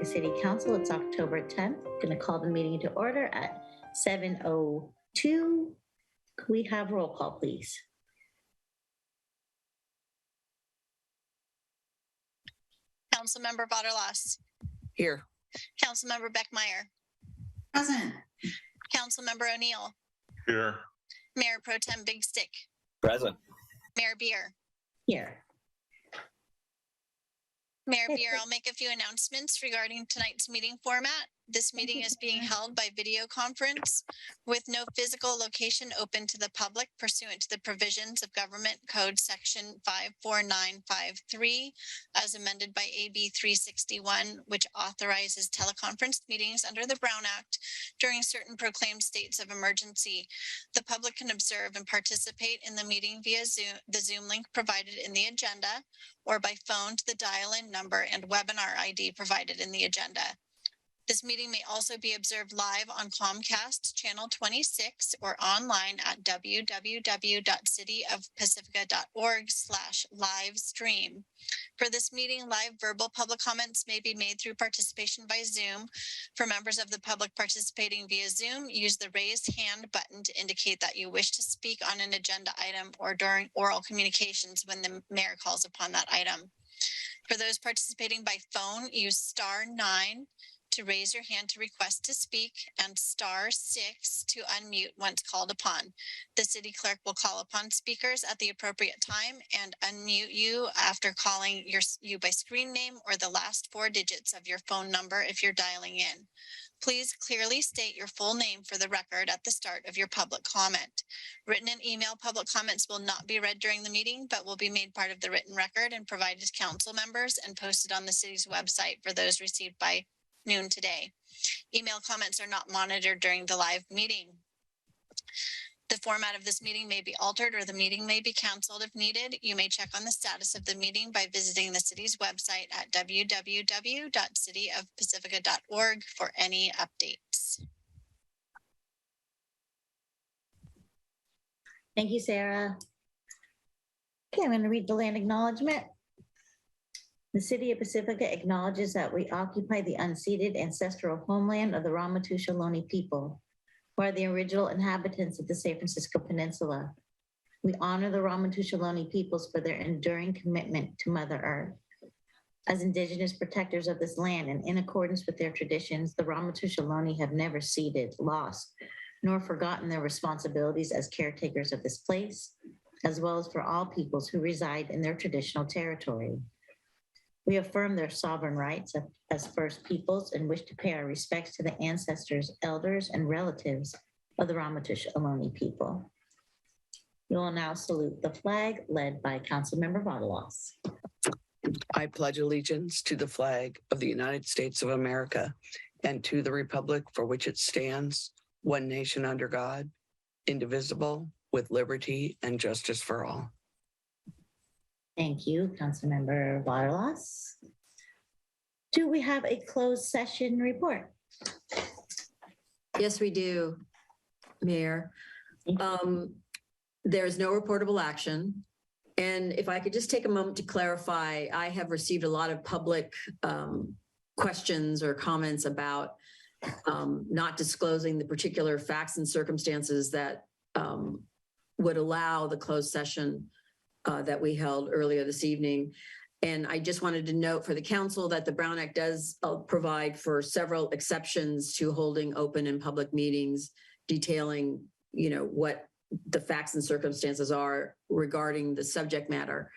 City Council. It's October 10th. Going to call the meeting to order at 7:02. Could we have roll call, please? Councilmember Vaterlas. Here. Councilmember Beckmeyer. Present. Councilmember O'Neill. Here. Mayor Pro Tem Big Stick. Present. Mayor Beer. Here. Mayor Beer, I'll make a few announcements regarding tonight's meeting format. This meeting is being held by video conference with no physical location open to the public pursuant to the provisions of Government Code Section 54953 as amended by AB 361, which authorizes teleconference meetings under the Brown Act during certain proclaimed states of emergency. The public can observe and participate in the meeting via the Zoom link provided in the agenda or by phone to the dial-in number and webinar ID provided in the agenda. This meeting may also be observed live on Comcast channel 26 or online at www.cityofpacifica.org/livestream. For this meeting, live verbal public comments may be made through participation by Zoom. For members of the public participating via Zoom, use the raised hand button to indicate that you wish to speak on an agenda item or during oral communications when the mayor calls upon that item. For those participating by phone, use *9 to raise your hand to request to speak and *6 to unmute once called upon. The city clerk will call upon speakers at the appropriate time and unmute you after calling you by screen name or the last 4 digits of your phone number if you're dialing in. Please clearly state your full name for the record at the start of your public comment. Written and email public comments will not be read during the meeting, but will be made part of the written record and provided to council members and posted on the city's website for those received by noon today. Email comments are not monitored during the live meeting. The format of this meeting may be altered or the meeting may be canceled if needed. You may check on the status of the meeting by visiting the city's website at www.cityofpacifica.org for any updates. Thank you, Sarah. Okay, I'm going to read the land acknowledgement. The City of Pacifica acknowledges that we occupy the unceded ancestral homeland of the Ramaytush Ohlone people, who are the original inhabitants of the San Francisco Peninsula. We honor the Ramaytush Ohlone peoples for their enduring commitment to Mother Earth. As indigenous protectors of this land and in accordance with their traditions, the Ramaytush Ohlone have never ceded, lost, nor forgotten their responsibilities as caretakers of this place, as well as for all peoples who reside in their traditional territory. We affirm their sovereign rights as First Peoples and wish to pay our respects to the ancestors, elders, and relatives of the Ramaytush Ohlone people. We will now salute the flag led by Councilmember Vaterlas. I pledge allegiance to the flag of the United States of America and to the republic for which it stands, one nation under God, indivisible, with liberty and justice for all. Thank you, Councilmember Vaterlas. Do we have a closed session report? Yes, we do, Mayor. There's no reportable action. And if I could just take a moment to clarify, I have received a lot of public questions or comments about not disclosing the particular facts and circumstances that would allow the closed session that we held earlier this evening. And I just wanted to note for the council that the Brown Act does provide for several exceptions to holding open and public meetings detailing, what the facts and circumstances are regarding the subject matter.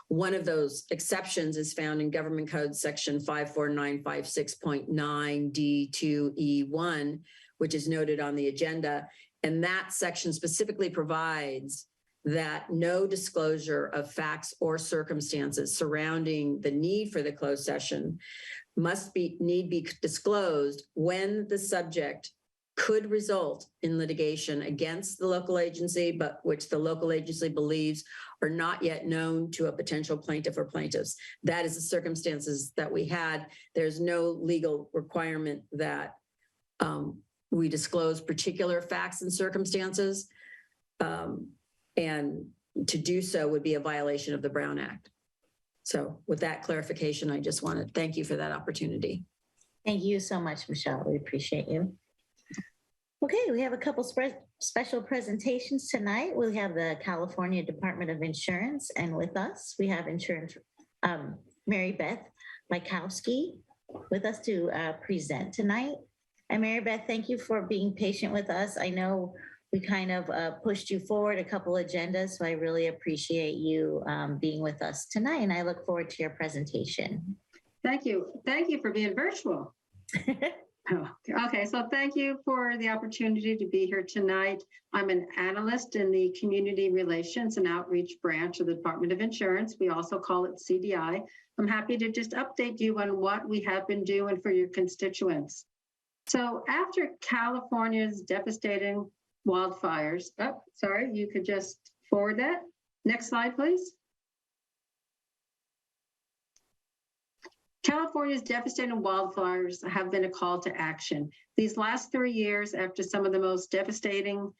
One of those exceptions is found in Government Code Section 54956.9 D2E1, which is noted on the agenda. And that section specifically provides that no disclosure of facts or circumstances surrounding the need for the closed session need be disclosed when the subject could result in litigation against the local agency, but which the local agency believes are not yet known to a potential plaintiff or plaintiffs. That is the circumstances that we had. There's no legal requirement that we disclose particular facts and circumstances. And to do so would be a violation of the Brown Act. So with that clarification, I just want to thank you for that opportunity. Thank you so much, Michelle. We appreciate you. Okay, we have a couple special presentations tonight. We have the California Department of Insurance, and with us, we have insurance, Mary Beth Bykowski with us to present tonight. And Mary Beth, thank you for being patient with us. I know we kind of pushed you forward a couple agendas, so I really appreciate you being with us tonight, and I look forward to your presentation. Thank you. Thank you for being virtual. Oh, okay, so thank you for the opportunity to be here tonight. I'm an analyst in the Community Relations and Outreach branch of the Department of Insurance. We also call it CDI. I'm happy to just update you on what we have been doing for your constituents. So after California's devastating wildfires, oh, sorry, you could just forward that. Next slide, please. California's devastating wildfires have been a call to action. These last 3 years, after some of the most devastating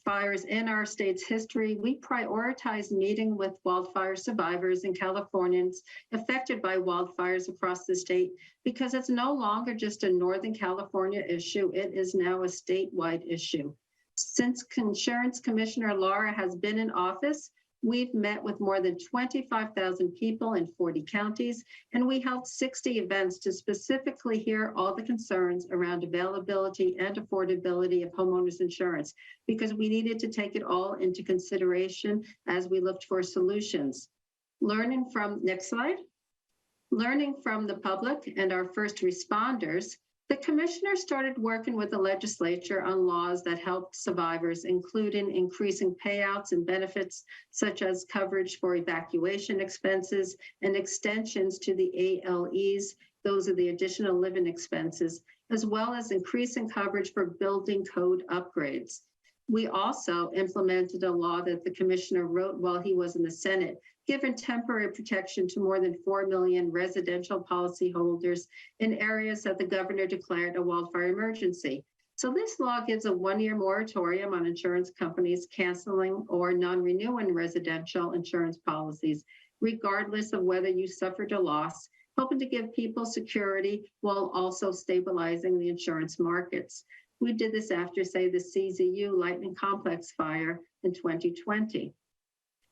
fires in our state's history, we prioritize meeting with wildfire survivors and Californians affected by wildfires across the state because it's no longer just a Northern California issue, it is now a statewide issue. Since Insurance Commissioner Laura has been in office, we've met with more than 25,000 people in 40 counties, and we held 60 events to specifically hear all the concerns around availability and affordability of homeowners insurance, because we needed to take it all into consideration as we looked for solutions. Next slide. Learning from the public and our first responders, the commissioner started working with the legislature on laws that helped survivors, including increasing payouts and benefits, such as coverage for evacuation expenses and extensions to the ALEs. Those are the additional living expenses, as well as increasing coverage for building code upgrades. We also implemented a law that the commissioner wrote while he was in the Senate, giving temporary protection to more than 4 million residential policyholders in areas that the governor declared a wildfire emergency. So this law gives a 1-year moratorium on insurance companies canceling or non-renewing residential insurance policies, regardless of whether you suffered a loss, hoping to give people security while also stabilizing the insurance markets. We did this after, say, the CZU Lightning Complex fire in 2020.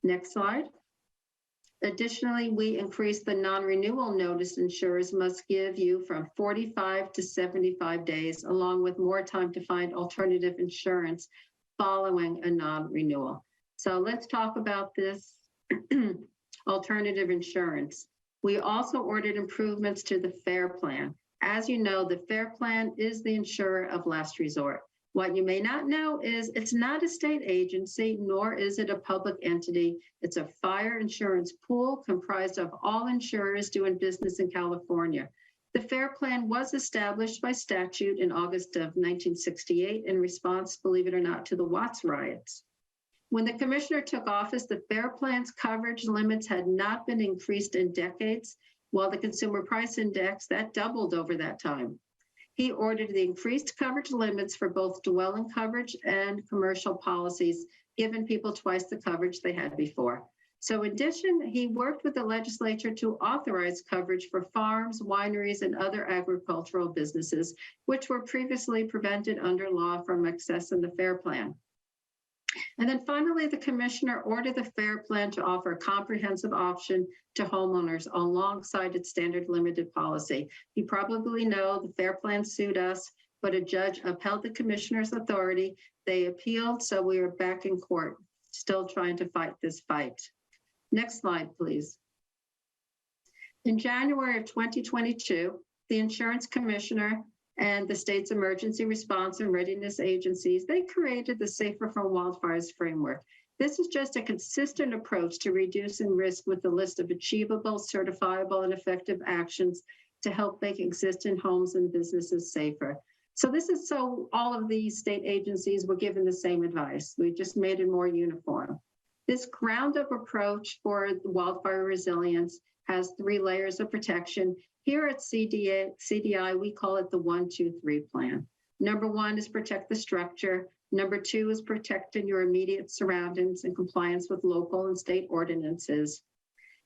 Next slide. Additionally, we increased the non-renewal notice insurers must give you from 45 to 75 days, along with more time to find alternative insurance following a non-renewal. So let's talk about this alternative insurance. We also ordered improvements to the FAIR Plan. As you know, the FAIR Plan is the insurer of last resort. What you may not know is it's not a state agency, nor is it a public entity. It's a fire insurance pool comprised of all insurers doing business in California. The FAIR Plan was established by statute in August of 1968 in response, believe it or not, to the Watts riots. When the commissioner took office, the FAIR Plan's coverage limits had not been increased in decades, while the Consumer Price Index, that doubled over that time. He ordered the increased coverage limits for both dwelling coverage and commercial policies, giving people twice the coverage they had before. So in addition, he worked with the legislature to authorize coverage for farms, wineries, and other agricultural businesses, which were previously prevented under law from accessing the FAIR Plan. And then finally, the commissioner ordered the FAIR Plan to offer a comprehensive option to homeowners alongside its standard limited policy. You probably know the FAIR Plan sued us, but a judge upheld the commissioner's authority. They appealed, so we are back in court, still trying to fight this fight. Next slide, please. In January of 2022, the insurance commissioner and the state's emergency response and readiness agencies, they created the Safer from Wildfires framework. This is just a consistent approach to reducing risk with a list of achievable, certifiable, and effective actions to help make existing homes and businesses safer. So this is so all of these state agencies were given the same advice. We just made it more uniform. This ground-up approach for wildfire resilience has 3 layers of protection. Here at CDI, we call it the 1, 2, 3 plan. Number 1 is protect the structure. Number 2 is protecting your immediate surroundings in compliance with local and state ordinances.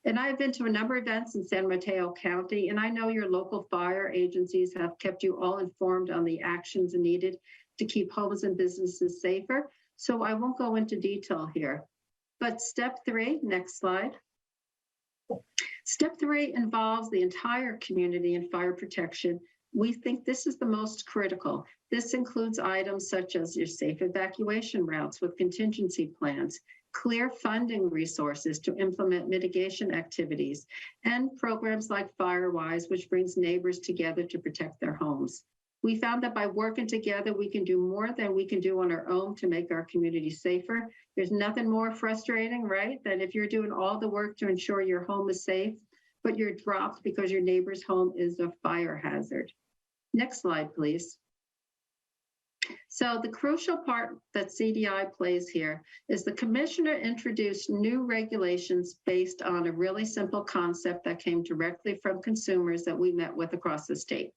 And I've been to a number of events in San Mateo County, and I know your local fire agencies have kept you all informed on the actions needed to keep homes and businesses safer. So I won't go into detail here. But step 3, next slide. Step 3 involves the entire community in fire protection. We think this is the most critical. This includes items such as your safe evacuation routes with contingency plans, clear funding resources to implement mitigation activities, and programs like FireWise, which brings neighbors together to protect their homes. We found that by working together, we can do more than we can do on our own to make our community safer. There's nothing more frustrating, right, than if you're doing all the work to ensure your home is safe, but you're dropped because your neighbor's home is a fire hazard. Next slide, please. So the crucial part that CDI plays here is the commissioner introduced new regulations based on a really simple concept that came directly from consumers that we met with across the state.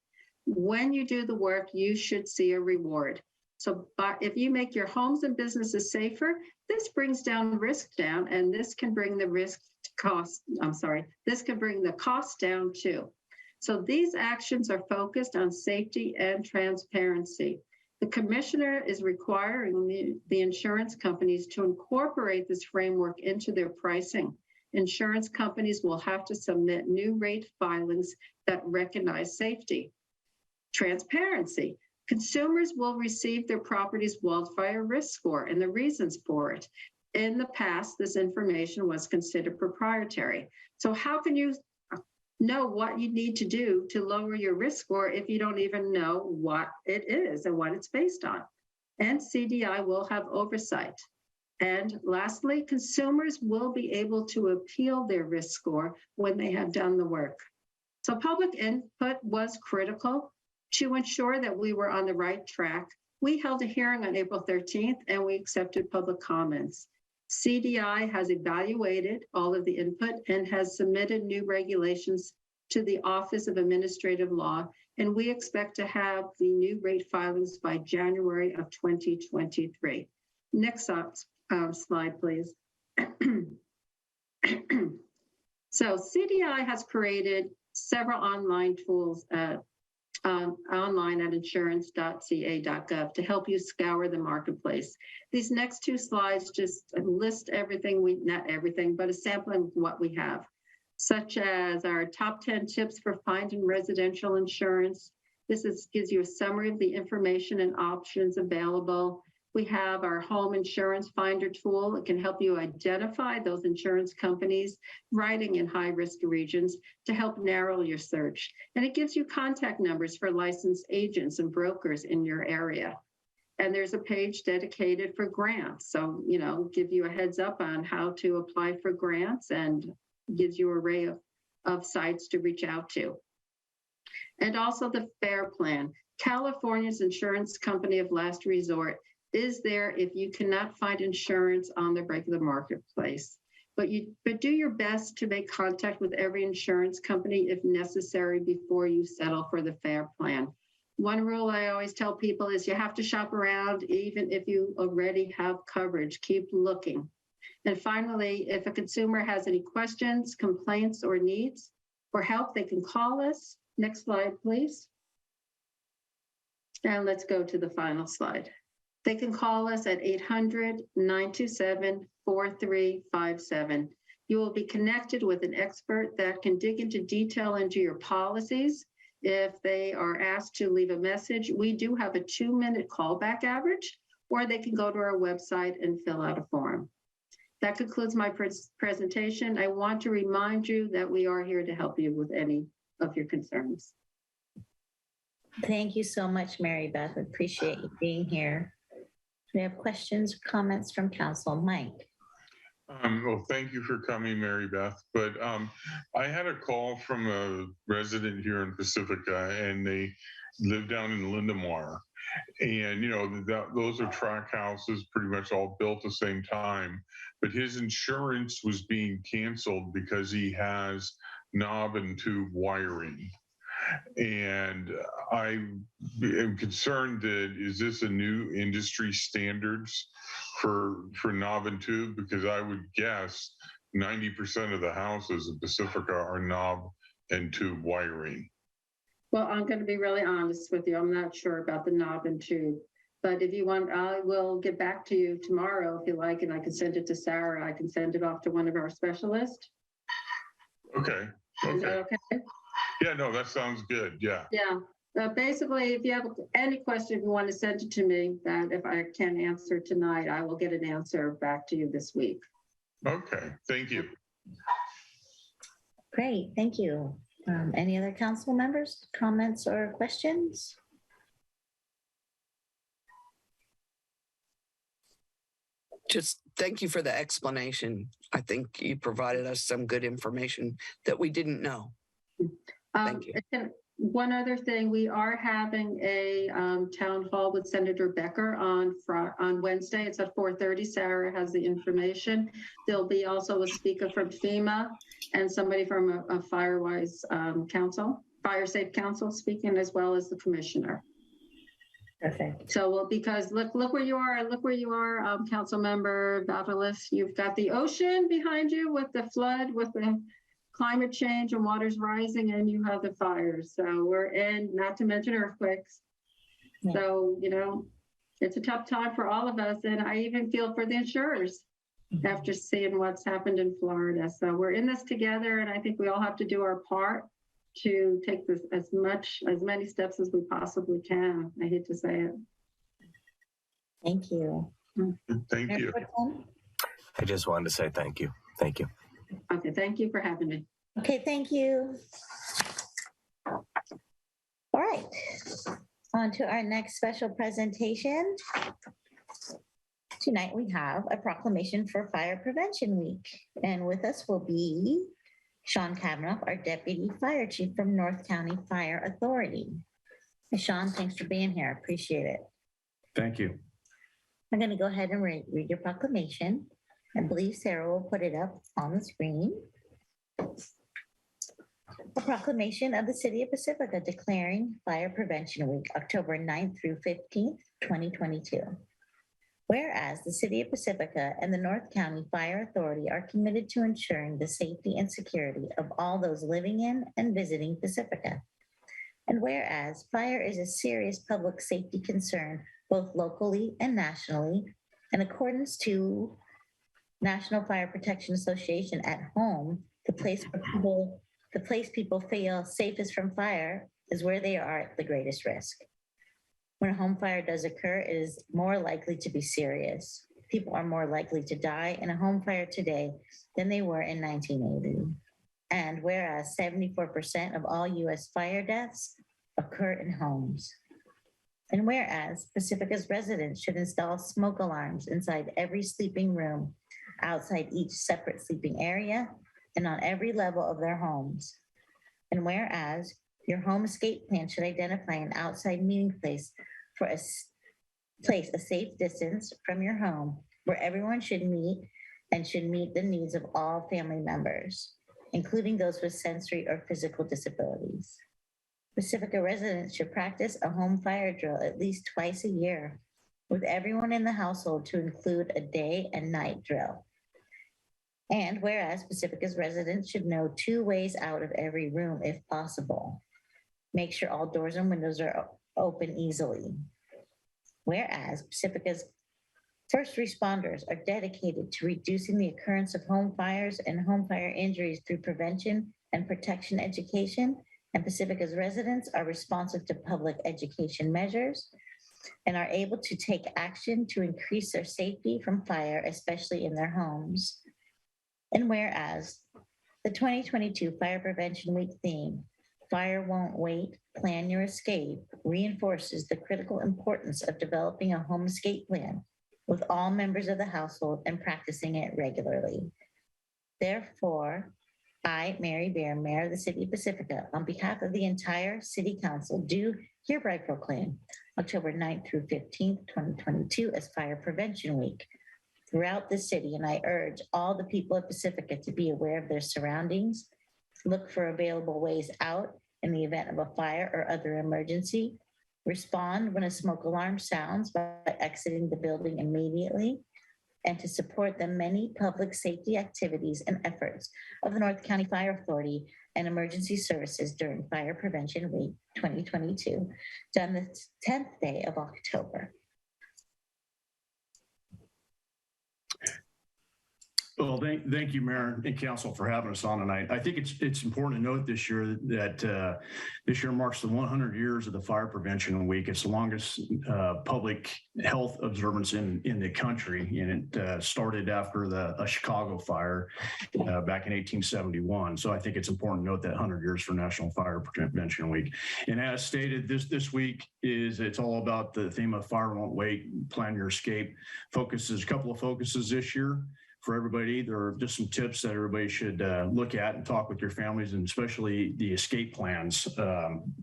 When you do the work, you should see a reward. So if you make your homes and businesses safer, this brings down risk down, and this can bring the this can bring the cost down too. So these actions are focused on safety and transparency. The commissioner is requiring the insurance companies to incorporate this framework into their pricing. Insurance companies will have to submit new rate filings that recognize safety. Transparency. Consumers will receive their property's wildfire risk score and the reasons for it. In the past, this information was considered proprietary. So how can you know what you need to do to lower your risk score if you don't even know what it is and what it's based on? And CDI will have oversight. And lastly, consumers will be able to appeal their risk score when they have done the work. So public input was critical to ensure that we were on the right track. We held a hearing on April 13th and we accepted public comments. CDI has evaluated all of the input and has submitted new regulations to the Office of Administrative Law, and we expect to have the new rate filings by January of 2023. Next slide, please. So CDI has created several online tools online at insurance.ca.gov to help you scour the marketplace. These next 2 slides just list everything, not everything, but a sampling of what we have, such as our top 10 tips for finding residential insurance. This gives you a summary of the information and options available. We have our home insurance finder tool. It can help you identify those insurance companies writing in high-risk regions to help narrow your search. And it gives you contact numbers for licensed agents and brokers in your area. And there's a page dedicated for grants. So, give you a heads up on how to apply for grants and gives you an array of sites to reach out to. And also the FAIR plan, California's insurance company of last resort, is there if you cannot find insurance on the regular marketplace. But do your best to make contact with every insurance company if necessary before you settle for the FAIR plan. One rule I always tell people is you have to shop around even if you already have coverage. Keep looking. And finally, if a consumer has any questions, complaints, or needs for help, they can call us. Next slide, please. And let's go to the final slide. They can call us at 800-927-4357. You will be connected with an expert that can dig into detail into your policies. If they are asked to leave a message, we do have a 2-minute callback average, or they can go to our website and fill out a form. That concludes my presentation. I want to remind you that we are here to help you with any of your concerns. Thank you so much, Mary Beth. Appreciate you being here. We have questions, comments from council. Mike. Well, thank you for coming, Mary Beth. But I had a call from a resident here in Pacifica, and they live down in Lindenmar. And, those are tract houses, pretty much all built the same time. But his insurance was being canceled because he has knob and tube wiring. And I am concerned that, is this a new industry standards for knob and tube? Because I would guess 90% of the houses in Pacifica are knob and tube wiring. Well, I'm going to be really honest with you. I'm not sure about the knob and tube. But if you want, I will get back to you tomorrow if you like, and I can send it to Sarah. I can send it off to one of our specialists. Okay. Is that Okay. okay? Yeah, no, that sounds good. Yeah. Yeah. Basically, if you have any question, if you want to send it to me, that if I can't answer tonight, I will get an answer back to you this week. Okay. Thank you. Great, thank you. Any other council members, comments or questions? Just thank you for the explanation. I think you provided us some good information that we didn't know. Thank you. One other thing, we are having a town hall with Senator Becker on Wednesday. It's at 4:30. Sarah has the information. There'll be also a speaker from FEMA and somebody from a Firewise council, Fire Safe Council speaking, as well as the commissioner. Perfect. So, well, because look where you are, Council Member Bavalis. You've got the ocean behind you with the flood, with the climate change and water's rising, and you have the fires. So we're in, not to mention earthquakes. Yeah. So, you know, it's a tough time for all of us. And I even feel for the insurers after seeing what's happened in Florida. So we're in this together, and I think we all have to do our part to take this as many steps as we possibly can. I hate to say it. Thank you. Thank you. I just wanted to say thank you. Thank you. Okay, thank you for having me. Okay, thank you. All right, on to our next special presentation. Tonight we have a proclamation for Fire Prevention Week. And with us will be Sean Kavanaugh, our Deputy Fire Chief from North County Fire Authority. Hey, Sean, thanks for being here. Appreciate it. Thank you. I'm going to go ahead and read your proclamation. I believe Sarah will put it up on the screen. A proclamation of the City of Pacifica declaring Fire Prevention Week, October 9th through 15th, 2022. Whereas the City of Pacifica and the North County Fire Authority are committed to ensuring the safety and security of all those living in and visiting Pacifica. And whereas fire is a serious public safety concern, both locally and nationally, in accordance to National Fire Protection Association at home, the place people feel safest from fire is where they are at the greatest risk. When a home fire does occur, it is more likely to be serious. People are more likely to die in a home fire today than they were in 1980. And whereas 74% of all U.S. fire deaths occur in homes. And whereas Pacifica's residents should install smoke alarms inside every sleeping room, outside each separate sleeping area, and on every level of their homes. And whereas your home escape plan should identify an outside meeting place for a safe distance from your home where everyone should meet and should meet the needs of all family members, including those with sensory or physical disabilities. Pacifica residents should practice a home fire drill at least twice a year with everyone in the household to include a day and night drill. And whereas Pacifica's residents should know 2 ways out of every room if possible. Make sure all doors and windows are open easily. Whereas Pacifica's first responders are dedicated to reducing the occurrence of home fires and home fire injuries through prevention and protection education, and Pacifica's residents are responsive to public education measures and are able to take action to increase their safety from fire, especially in their homes. And whereas the 2022 Fire Prevention Week theme, Fire Won't Wait, Plan Your Escape, reinforces the critical importance of developing a home escape plan with all members of the household and practicing it regularly. Therefore, I, Mary Bear, Mayor of the City of Pacifica, on behalf of the entire City Council, do hereby proclaim October 9th through 15th, 2022 as Fire Prevention Week throughout the city, and I urge all the people of Pacifica to be aware of their surroundings, look for available ways out in the event of a fire or other emergency, respond when a smoke alarm sounds by exiting the building immediately, and to support the many public safety activities and efforts of the North County Fire Authority and Emergency Services during Fire Prevention Week 2022, done the 10th day of October. Well, thank you, Mayor and Council, for having us on tonight. I think it's important to note this year that this year marks the 100 years of the Fire Prevention Week. It's the longest public health observance in the country, and it started after a Chicago fire back in 1871. So I think it's important to note that 100 years for National Fire Prevention Week. And as stated, this week it's all about the theme of Fire Won't Wait, Plan Your Escape. A couple of focuses this year for everybody. There are just some tips that everybody should look at and talk with your families, and especially the escape plans.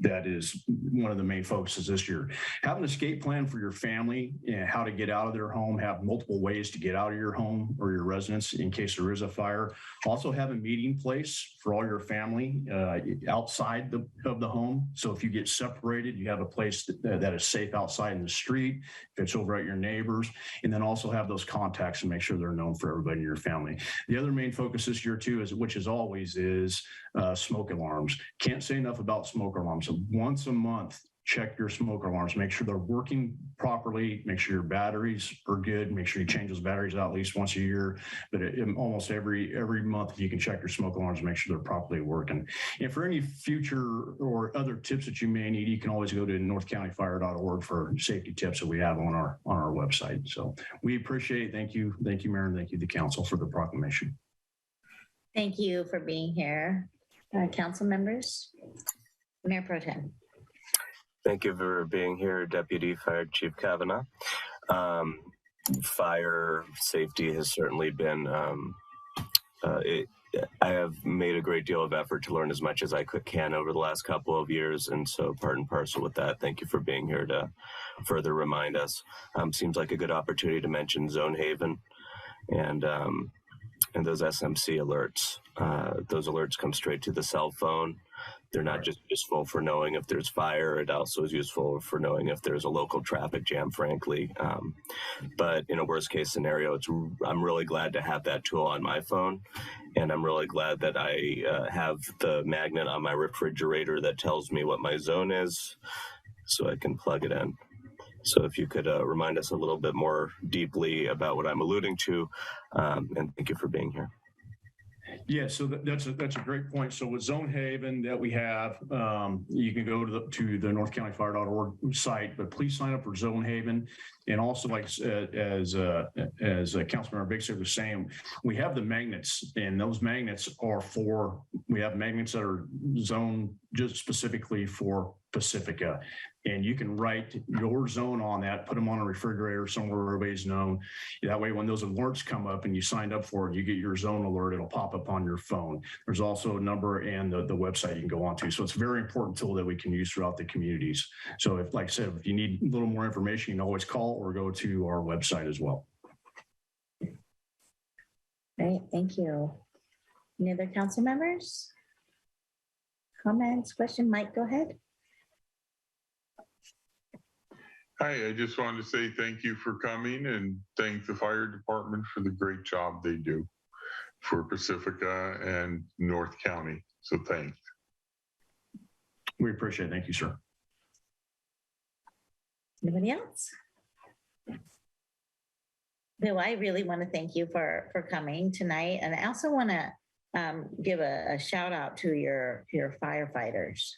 That is one of the main focuses this year. Have an escape plan for your family and how to get out of their home. Have multiple ways to get out of your home or your residence in case there is a fire. Also have a meeting place for all your family outside of the home. So if you get separated, you have a place that is safe outside in the street, if it's over at your neighbors, and then also have those contacts and make sure they're known for everybody in your family. The other main focus this year too is, which is always, is smoke alarms. Can't say enough about smoke alarms. So once a month, check your smoke alarms, make sure they're working properly, make sure your batteries are good, make sure you change those batteries out at least once a year. But almost every month, you can check your smoke alarms, make sure they're properly working. And for any future or other tips that you may need, you can always go to northcountyfire.org for safety tips that we have on our website. So we appreciate it. Thank you, Mayor, and thank you, the council, for the proclamation. Thank you for being here, council members. Mayor Pro Tem. Thank you for being here, Deputy Fire Chief Kavanaugh. Fire safety has certainly been, I have made a great deal of effort to learn as much as I can over the last couple of years. And so part and parcel with that, thank you for being here to further remind us. Seems like a good opportunity to mention Zone Haven and those SMC alerts. Those alerts come straight to the cell phone. They're not just useful for knowing if there's fire. It also is useful for knowing if there's a local traffic jam, frankly. But in a worst case scenario, I'm really glad to have that tool on my phone. And I'm really glad that I have the magnet on my refrigerator that tells me what my zone is so I can plug it in. So if you could remind us a little bit more deeply about what I'm alluding to, and thank you for being here. Yeah, so that's a great point. So with Zone Haven that we have, you can go to the northcountyfire.org site, but please sign up for Zone Haven. And also, like as Councilmember Big State was saying, we have the magnets, and those magnets are we have magnets that are zoned just specifically for Pacifica. And you can write your zone on that, put them on a refrigerator somewhere where everybody's known. That way, when those alerts come up and you signed up for it, you get your zone alert, it'll pop up on your phone. There's also a number and the website you can go onto. So it's a very important tool that we can use throughout the communities. So if, like I said, if you need a little more information, you can always call or go to our website as well. Great, thank you. Any other council members? Comments, question? Mike, go ahead. Hi, I just wanted to say thank you for coming and thank the fire department for the great job they do for Pacifica and North County. So thanks. We appreciate it. Thank you, sir. Anybody else? Bill, I really want to thank you for coming tonight. And I also want to give a shout out to your firefighters.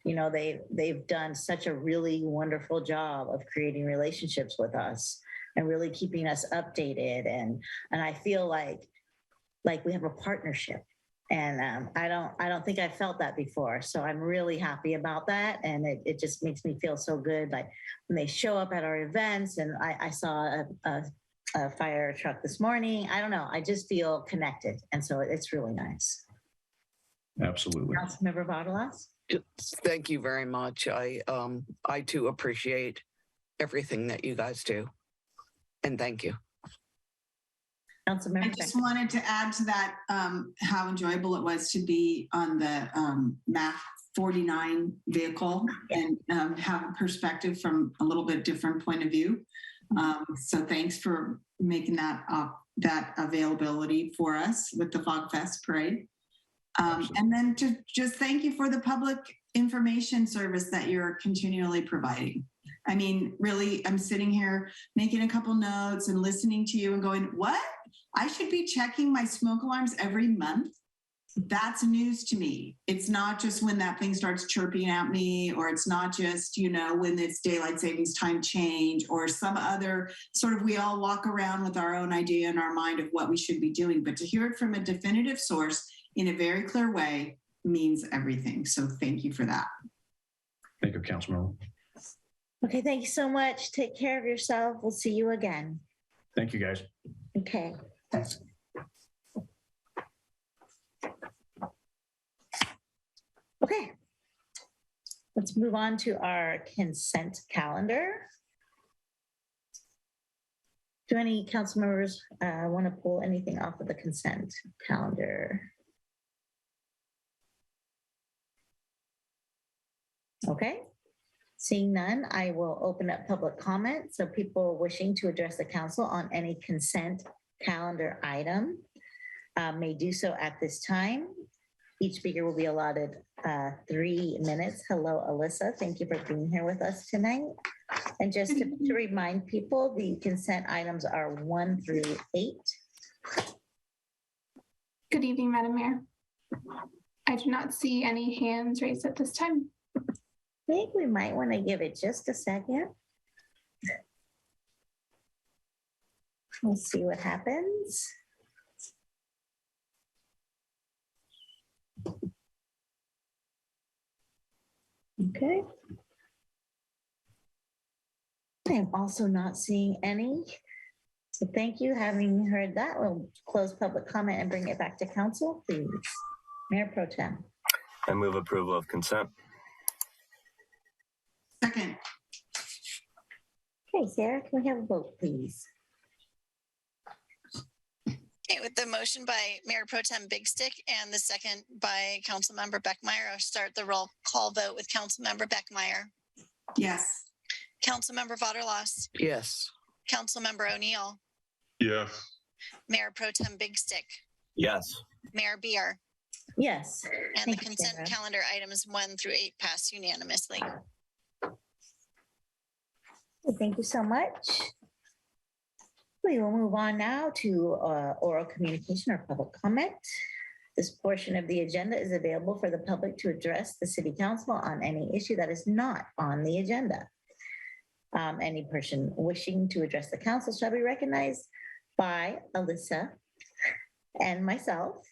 You know, they've done such a really wonderful job of creating relationships with us and really keeping us updated. And I feel like we have a partnership. And I don't think I felt that before. So I'm really happy about that. And it just makes me feel so good. Like when they show up at our events, and I saw a fire truck this morning. I don't know. I just feel connected. And so it's really nice. Absolutely. Councilmember Vadalas? Thank you very much. I too appreciate everything that you guys do. And thank you. Councilmember I just wanted to add to that how enjoyable it was to be on the MAF 49 vehicle and have a perspective from a little bit different point of view. So thanks for making that that availability for us with the Fog Fest parade. And then to just thank you for the public information service that you're continually providing. I mean, really, I'm sitting here making a couple notes and listening to you and going, what? I should be checking my smoke alarms every month? That's news to me. It's not just when that thing starts chirping at me, or it's not just, you know, when it's daylight savings time change or some other sort of, we all walk around with our own idea in our mind of what we should be doing. But to hear it from a definitive source in a very clear way means everything. So thank you for that. Thank you, Councilmember. Okay, thank you so much. Take care of yourself. We'll see you again. Thank you, guys. Okay. Okay. Let's move on to our consent calendar. Do any council members want to pull anything off of the consent calendar? Okay. Seeing none, I will open up public comment. So people wishing to address the council on any consent calendar item may do so at this time. Each speaker will be allotted 3 minutes. Hello, Alyssa. Thank you for being here with us tonight. And just to remind people, the consent items are 1 through 8. Good evening, Madam Mayor. I do not see any hands raised at this time. I think we might want to give it just a second. We'll see what happens. Okay. I'm also not seeing any. So thank you. Having heard that, we'll close public comment and bring it back to council, please. Mayor Pro Tem. I move approval of consent. Second. Okay, Sarah, can we have a vote, please? Okay, with the motion by Mayor Pro Tem Big Stick and the second by Councilmember Beckmeyer, I'll start the roll call vote with Councilmember Beckmeyer, Yes. Councilmember Vaterlos, Yes. Councilmember O'Neill, Yes. Mayor Pro Tem Big Stick, Yes. Mayor Beer, Yes. and the Thank you, consent Sarah. calendar items 1 through 8 pass unanimously. Thank you so much. We will move on now to oral communication or public comment. This portion of the agenda is available for the public to address the city council on any issue that is not on the agenda. Any person wishing to address the council shall be recognized by Alyssa and myself.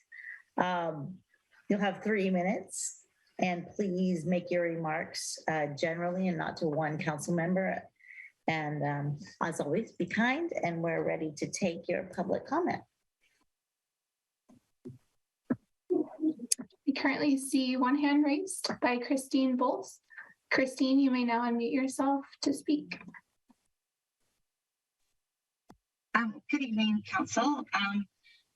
You'll have 3 minutes, and please make your remarks generally and not to one council member. And as always, be kind, and we're ready to take your public comment. We currently see one hand raised by Christine Bowles. Christine, you may now unmute yourself to speak. Good evening, Council.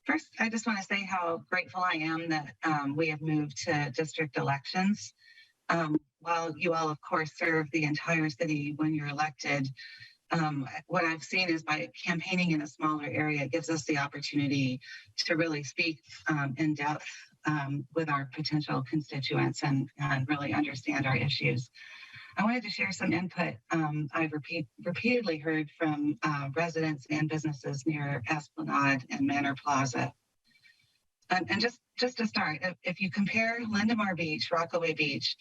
First, I just want to say how grateful I am that we have moved to district elections. While you all, of course, serve the entire city when you're elected, what I've seen is by campaigning in a smaller area, it gives us the opportunity to really speak in depth with our potential constituents and really understand our issues. I wanted to share some input I've repeatedly heard from residents and businesses near Esplanade and Manor Plaza. And just to start, if you compare Lindemar Beach, Rockaway Beach,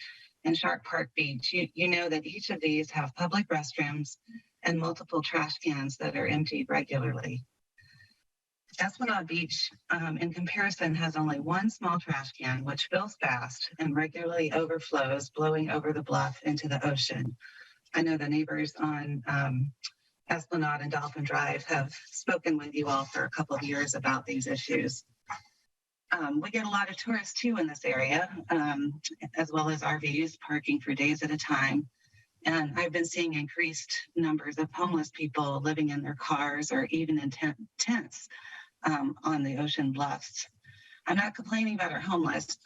and Shark Park Beach, you know that each of these have public restrooms and multiple trash cans that are emptied regularly. Esplanade Beach, in comparison, has only one small trash can, which fills fast and regularly overflows, blowing over the bluff into the ocean. I know the neighbors on Esplanade and Dolphin Drive have spoken with you all for a couple of years about these issues. We get a lot of tourists too in this area, as well as RVs parking for days at a time. And I've been seeing increased numbers of homeless people living in their cars or even in tents on the ocean bluffs. I'm not complaining about our homeless,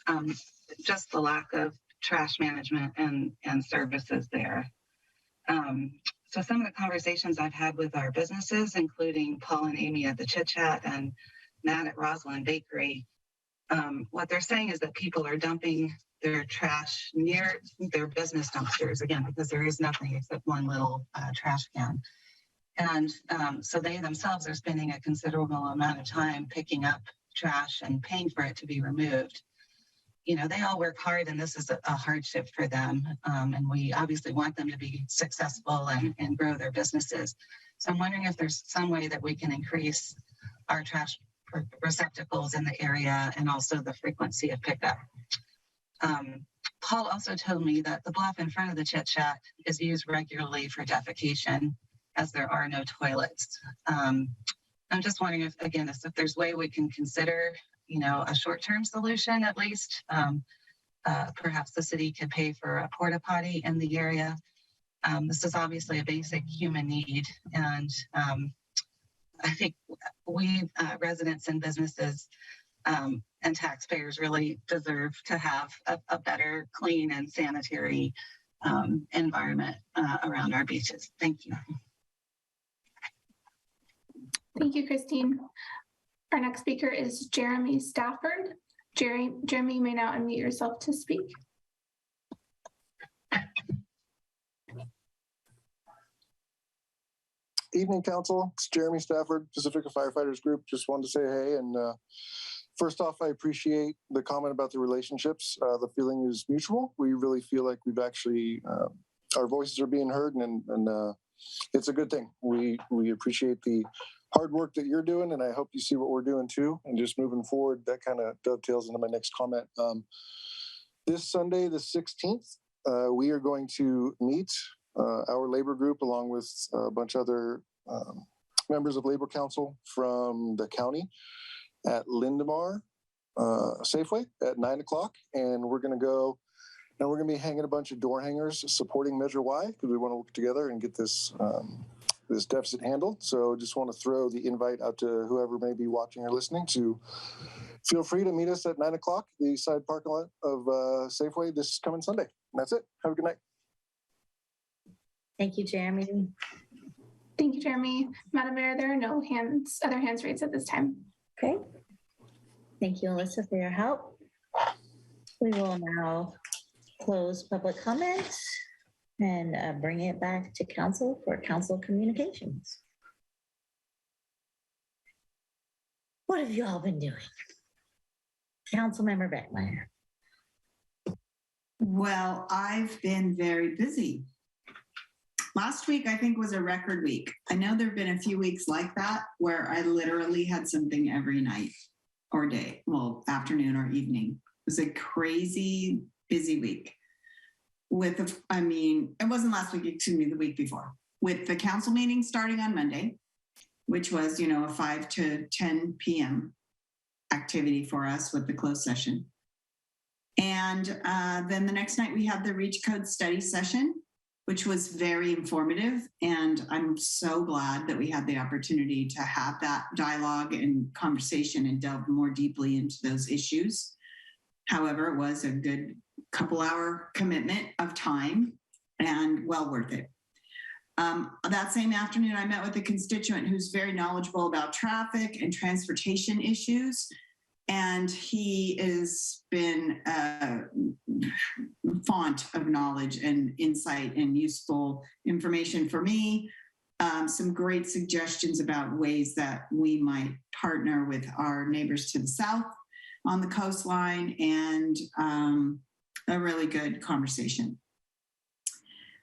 just the lack of trash management and services there. So some of the conversations I've had with our businesses, including Paul and Amy at the Chit Chat and Matt at Roslyn Bakery, what they're saying is that people are dumping their trash near their business dumpsters, again, because there is nothing except one little trash can. And so they themselves are spending a considerable amount of time picking up trash and paying for it to be removed. You know, they all work hard and this is a hardship for them. And we obviously want them to be successful and grow their businesses. So I'm wondering if there's some way that we can increase our trash receptacles in the area and also the frequency of pickup. Paul also told me that the bluff in front of the Chit Chat is used regularly for defecation as there are no toilets. I'm just wondering if, again, if there's a way we can consider, you know, a short-term solution at least. Perhaps the city could pay for a porta potty in the area. This is obviously a basic human need. And I think we residents and businesses and taxpayers really deserve to have a better, clean and sanitary environment around our beaches. Thank you. Thank you, Christine. Our next speaker is Jeremy Stafford. Jeremy, you may now unmute yourself to speak. Evening, Council. It's Jeremy Stafford, Pacifica Firefighters Group. Just wanted to say hey. And first off, I appreciate the comment about the relationships. The feeling is mutual. We really feel like we've actually, our voices are being heard, and it's a good thing. We appreciate the hard work that you're doing, and I hope you see what we're doing too. And just moving forward, that kind of dovetails into my next comment. This Sunday, the 16th, we are going to meet our labor group along with a bunch of other members of Labor Council from the county at Lindemar Safeway at 9 o'clock. And we're going to go and we're going to be hanging a bunch of door hangers supporting Measure Y because we want to work together and get this this deficit handled. So just want to throw the invite out to whoever may be watching or listening to feel free to meet us at 9 o'clock, the side parking lot of Safeway this coming Sunday. And that's it. Have a good night. Thank you, Jeremy. Thank you, Jeremy. Madam Mayor, there are no other hands raised at this time. Okay. Thank you, Alyssa, for your help. We will now close public comments and bring it back to council for council communications. What have you all been doing? Councilmember Beckmeyer. Well, I've been very busy. Last week, I think, was a record week. I know there have been a few weeks like that where I literally had something every night or day, well, afternoon or evening. It was a crazy busy week. It wasn't last week, excuse me, the week before. With the council meeting starting on Monday, which was, a 5 to 10 p.m. activity for us with the closed session. And then the next night we had the Reach Code study session, which was very informative. And I'm so glad that we had the opportunity to have that dialogue and conversation and delve more deeply into those issues. However, it was a good couple-hour commitment of time and well worth it. That same afternoon, I met with a constituent who's very knowledgeable about traffic and transportation issues. And he has been a font of knowledge and insight and useful information for me. Some great suggestions about ways that we might partner with our neighbors to the south on the coastline, and a really good conversation.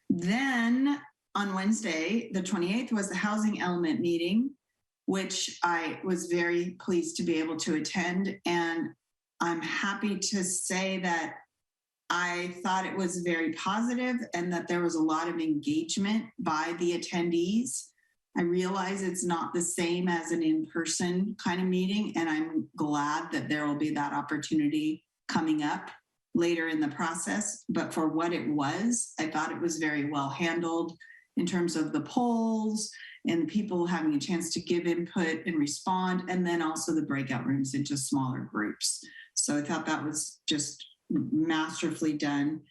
Then on Wednesday, the 28th, was the housing element meeting, which I was very pleased to be able to attend. And I'm happy to say that I thought it was very positive and that there was a lot of engagement by the attendees. I realize it's not the same as an in-person kind of meeting, and I'm glad that there will be that opportunity coming up later in the process. But for what it was, I thought it was very well handled in terms of the polls and people having a chance to give input and respond, and then also the breakout rooms into smaller groups. So I thought that was just masterfully done.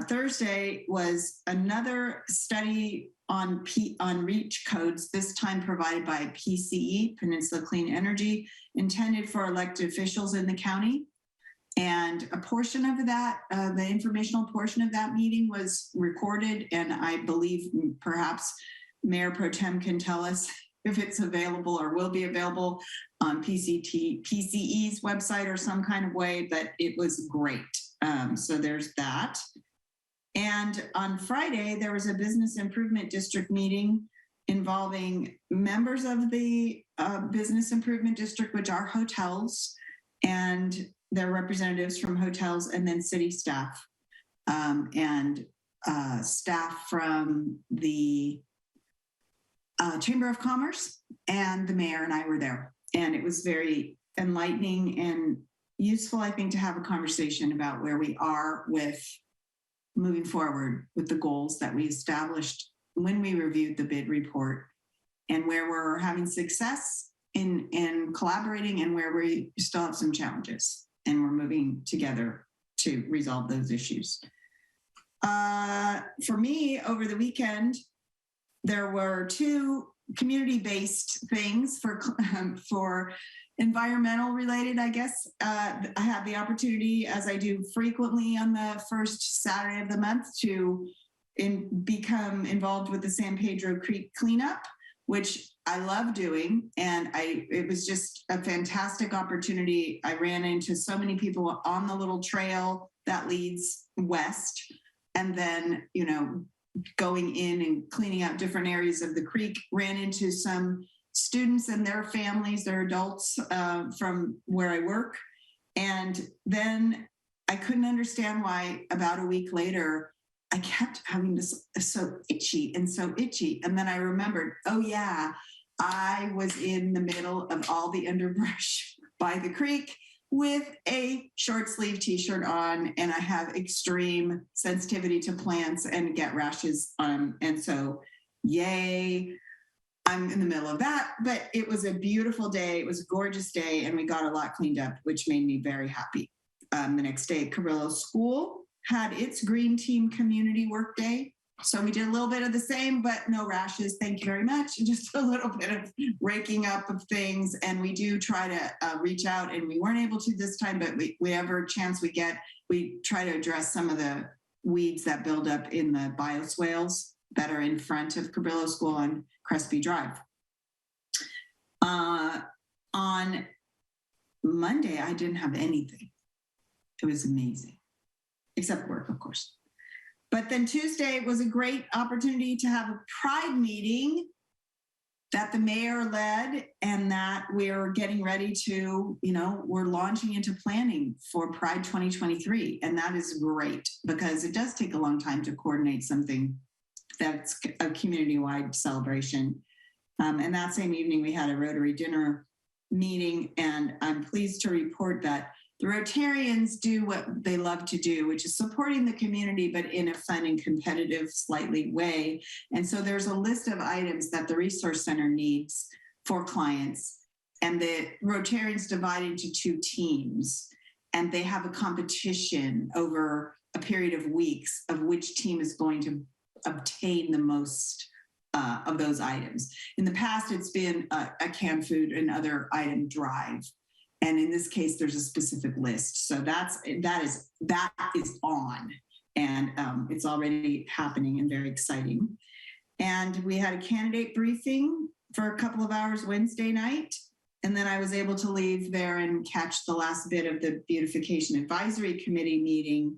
Thursday was another study on REACH codes, this time provided by PCE, Peninsula Clean Energy, intended for elected officials in the county. And a portion of that, the informational portion of that meeting was recorded, and I believe perhaps Mayor Pro Tem can tell us if it's available or will be available on PCE's website or some kind of way, but it was great. So there's that. And on Friday, there was a Business Improvement District meeting involving members of the Business Improvement District, which are hotels, and their representatives from hotels, and then city staff and staff from the Chamber of Commerce, and the mayor and I were there. And it was very enlightening and useful, I think, to have a conversation about where we are with moving forward with the goals that we established when we reviewed the bid report, and where we're having success in collaborating and where we still have some challenges, and we're moving together to resolve those issues. For me, over the weekend, there were 2 community-based things for environmental related, I guess. I had the opportunity, as I do frequently on the first Saturday of the month, to become involved with the San Pedro Creek cleanup, which I love doing. And it was just a fantastic opportunity. I ran into so many people on the little trail that leads west. And then, going in and cleaning out different areas of the creek, ran into some students and their families, their adults from where I work. And then I couldn't understand why about a week later, I kept having this so itchy. And then I remembered, oh yeah, I was in the middle of all the underbrush by the creek with a short sleeve t-shirt on, and I have extreme sensitivity to plants and get rashes. And so yay, I'm in the middle of that, but it was a beautiful day. It was a gorgeous day, and we got a lot cleaned up, which made me very happy. The next day, Cabrillo School had its Green Team Community Work Day. So we did a little bit of the same, but no rashes. Thank you very much. Just a little bit of raking up of things. And we do try to reach out, and we weren't able to this time, but whatever chance we get, we try to address some of the weeds that build up in the bioswales that are in front of Cabrillo School on Crespi Drive. On Monday, I didn't have anything. It was amazing, except work, of course. But then Tuesday was a great opportunity to have a pride meeting that the mayor led, and that we're getting ready to, we're launching into planning for Pride 2023. And that is great, because it does take a long time to coordinate something that's a community-wide celebration. And that same evening, we had a Rotary dinner meeting, and I'm pleased to report that the Rotarians do what they love to do, which is supporting the community, but in a fun and competitive, slightly way. And so there's a list of items that the Resource Center needs for clients. And the Rotarians divide into 2 teams, and they have a competition over a period of weeks of which team is going to obtain the most of those items. In the past, it's been a canned food and other item drive. And in this case, there's a specific list. So that is on, and it's already happening and very exciting. And we had a candidate briefing for a couple of hours Wednesday night. And then I was able to leave there and catch the last bit of the Beautification Advisory Committee meeting.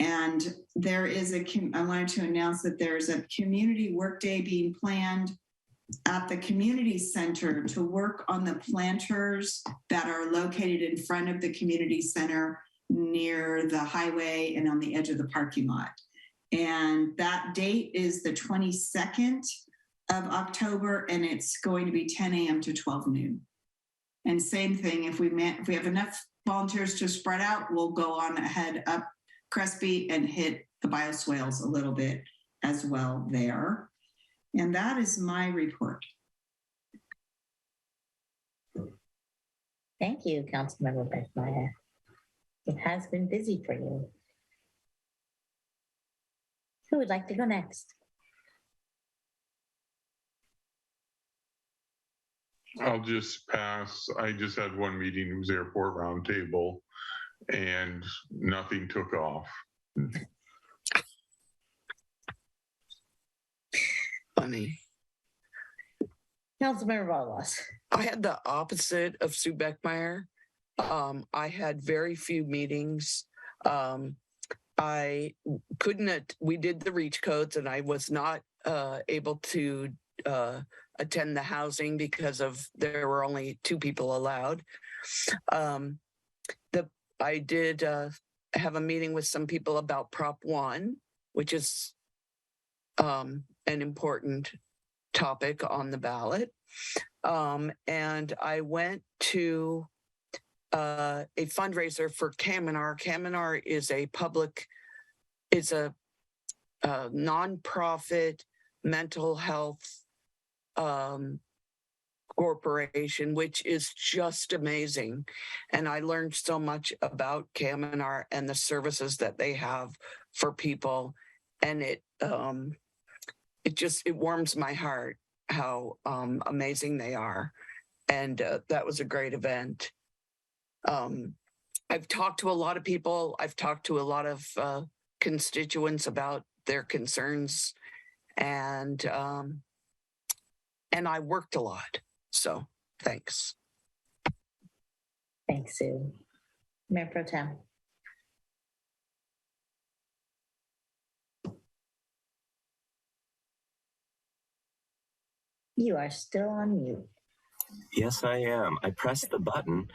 And there is I wanted to announce that there's a community workday being planned at the community center to work on the planters that are located in front of the community center near the highway and on the edge of the parking lot. And that date is the 22nd of October, and it's going to be 10 a.m. to 12 noon. And same thing, if we have enough volunteers to spread out, we'll go on ahead up Crespi and hit the bioswales a little bit as well there. And that is my report. Thank you, Councilmember Bethmeyer. It has been busy for you. Who would like to go next? I'll just pass. I just had one meeting. It was airport roundtable, and nothing took off. Funny. Councilmember Vargas. I had the opposite of Sue Beckmeyer. I had very few meetings. I couldn't, we did the reach codes and I was not able to attend the housing because there were only 2 people allowed. I did have a meeting with some people about Prop 1, which is an important topic on the ballot. And I went to a fundraiser for Kaminar. Kaminar is a nonprofit mental health corporation, which is just amazing. And I learned so much about Kaminar and the services that they have for people. And it warms my heart how amazing they are. And that was a great event. I've talked to a lot of people. I've talked to a lot of constituents about their concerns, and I worked a lot. So thanks. Thanks, Sue. Mayor Pro Tem. You are still on mute. Yes, I am. I pressed the button.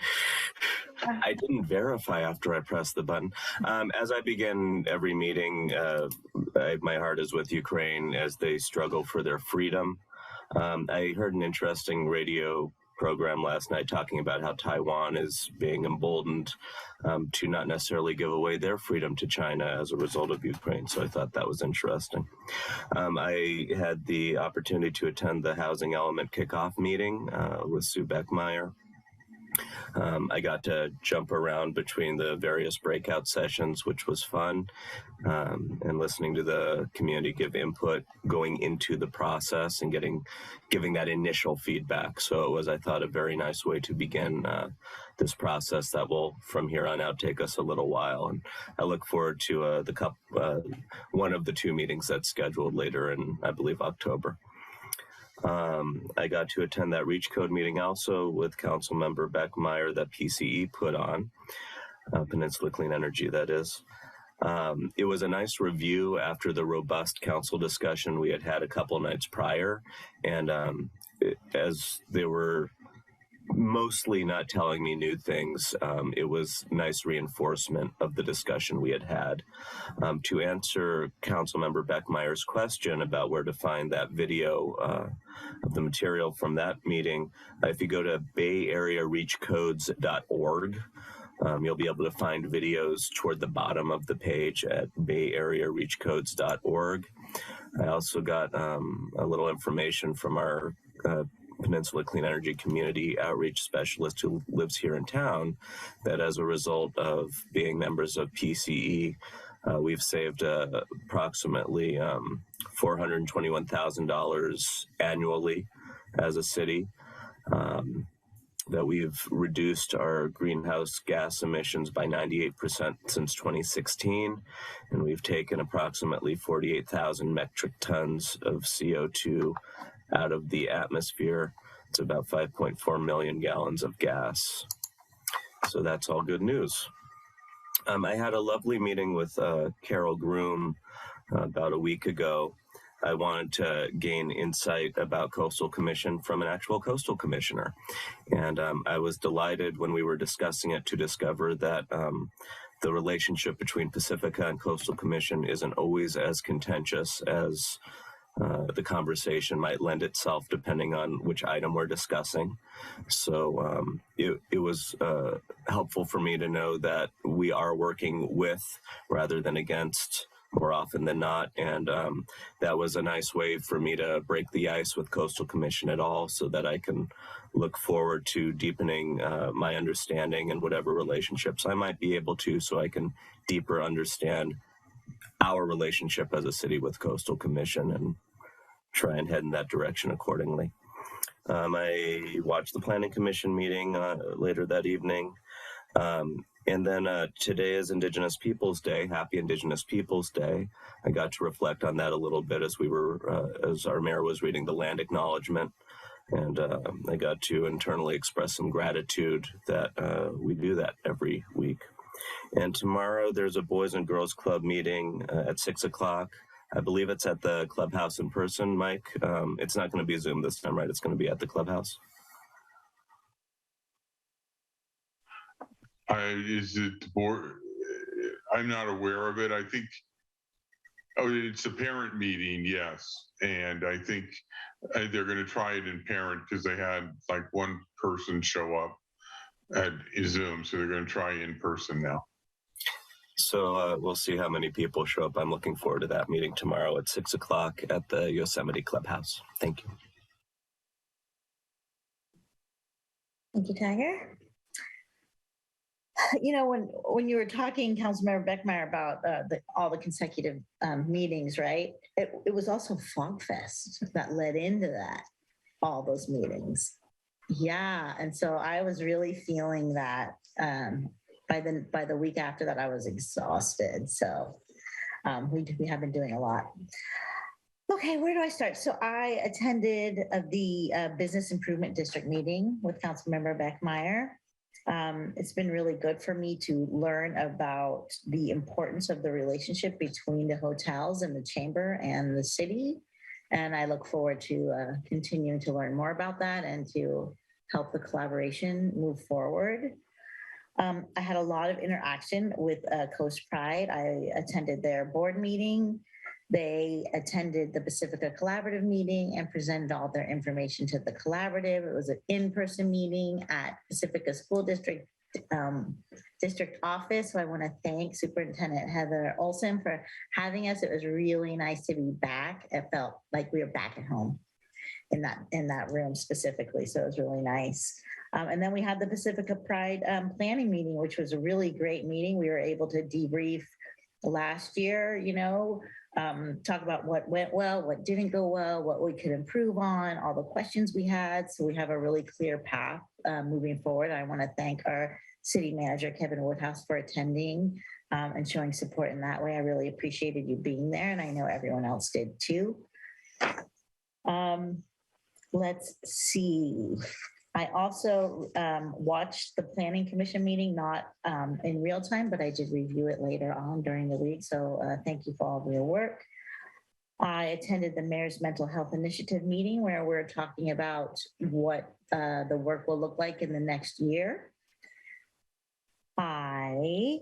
I didn't verify after I pressed the button. As I begin every meeting, my heart is with Ukraine as they struggle for their freedom. I heard an interesting radio program last night talking about how Taiwan is being emboldened to not necessarily give away their freedom to China as a result of Ukraine. So I thought that was interesting. I had the opportunity to attend the Housing Element Kickoff meeting with Sue Beckmeyer. I got to jump around between the various breakout sessions, which was fun, and listening to the community give input going into the process and giving that initial feedback. So it was, I thought, a very nice way to begin this process that will, from here on out, take us a little while. And I look forward to one of the 2 meetings that's scheduled later in, I believe, October. I got to attend that Reach Code meeting also with Councilmember Beckmeyer that PCE put on, Peninsula Clean Energy, that is. It was a nice review after the robust council discussion we had a couple nights prior. And as they were mostly not telling me new things, it was nice reinforcement of the discussion we had. To answer Councilmember Beckmeyer's question about where to find that video of the material from that meeting, if you go to bayareareachcodes.org, you'll be able to find videos toward the bottom of the page at bayareareachcodes.org. I also got a little information from our Peninsula Clean Energy Community Outreach Specialist who lives here in town, that as a result of being members of PCE, we've saved approximately $421,000 annually as a city, that we've reduced our greenhouse gas emissions by 98% since 2016, and we've taken approximately 48,000 metric tons of CO2 out of the atmosphere. It's about 5.4 million gallons of gas. So that's all good news. I had a lovely meeting with Carol Groom about a week ago. I wanted to gain insight about Coastal Commission from an actual coastal commissioner. And I was delighted when we were discussing it to discover that the relationship between Pacifica and Coastal Commission isn't always as contentious as the conversation might lend itself depending on which item we're discussing. So it was helpful for me to know that we are working with rather than against more often than not. And that was a nice way for me to break the ice with Coastal Commission at all, so that I can look forward to deepening my understanding and whatever relationships I might be able to, so I can deeper understand our relationship as a city with Coastal Commission and try and head in that direction accordingly. I watched the Planning Commission meeting later that evening. And then today is Indigenous Peoples Day. Happy Indigenous Peoples Day. I got to reflect on that a little bit as as our mayor was reading the land acknowledgement. And I got to internally express some gratitude that we do that every week. And tomorrow there's a Boys and Girls Club meeting at 6 o'clock. I believe it's at the clubhouse in person, Mike. It's not going to be Zoom this time, right? It's going to be at the clubhouse. Is it board? I'm not aware of it. I think, it's a parent meeting, yes. And I think they're going to try it in parent because they had like one person show up at Zoom. So they're going to try in person now. So we'll see how many people show up. I'm looking forward to that meeting tomorrow at 6 o'clock at the Yosemite Clubhouse. Thank you. Thank you, Tiger. You know, when you were talking, Councilmember Beckmeyer, about all the consecutive meetings, right? It was also Fog Fest that led into that, all those meetings. Yeah, and so I was really feeling that by the week after that, I was exhausted. So we have been doing a lot. Okay, where do I start? So I attended the Business Improvement District meeting with Councilmember Beckmeyer. It's been really good for me to learn about the importance of the relationship between the hotels and the chamber and the city. And I look forward to continuing to learn more about that and to help the collaboration move forward. I had a lot of interaction with Coast Pride. I attended their board meeting. They attended the Pacifica Collaborative meeting and presented all their information to the collaborative. It was an in-person meeting at Pacifica School District office. So I want to thank Superintendent Heather Olson for having us. It was really nice to be back. It felt like we were back at home in that room specifically. So it was really nice. And then we had the Pacifica Pride planning meeting, which was a really great meeting. We were able to debrief last year, talk about what went well, what didn't go well, what we could improve on, all the questions we had. So we have a really clear path moving forward. I want to thank our city manager, Kevin Woodhouse, for attending and showing support in that way. I really appreciated you being there, and I know everyone else did too. Let's see. I also watched the Planning Commission meeting, not in real time, but I did review it later on during the week. So thank you for all of your work. I attended the Mayor's Mental Health Initiative meeting where we're talking about what the work will look like in the next year. I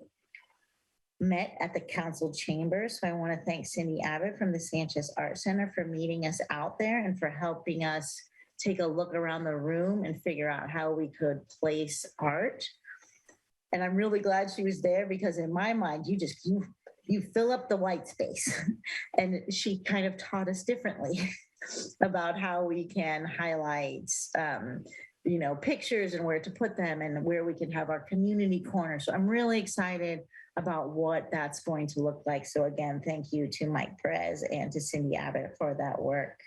met at the council chamber. So I want to thank Cindy Abbott from the Sanchez Art Center for meeting us out there and for helping us take a look around the room and figure out how we could place art. And I'm really glad she was there because in my mind, you fill up the white space. And she kind of taught us differently about how we can highlight pictures and where to put them and where we can have our community corner. So I'm really excited about what that's going to look like. So again, thank you to Mike Perez and to Cindy Abbott for that work.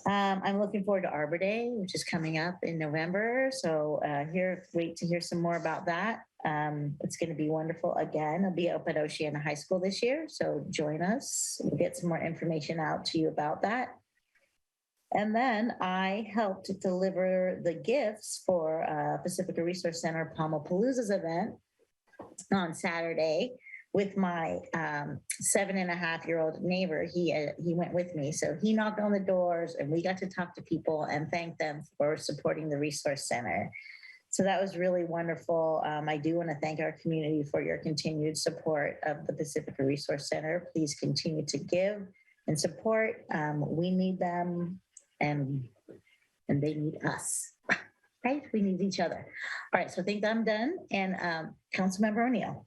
I'm looking forward to Arbor Day, which is coming up in November. So wait to hear some more about that. It's going to be wonderful again. I'll be up at Oceana High School this year. So join us. We'll get some more information out to you about that. And then I helped deliver the gifts for Pacifica Resource Center Palmapalooza's event on Saturday with my 7.5-year-old neighbor. He went with me. So he knocked on the doors and we got to talk to people and thank them for supporting the Resource Center. So that was really wonderful. I do want to thank our community for your continued support of the Pacifica Resource Center. Please continue to give and support. We need them and they need us, right? We need each other. All right, so I think I'm done. And Councilmember O'Neill.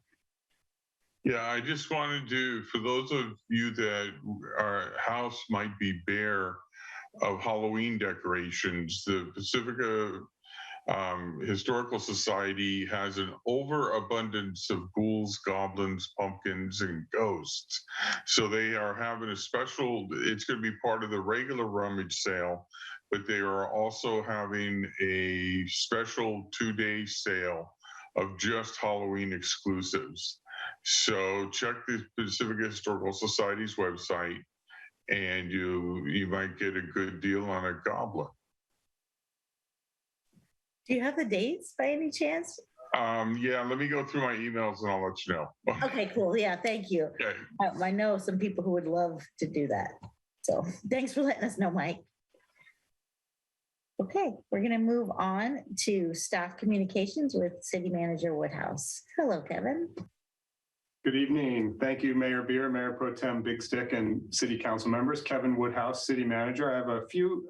Yeah, I just wanted to, for those of you that our house might be bare of Halloween decorations, the Pacifica Historical Society has an overabundance of ghouls, goblins, pumpkins, and ghosts. So they are having a special, it's going to be part of the regular rummage sale. but they are also having a special 2-day sale of just Halloween exclusives. So check the Pacifica Historical Society's website, and you might get a good deal on a goblin. Do you have the dates by any chance? Yeah, let me go through my emails and I'll let you know. Okay, cool. Yeah, thank you. Okay. I know some people who would love to do that. So thanks for letting us know, Mike. Okay, we're going to move on to staff communications with City Manager Woodhouse. Hello, Kevin. Good evening. Thank you, Mayor Beer, Mayor Pro Tem Big Stick, and City Council members. Kevin Woodhouse, City Manager. I have a few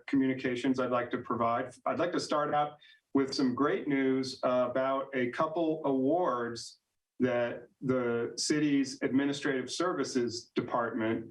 communications I'd like to provide. I'd like to start out with some great news about a couple awards that the city's Administrative Services Department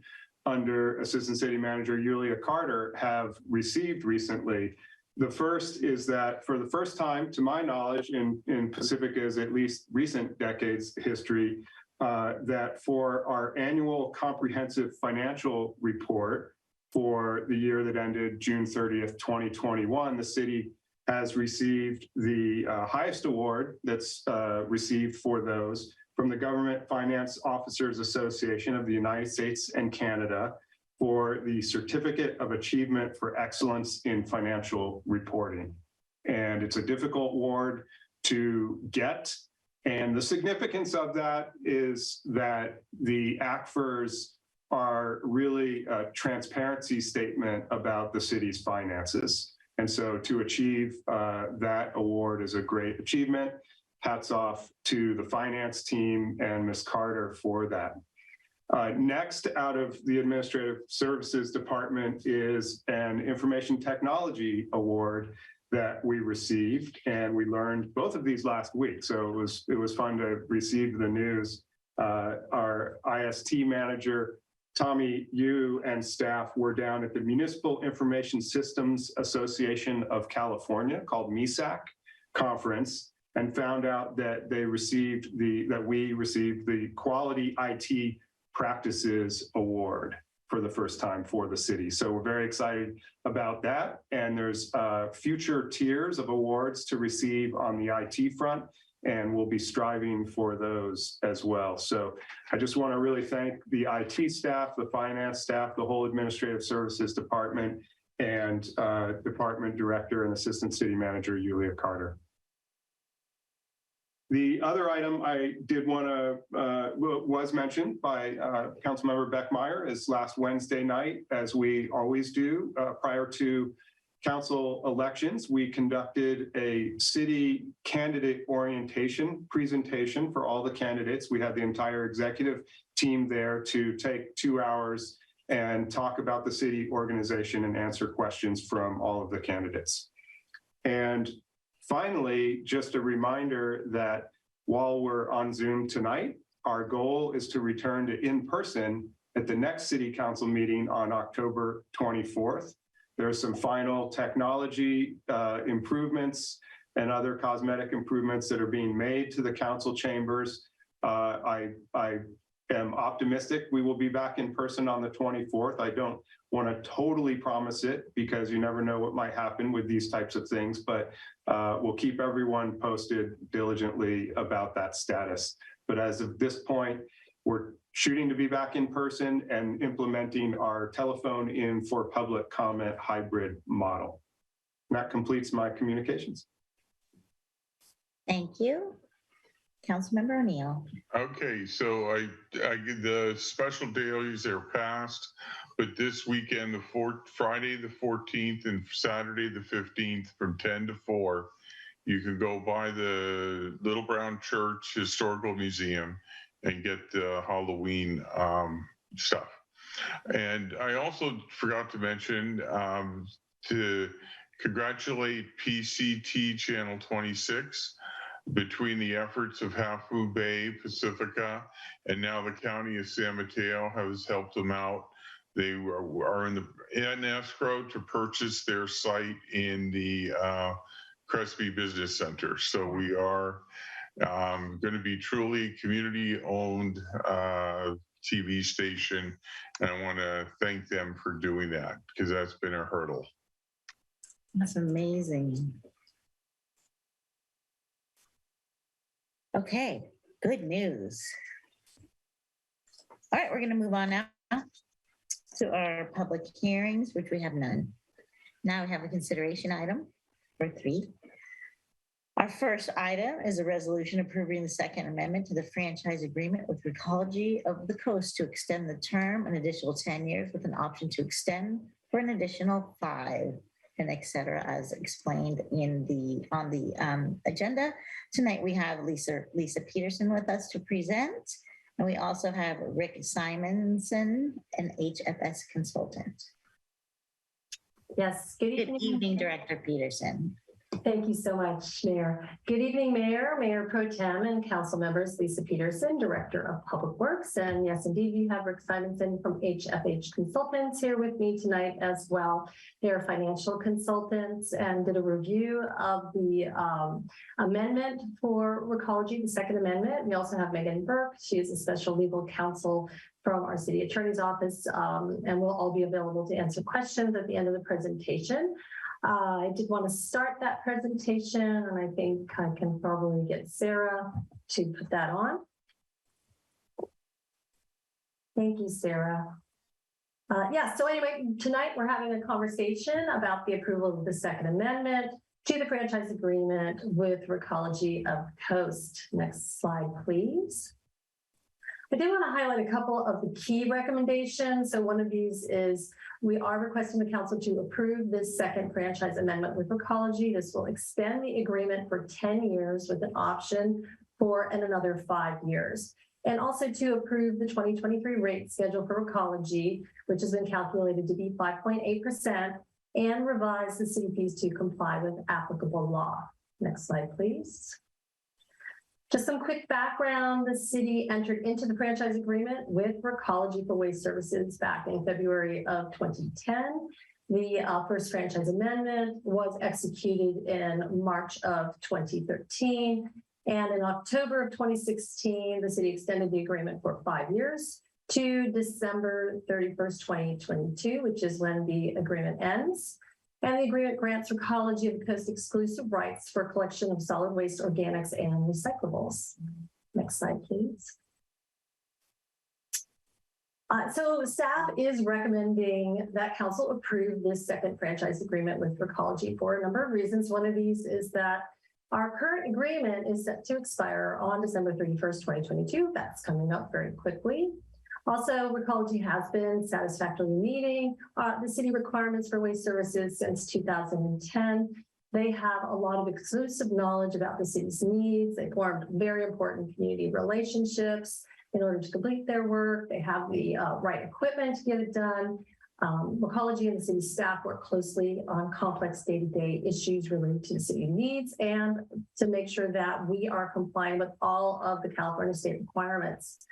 under Assistant City Manager Julia Carter have received recently. The first is that for the first time, to my knowledge, in Pacifica's at least recent decades history, that for our annual comprehensive financial report for the year that ended June 30th, 2021, the city has received the highest award that's received for those from the Government Finance Officers Association of the United States and Canada for the Certificate of Achievement for Excellence in Financial Reporting. And it's a difficult award to get. And the significance of that is that the ACFRs are really a transparency statement about the city's finances. And so to achieve that award is a great achievement. Hats off to the finance team and Ms. Carter for that. Next, out of the Administrative Services Department is an Information Technology Award that we received, and we learned both of these last week. So it was fun to receive the news. Our IST manager, Tommy Yu, and staff were down at the Municipal Information Systems Association of California, called MESAC conference, and found out that we received the Quality IT Practices Award for the first time for the city. So we're very excited about that. And there's future tiers of awards to receive on the IT front, and we'll be striving for those as well. So I just want to really thank the IT staff, the finance staff, the whole Administrative Services Department, and Department Director and Assistant City Manager Julia Carter. The other item I did want to, was mentioned by Councilmember Beckmeyer, is last Wednesday night, as we always do prior to council elections, we conducted a city candidate orientation presentation for all the candidates. We had the entire executive team there to take 2 hours and talk about the city organization and answer questions from all of the candidates. And finally, just a reminder that while we're on Zoom tonight, our goal is to return to in-person at the next city council meeting on October 24th. There are some final technology improvements and other cosmetic improvements that are being made to the council chambers. I am optimistic we will be back in person on the 24th. I don't want to totally promise it because you never know what might happen with these types of things, but we'll keep everyone posted diligently about that status. But as of this point, we're shooting to be back in person and implementing our telephone in for public comment hybrid model. And that completes my communications. Thank you. Councilmember O'Neill. Okay, so the special dailies are passed, but this weekend, Friday the 14th and Saturday the 15th from 10 to 4, you can go by the Little Brown Church Historical Museum and get the Halloween stuff. And I also forgot to mention to congratulate PCT Channel 26 between the efforts of Half-Moon Bay, Pacifica, and now the County of San Mateo has helped them out. They are in escrow to purchase their site in the Crespi Business Center. So we are going to be truly community-owned TV station, and I want to thank them for doing that because that's been a hurdle. That's amazing. Okay, good news. All right, we're going to move on now to our public hearings, which we have none. Now we have a consideration item for 3. Our first item is a resolution approving the Second Amendment to the franchise agreement with Recology of the Coast to extend the term an additional 10 years with an option to extend for an additional 5, and et cetera, as explained on the agenda. Tonight we have Lisa Peterson with us to present, and we also have Rick Simonson, an HFS consultant. Yes, good Good evening, Director Peterson. Thank you so much, Mayor. Good evening, Mayor Pro Tem, and council members. Lisa Peterson, Director of Public Works. And yes, indeed, you have Rick Simonson from HFH Consultants here with me tonight as well. They're financial consultants and did a review of the amendment for Recology, the Second Amendment. We also have Megan Burke. She is a special legal counsel from our city attorney's office, and we'll all be available to answer questions at the end of the presentation. I did want to start that presentation, and I think I can probably get Sarah to put that on. Thank you, Sarah. So anyway, tonight we're having a conversation about the approval of the Second Amendment to the franchise agreement with Recology of Coast. Next slide, please. I did want to highlight a couple of the key recommendations. So one of these is we are requesting the council to approve this second franchise amendment with Recology. This will extend the agreement for 10 years with an option for another 5 years. And also to approve the 2023 rate schedule for Recology, which has been calculated to be 5.8%, and revise the city fees to comply with applicable law. Next slide, please. Just some quick background. The city entered into the franchise agreement with Recology for Waste Services back in February of 2010. The first franchise amendment was executed in March of 2013. And in October of 2016, the city extended the agreement for 5 years to December 31st, 2022, which is when the agreement ends. And the agreement grants Recology of the Coast exclusive rights for collection of solid waste, organics, and recyclables. Next slide, please. So staff is recommending that council approve this second franchise agreement with Recology for a number of reasons. One of these is that our current agreement is set to expire on December 31st, 2022. That's coming up very quickly. Also, Recology has been satisfactorily meeting the city requirements for waste services since 2010. They have a lot of exclusive knowledge about the city's needs. They formed very important community relationships in order to complete their work. They have the right equipment to get it done. Recology and the city staff work closely on complex day-to-day issues related to the city needs and to make sure that we are complying with all of the California state requirements.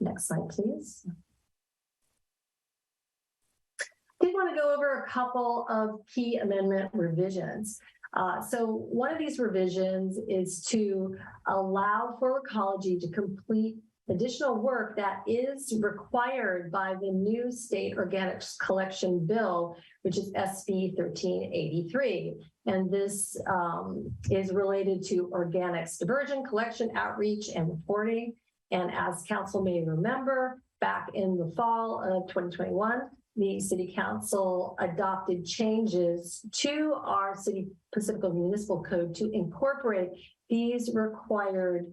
Next slide, please. I did want to go over a couple of key amendment revisions. So one of these revisions is to allow for Recology to complete additional work that is required by the new state organics collection bill, which is SB 1383. And this is related to organics diversion, collection, outreach, and reporting. And as council may remember, back in the fall of 2021, the city council adopted changes to our city Pacifica municipal code to incorporate these required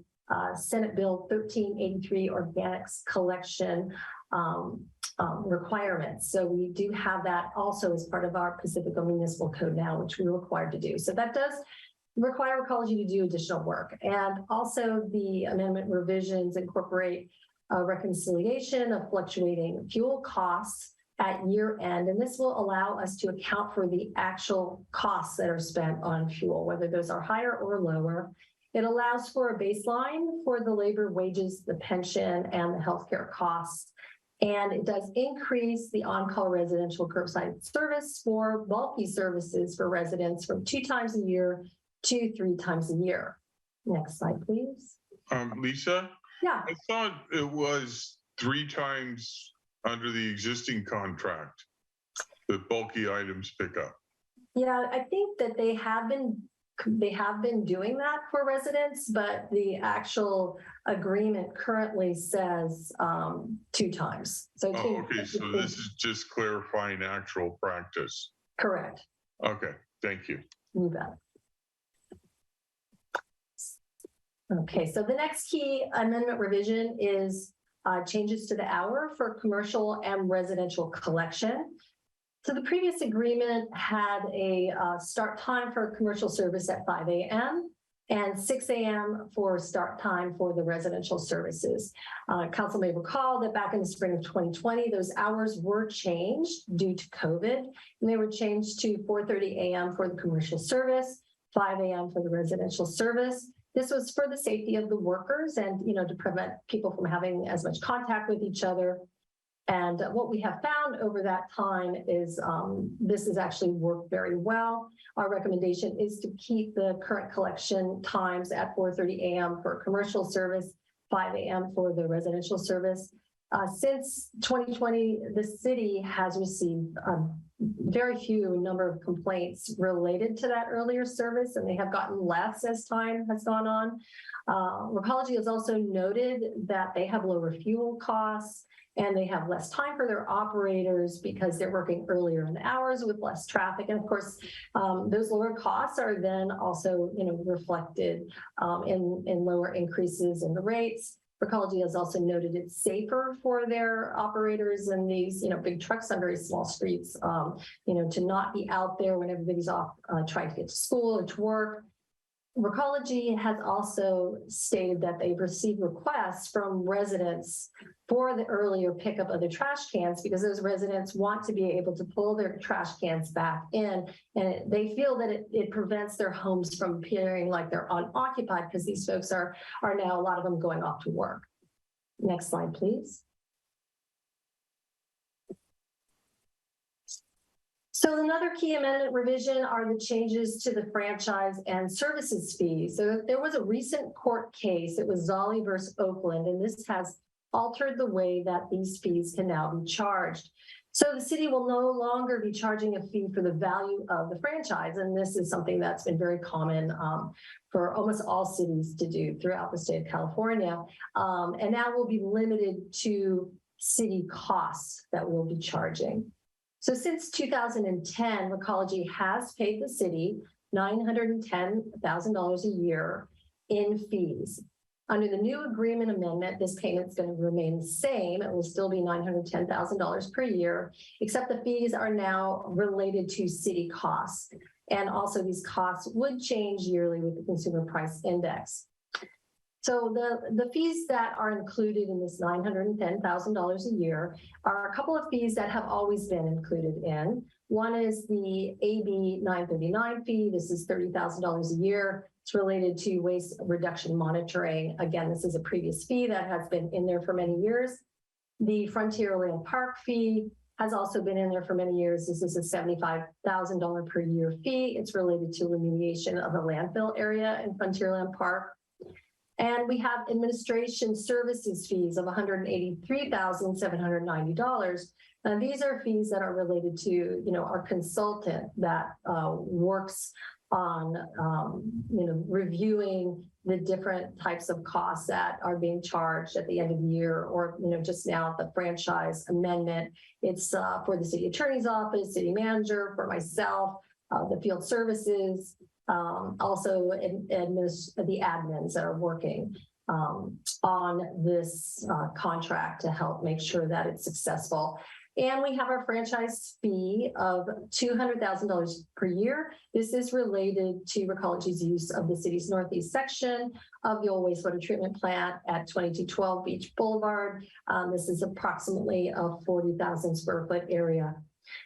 Senate Bill 1383 organics collection requirements. So we do have that also as part of our Pacifica municipal code now, which we're required to do. So that does require Recology to do additional work. And also the amendment revisions incorporate a reconciliation of fluctuating fuel costs at year end. And this will allow us to account for the actual costs that are spent on fuel, whether those are higher or lower. It allows for a baseline for the labor, wages, the pension, and the healthcare costs. And it does increase the on-call residential curbside service for bulky services for residents from 2 times a year to 3 times a year. Next slide, please. Lisa? Yeah. I thought it was 3 times under the existing contract that bulky items pick up. Yeah, I think that they have been doing that for residents, but the actual agreement currently says 2 times. So Oh, okay, so this is just clarifying actual practice. Correct. Okay, thank you. You bet. Okay, so the next key amendment revision is changes to the hour for commercial and residential collection. So the previous agreement had a start time for commercial service at 5 a.m. and 6 a.m. for start time for the residential services. Council may recall that back in the spring of 2020, those hours were changed due to COVID, and they were changed to 4:30 a.m. for the commercial service, 5 a.m. for the residential service. This was for the safety of the workers and, to prevent people from having as much contact with each other. And what we have found over that time is this has actually worked very well. Our recommendation is to keep the current collection times at 4:30 a.m. for commercial service, 5 a.m. for the residential service. Since 2020, the city has received very few number of complaints related to that earlier service, and they have gotten less as time has gone on. Recology has also noted that they have lower fuel costs and they have less time for their operators because they're working earlier in the hours with less traffic. And of course, those lower costs are then also, reflected in lower increases in the rates. Recology has also noted it's safer for their operators in these, big trucks on very small streets, to not be out there when everybody's off trying to get to school or to work. Recology has also stated that they've received requests from residents for the earlier pickup of the trash cans because those residents want to be able to pull their trash cans back in, and they feel that it prevents their homes from appearing like they're unoccupied because these folks are now, a lot of them, going off to work. Next slide, please. So another key amendment revision are the changes to the franchise and services fees. So there was a recent court case, it was Zolli versus Oakland, and this has altered the way that these fees can now be charged. So the city will no longer be charging a fee for the value of the franchise, and this is something that's been very common for almost all cities to do throughout the state of California, and that will be limited to city costs that we'll be charging. So since 2010, Recology has paid the city $910,000 a year in fees. Under the new agreement amendment, this payment is going to remain the same. It will still be $910,000 per year, except the fees are now related to city costs. And also these costs would change yearly with the consumer price index. So the fees that are included in this $910,000 a year are a couple of fees that have always been included in. One is the AB 939 fee. This is $30,000 a year. It's related to waste reduction monitoring. Again, this is a previous fee that has been in there for many years. The Frontierland Park fee has also been in there for many years. This is a $75,000 per year fee. It's related to remediation of the landfill area in Frontierland Park. And we have administration services fees of $183,790. And these are fees that are related to, our consultant that works on, reviewing the different types of costs that are being charged at the end of the year, or, just now the franchise amendment. It's for the city attorney's office, city manager, for myself, the field services, also the admins that are working on this contract to help make sure that it's successful. And we have our franchise fee of $200,000 per year. This is related to Recology's use of the city's northeast section of the old wastewater treatment plant at 2212 Beach Boulevard. This is approximately a 40,000 square foot area.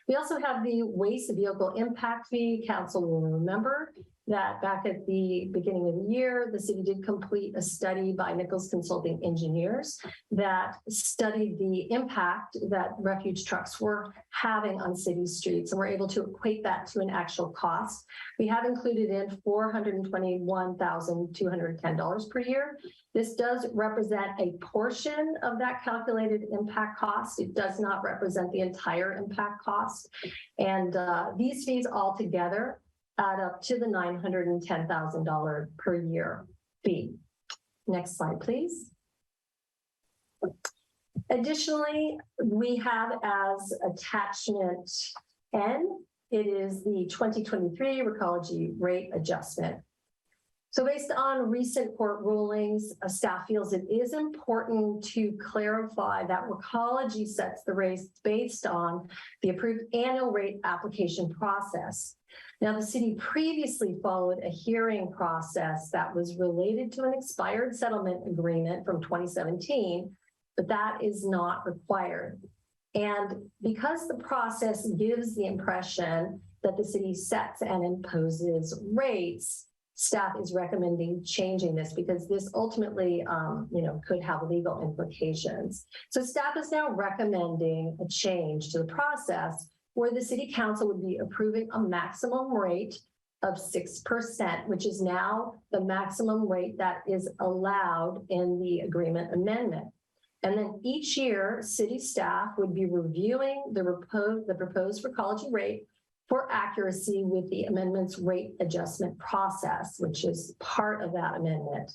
We also have the waste vehicle impact fee. Council will remember that back at the beginning of the year, the city did complete a study by Nichols Consulting Engineers that studied the impact that refuge trucks were having on city streets, and we're able to equate that to an actual cost. We have included in $421,210 per year. This does represent a portion of that calculated impact cost. It does not represent the entire impact cost. And these fees altogether add up to the $910,000 per year fee. Next slide, please. Additionally, we have as attachment N, it is the 2023 Recology rate adjustment. So based on recent court rulings, staff feels it is important to clarify that Recology sets the rates based on the approved annual rate application process. Now, the city previously followed a hearing process that was related to an expired settlement agreement from 2017, but that is not required. And because the process gives the impression that the city sets and imposes rates, staff is recommending changing this because this ultimately, could have legal implications. So staff is now recommending a change to the process where the city council would be approving a maximum rate of 6%, which is now the maximum rate that is allowed in the agreement amendment. And then each year, city staff would be reviewing the proposed Recology rate for accuracy with the amendment's rate adjustment process, which is part of that amendment.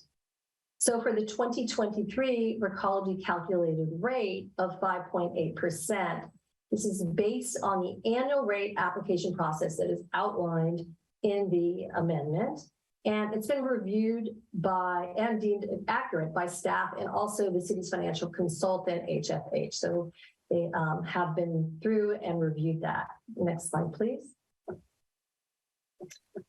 So for the 2023 Recology calculated rate of 5.8%, this is based on the annual rate application process that is outlined in the amendment. And it's been reviewed by and deemed accurate by staff and also the city's financial consultant, HFH. So they have been through and reviewed that. Next slide, please.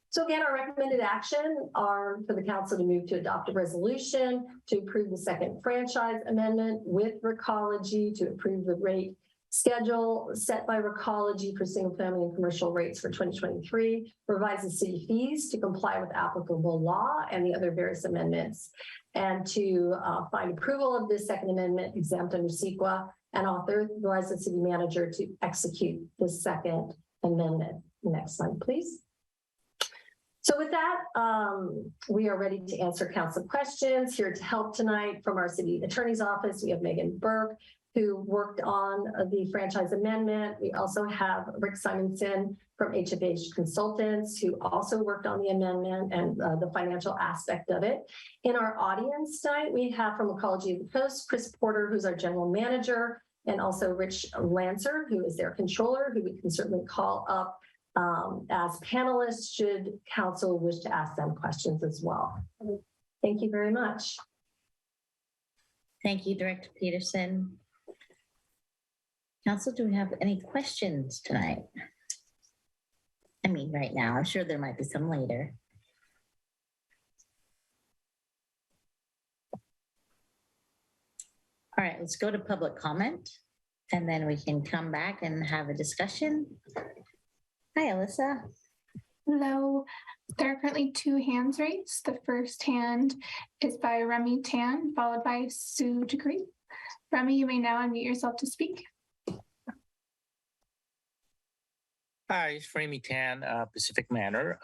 So again, our recommended action are for the council to move to adopt a resolution to approve the second franchise amendment with Recology, to approve the rate schedule set by Recology for single family and commercial rates for 2023, revise the city fees to comply with applicable law and the other various amendments, and to find approval of this second amendment exempt under CEQA, and authorize the city manager to execute the second amendment. Next slide, please. So with that, we are ready to answer council questions. Here to help tonight from our city attorney's office, we have Megan Burke, who worked on the franchise amendment. We also have Rick Simonson from HFH Consultants, who also worked on the amendment and the financial aspect of it. In our audience tonight, we have from Ecology of the Coast, Chris Porter, who's our general manager, and also Rich Lancer, who is their controller, who we can certainly call up as panelists should council wish to ask them questions as well. Thank you very much. Thank you, Director Peterson. Council, do we have any questions tonight? I mean, right now, I'm sure there might be some later. All right, let's go to public comment, and then we can come back and have a discussion. Hi, Alyssa. Hello. There are currently two hands raised. The first hand is by Remy Tan, followed by Sue Degree. Remy, you may now unmute yourself to speak. Hi, it's Remy Tan, Pacific Manor.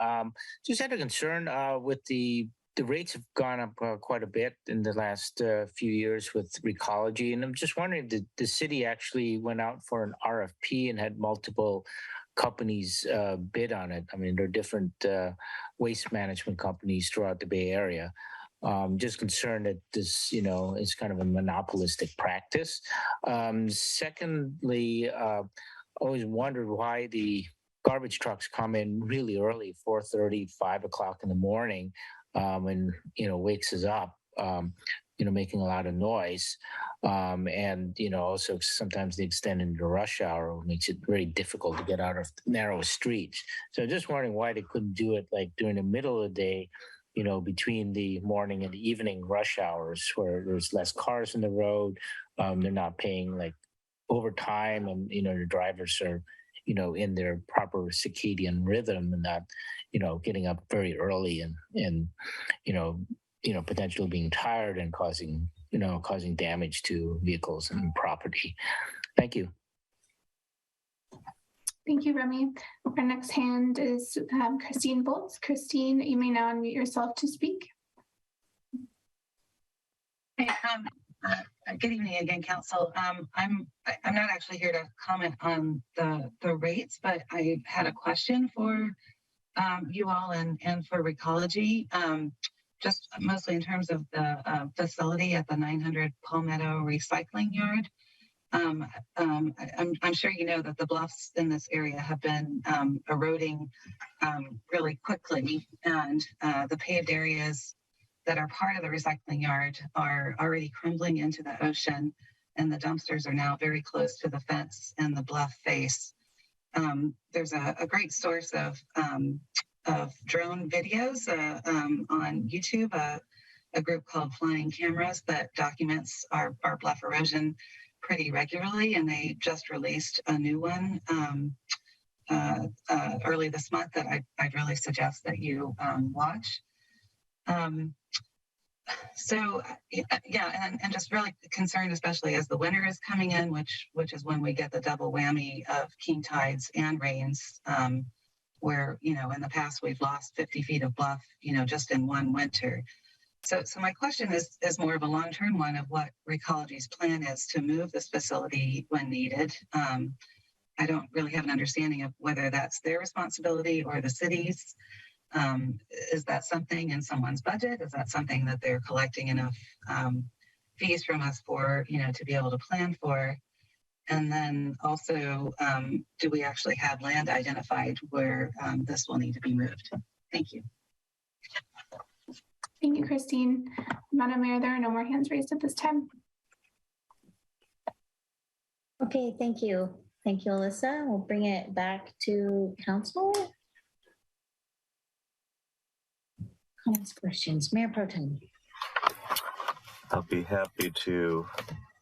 Just had a concern with the rates have gone up quite a bit in the last few years with Recology, and I'm just wondering, did the city actually went out for an RFP and had multiple companies bid on it? I mean, there are different waste management companies throughout the Bay Area. Just concerned that this, is kind of a monopolistic practice. Secondly, always wondered why the garbage trucks come in really early, 4:30, 5 o'clock in the morning, when, wakes us up, making a lot of noise. And, also sometimes they extend into rush hour, makes it very difficult to get out of narrow streets. So just wondering why they couldn't do it like during the middle of the day, between the morning and the evening rush hours where there's less cars in the road. They're not paying like overtime, and, the drivers are in their proper circadian rhythm and not, getting up very early and potentially being tired and causing damage to vehicles and property. Thank you. Thank you, Remy. Our next hand is Christine Bolts. Christine, you may now unmute yourself to speak. Hey, good evening again, Council. I'm not actually here to comment on the rates, but I had a question for you all and for Recology, just mostly in terms of the facility at the 900 Palmetto Recycling Yard. I'm sure you know that the bluffs in this area have been eroding really quickly, and the paved areas that are part of the recycling yard are already crumbling into the ocean, and the dumpsters are now very close to the fence and the bluff face. There's a great source of drone videos on YouTube, a group called Flying Cameras that documents our bluff erosion pretty regularly, and they just released a new one early this month that I'd really suggest that you watch. So yeah, and just really concerned, especially as the winter is coming in, which is when we get the double whammy of king tides and rains, where, in the past we've lost 50 feet of bluff, just in one winter. So my question is more of a long-term one of what Recology's plan is to move this facility when needed. I don't really have an understanding of whether that's their responsibility or the city's. Is that something in someone's budget? Is that something that they're collecting enough fees from us for, to be able to plan for? And then also, do we actually have land identified where this will need to be moved? Thank you. Thank you, Christine. Madam Mayor, there are no more hands raised at this time. Okay, thank you. Thank you, Alyssa. We'll bring it back to council. Comments, questions. Mayor Pro Tem. I'll be happy to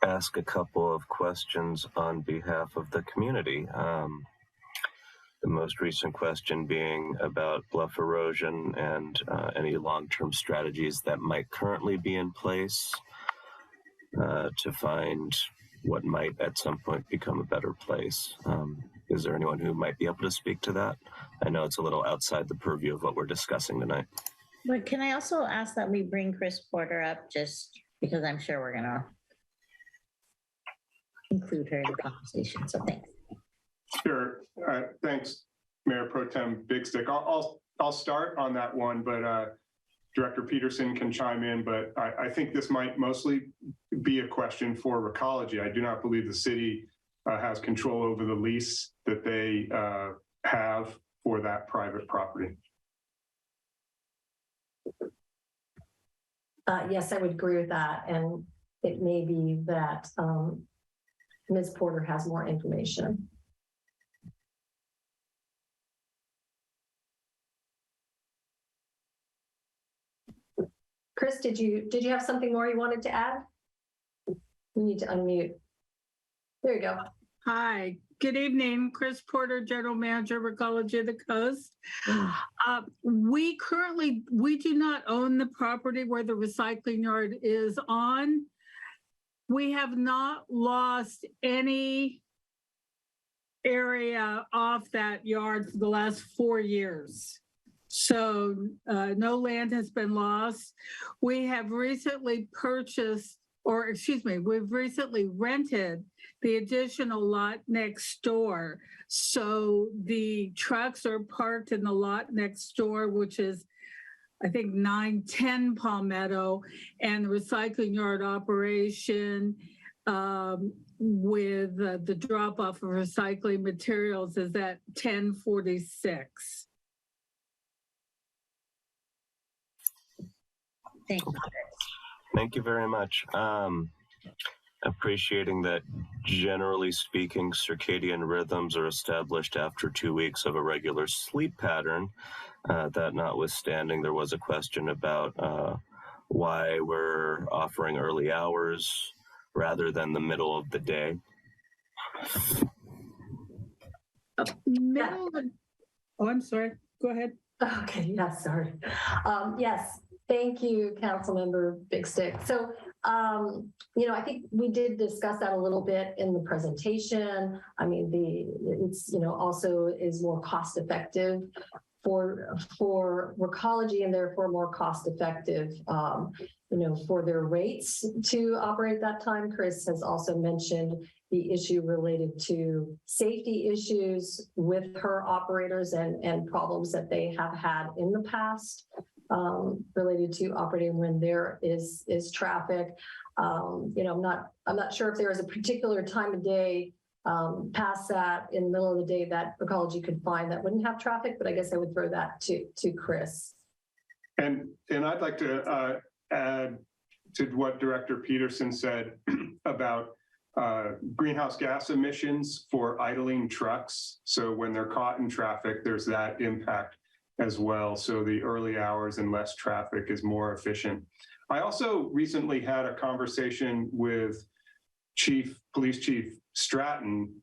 ask a couple of questions on behalf of the community. The most recent question being about bluff erosion and any long-term strategies that might currently be in place to find what might at some point become a better place. Is there anyone who might be able to speak to that? I know it's a little outside the purview of what we're discussing tonight. But can I also ask that we bring Chris Porter up, just because I'm sure we're gonna include her in the conversation, so thanks. Sure. Thanks, Mayor Pro Tem Big Stick. I'll start on that one, but Director Peterson can chime in. But I think this might mostly be a question for Recology. I do not believe the city has control over the lease that they have for that private property. Yes, I would agree with that. And it may be that Ms. Porter has more information. Chris, did you have something more you wanted to add? You need to unmute. There you go. Hi, good evening. Chris Porter, General Manager, Recology of the Coast. We do not own the property where the recycling yard is on. We have not lost any area off that yard for the last 4 years. So no land has been lost. We have recently we've recently rented the additional lot next door. So the trucks are parked in the lot next door, which is, I think, 910 Palmetto, and the recycling yard operation with the drop off of recycling materials is at 1046. Thank you. Thank you very much. Appreciating that, generally speaking, circadian rhythms are established after 2 weeks of a regular sleep pattern. That notwithstanding, there was a question about why we're offering early hours rather than the middle of the day. Middle of, oh, I'm sorry. Go ahead. Okay, yeah, sorry. Yes, thank you, Councilmember Big Stick. So, I think we did discuss that a little bit in the presentation. I mean, it's also is more cost effective for Recology, and therefore more cost effective, for their rates to operate that time. Chris has also mentioned the issue related to safety issues with her operators and problems that they have had in the past related to operating when there is traffic. I'm not sure if there is a particular time of day past that in the middle of the day that Recology could find that wouldn't have traffic, but I guess I would throw that to Chris. And I'd like to add to what Director Peterson said about greenhouse gas emissions for idling trucks. So when they're caught in traffic, there's that impact as well. So the early hours and less traffic is more efficient. I also recently had a conversation with Police Chief Stratton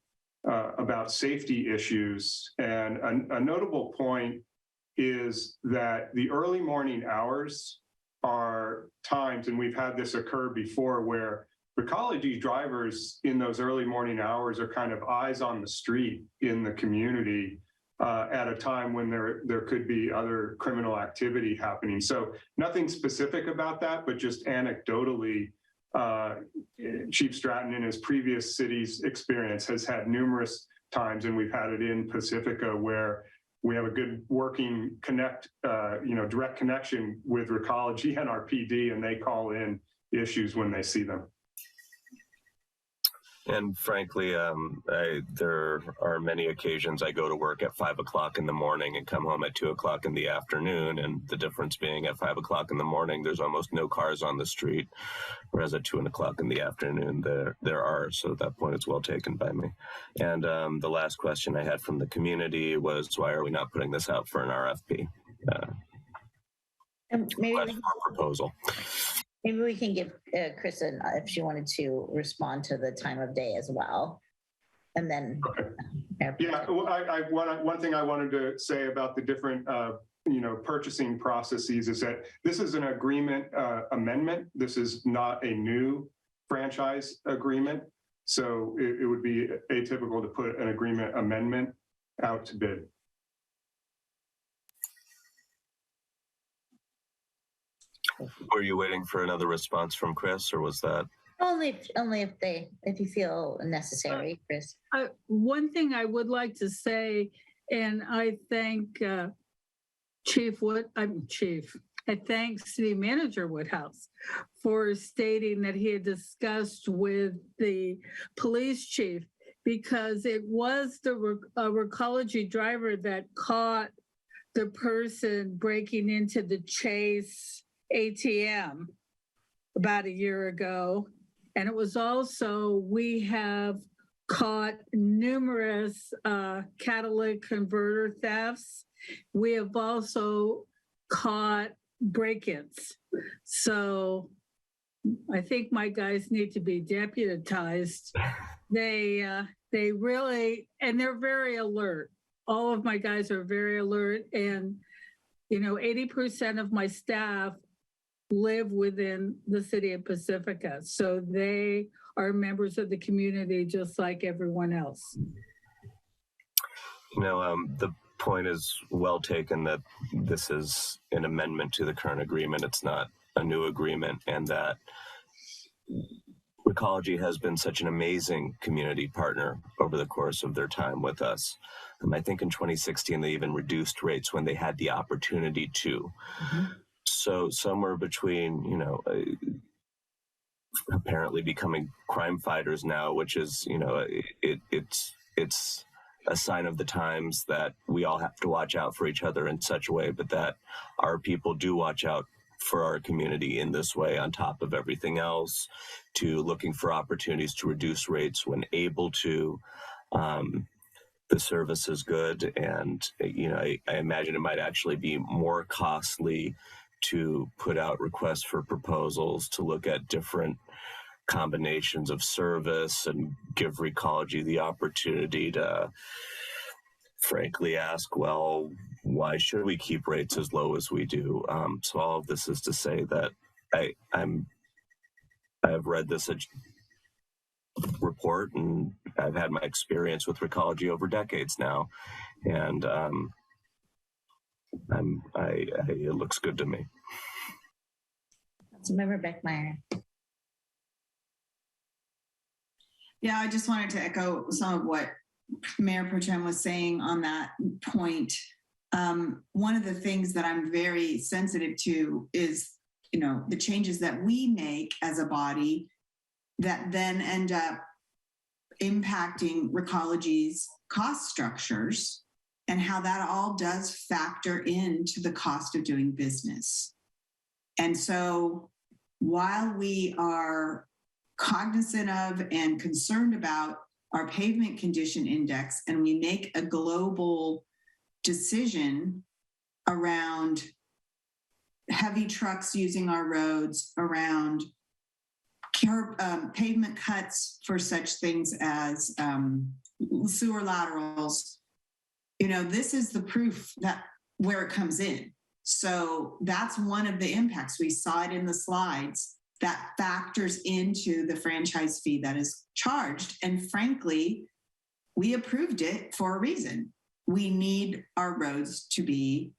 about safety issues. And a notable point is that the early morning hours are times, and we've had this occur before, where Recology drivers in those early morning hours are kind of eyes on the street in the community at a time when there could be other criminal activity happening. So nothing specific about that, but just anecdotally, Chief Stratton in his previous city's experience has had numerous times, and we've had it in Pacifica, where we have a good working direct connection with Recology and our PD, and they call in issues when they see them. And frankly, there are many occasions I go to work at 5 o'clock in the morning and come home at 2 o'clock in the afternoon. And the difference being at 5 o'clock in the morning, there's almost no cars on the street, whereas at 2 o'clock in the afternoon, there are. So at that point, it's well taken by me. And the last question I had from the community was, why are we not putting this out for an RFP? Maybe proposal. Maybe we can give Chris if she wanted to respond to the time of day as well. And then. Okay. Yeah, well, one thing I wanted to say about the different, purchasing processes is that this is an agreement amendment. This is not a new franchise agreement. So it would be atypical to put an agreement amendment out to bid. Were you waiting for another response from Chris, or was that? Only if you feel necessary, Chris. One thing I would like to say, and I thank I thank City Manager Woodhouse for stating that he had discussed with the police chief, because it was the Recology driver that caught the person breaking into the Chase ATM about a year ago. And it was also, we have caught numerous catalytic converter thefts. We have also caught break-ins. So I think my guys need to be deputized. They really, and they're very alert. All of my guys are very alert, and 80% of my staff live within the city of Pacifica. So they are members of the community just like everyone else. The point is well taken that this is an amendment to the current agreement. It's not a new agreement, and that Recology has been such an amazing community partner over the course of their time with us. I think in 2016, they even reduced rates when they had the opportunity to. Mm-hmm. So somewhere between, apparently becoming crime fighters now, which is, it's a sign of the times that we all have to watch out for each other in such a way, but that our people do watch out for our community in this way, on top of everything else, to looking for opportunities to reduce rates when able to. The service is good, and I imagine it might actually be more costly to put out requests for proposals to look at different combinations of service and give Recology the opportunity to frankly ask, well, why should we keep rates as low as we do? So all of this is to say that I've read this report, and I've had my experience with Recology over decades now, and it looks good to me. Councilmember Beckmeyer. Yeah, I just wanted to echo some of what Mayor Pro Tem was saying on that point. One of the things that I'm very sensitive to is, the changes that we make as a body that then end up impacting Recology's cost structures and how that all does factor into the cost of doing business. And so while we are cognizant of and concerned about our pavement condition index, and we make a global decision around heavy trucks using our roads, around pavement cuts for such things as sewer laterals, this is the proof that where it comes in. So that's one of the impacts. We saw it in the slides that factors into the franchise fee that is charged. And frankly, we approved it for a reason. We need our roads to be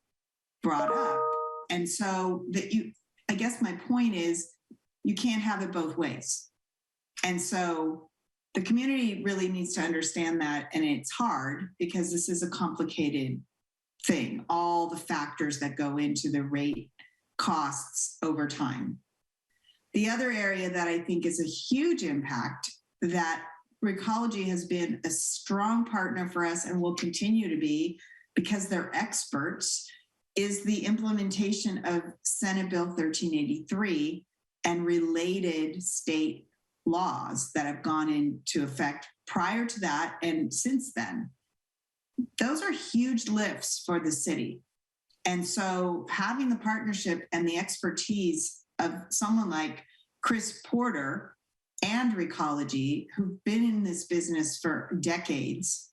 brought up. And so I guess my point is, you can't have it both ways. And so the community really needs to understand that. And it's hard because this is a complicated thing, all the factors that go into the rate costs over time. The other area that I think is a huge impact that Recology has been a strong partner for us and will continue to be because they're experts is the implementation of Senate Bill 1383 and related state laws that have gone into effect prior to that and since then. Those are huge lifts for the city. And so having the partnership and the expertise of someone like Chris Porter and Recology, who've been in this business for decades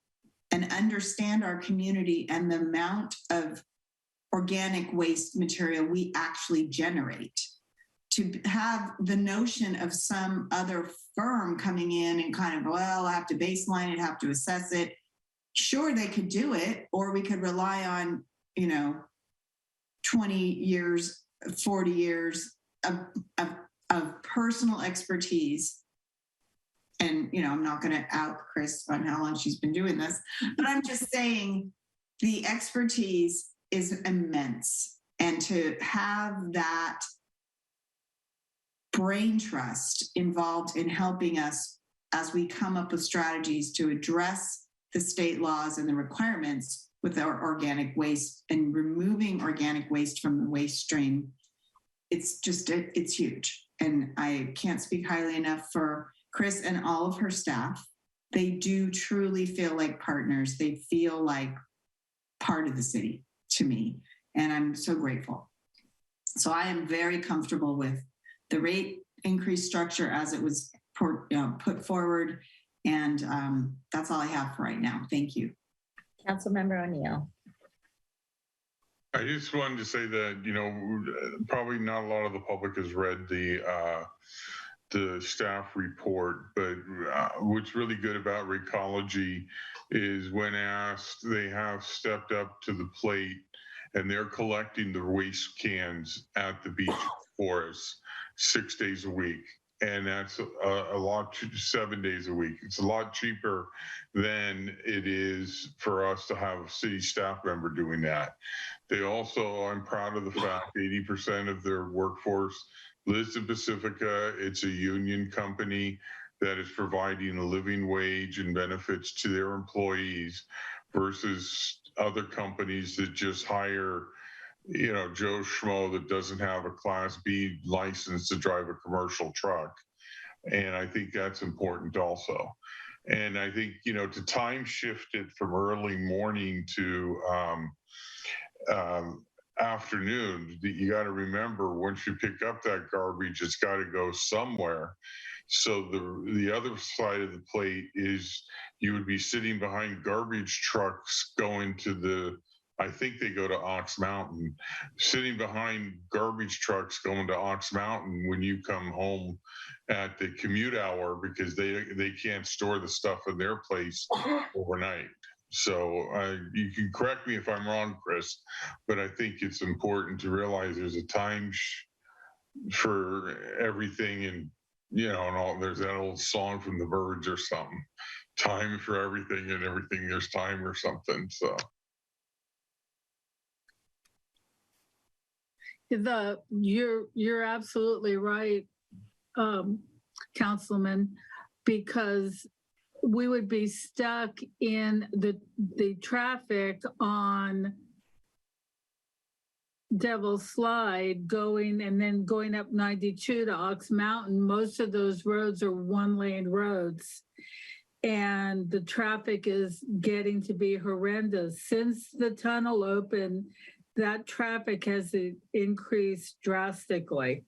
and understand our community and the amount of organic waste material we actually generate, to have the notion of some other firm coming in and kind of, well, I have to baseline it, have to assess it. Sure, they could do it, or we could rely on, 20 years, 40 years of personal expertise. And, I'm not going to out Chris on how long she's been doing this, but I'm just saying the expertise is immense. And to have that brain trust involved in helping us as we come up with strategies to address the state laws and the requirements with our organic waste and removing organic waste from the waste stream, it's huge. And I can't speak highly enough for Chris and all of her staff. They do truly feel like partners. They feel like part of the city to me. And I'm so grateful. So I am very comfortable with the rate increase structure as it was put forward. And that's all I have for right now. Thank you. Councilmember O'Neill. I just wanted to say that, probably not a lot of the public has read the staff report, but what's really good about Recology is when asked, they have stepped up to the plate and they're collecting the waste cans at the beach for us 6 days a week. And that's a lot, 7 days a week. It's a lot cheaper than it is for us to have a city staff member doing that. They also, I'm proud of the fact 80% of their workforce lives in Pacifica. It's a union company that is providing a living wage and benefits to their employees versus other companies that just hire Joe Schmo that doesn't have a Class B license to drive a commercial truck. And I think that's important also. And I think, to time shift it from early morning to afternoon, you got to remember once you pick up that garbage, it's got to go somewhere. So the other side of the plate is you would be sitting behind garbage trucks going to I think they go to Ox Mountain, sitting behind garbage trucks going to Ox Mountain when you come home at the commute hour because they can't store the stuff in their place overnight. So you can correct me if I'm wrong, Chris, but I think it's important to realize there's a time for everything, and and all. There's that old song from the Birds or something, time for everything and everything there's time or something. So. You're absolutely right, Councilman, because we would be stuck in the traffic on Devil's Slide going up 92 to Ox Mountain. Most of those roads are one-lane roads, and the traffic is getting to be horrendous. Since the tunnel opened, that traffic has increased drastically.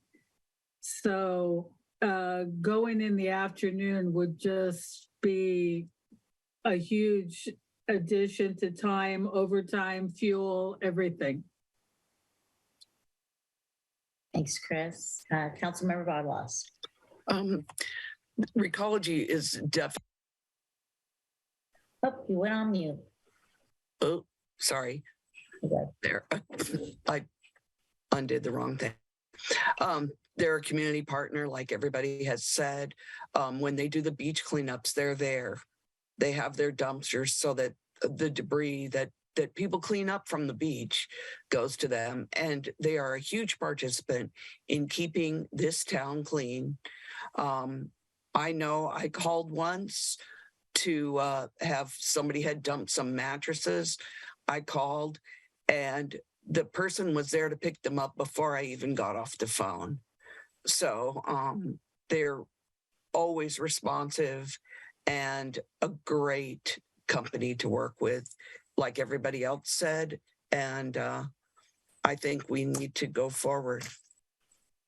So going in the afternoon would just be a huge addition to time, overtime, fuel, everything. Thanks, Chris. Councilmember Vargas. Recology is definitely. Oh, you went on mute. Oh, sorry. Okay. There, I undid the wrong thing. They're a community partner, like everybody has said. When they do the beach cleanups, they're there. They have their dumpsters so that the debris that people clean up from the beach goes to them. And they are a huge participant in keeping this town clean. I know I called once to have somebody had dumped some mattresses. I called and the person was there to pick them up before I even got off the phone. So they're always responsive and a great company to work with, like everybody else said. And I think we need to go forward.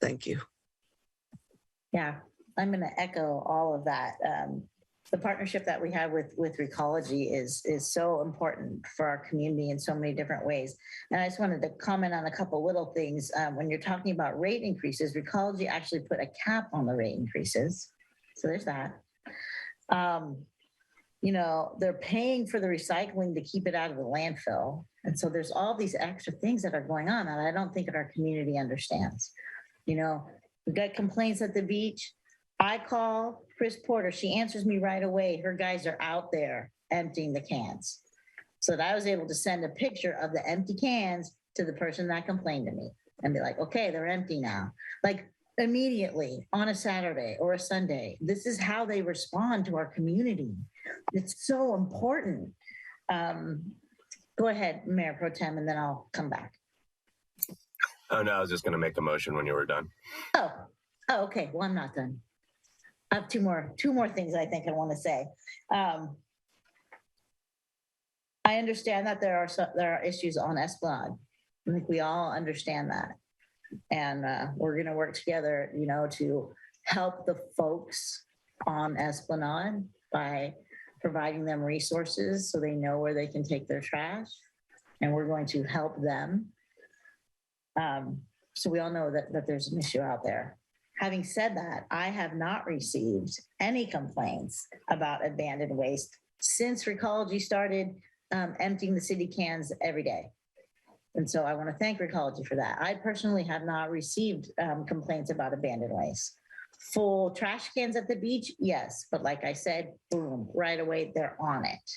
Thank you. Yeah, I'm going to echo all of that. The partnership that we have with Recology is so important for our community in so many different ways. And I just wanted to comment on a couple little things. When you're talking about rate increases, Recology actually put a cap on the rate increases. So there's that. They're paying for the recycling to keep it out of the landfill. And so there's all these extra things that are going on that I don't think our community understands. We've got complaints at the beach. I call Chris Porter. She answers me right away. Her guys are out there emptying the cans. So that I was able to send a picture of the empty cans to the person that complained to me and be like, okay, they're empty now. Like immediately on a Saturday or a Sunday. This is how they respond to our community. It's so important. Go ahead, Mayor Pro Tem, and then I'll come back. Oh, no, I was just going to make a motion when you were done. Oh, okay. Well, I'm not done. I have two more things I think I want to say. I understand that there are issues on Esplanade. I think we all understand that. And we're going to work together, to help the folks on Esplanade by providing them resources so they know where they can take their trash. And we're going to help them. So we all know that there's an issue out there. Having said that, I have not received any complaints about abandoned waste since Recology started emptying the city cans every day. And so I want to thank Recology for that. I personally have not received complaints about abandoned waste. Full trash cans at the beach, yes. But like I said, boom, right away, they're on it.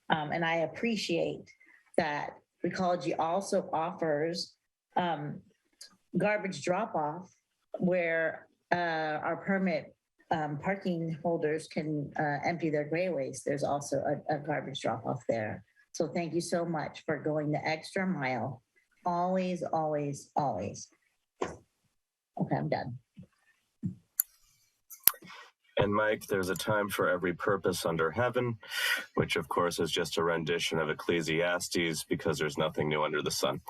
And I appreciate that Recology also offers garbage drop-off where our permit parking holders can empty their gray waste. There's also a garbage drop-off there. So thank you so much for going the extra mile. Always, always, always. Okay, I'm done. And Mike, there's a time for every purpose under heaven, which of course is just a rendition of Ecclesiastes because there's nothing new under the sun.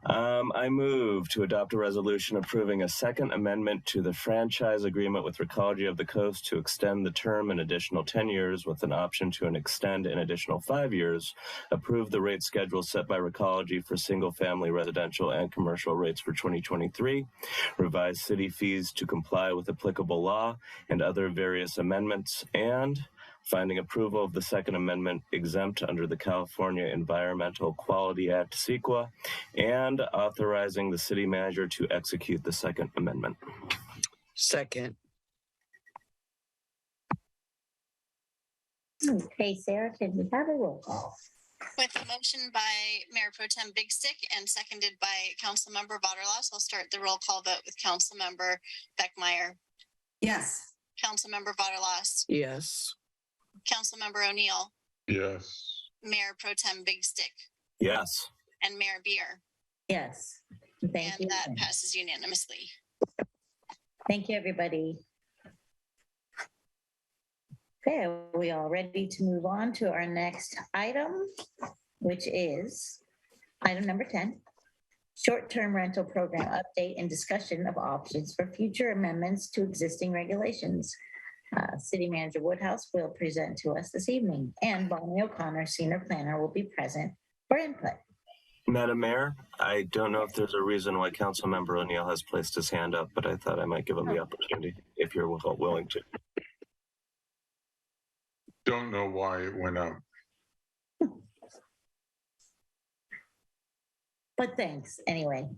I move to adopt a resolution approving a second amendment to the franchise agreement with Recology of the Coast to extend the term an additional 10 years with an option to extend an additional 5 years. Approve the rate schedule set by Recology for single-family residential and commercial rates for 2023. Revise city fees to comply with applicable law and other various amendments, and finding approval of the Second Amendment exempt under the California Environmental Quality Act, CEQA, and authorizing the city manager to execute the Second Amendment. Second. Okay, Sarah, can we have a roll call? With a motion by Mayor Pro Tem Big Stick and seconded by Councilmember Vaterlos, I'll start the roll call vote with Councilmember Beckmeyer, Yes. Councilmember Vaterlos, Yes. Councilmember O'Neill, Yes. Mayor Pro Tem Big Stick, Yes. and Mayor Beer. Yes. Thank you. And that passes unanimously. Thank you, everybody. Okay, are we all ready to move on to our next item, which is item number 10, short-term rental program update and discussion of options for future amendments to existing regulations. City Manager Woodhouse will present to us this evening, and Bonnie O'Connor, Senior Planner, will be present for input. Madam Mayor, I don't know if there's a reason why Councilmember O'Neill has placed his hand up, but I thought I might give him the opportunity if you're willing to. Don't know why it went up. But thanks anyway.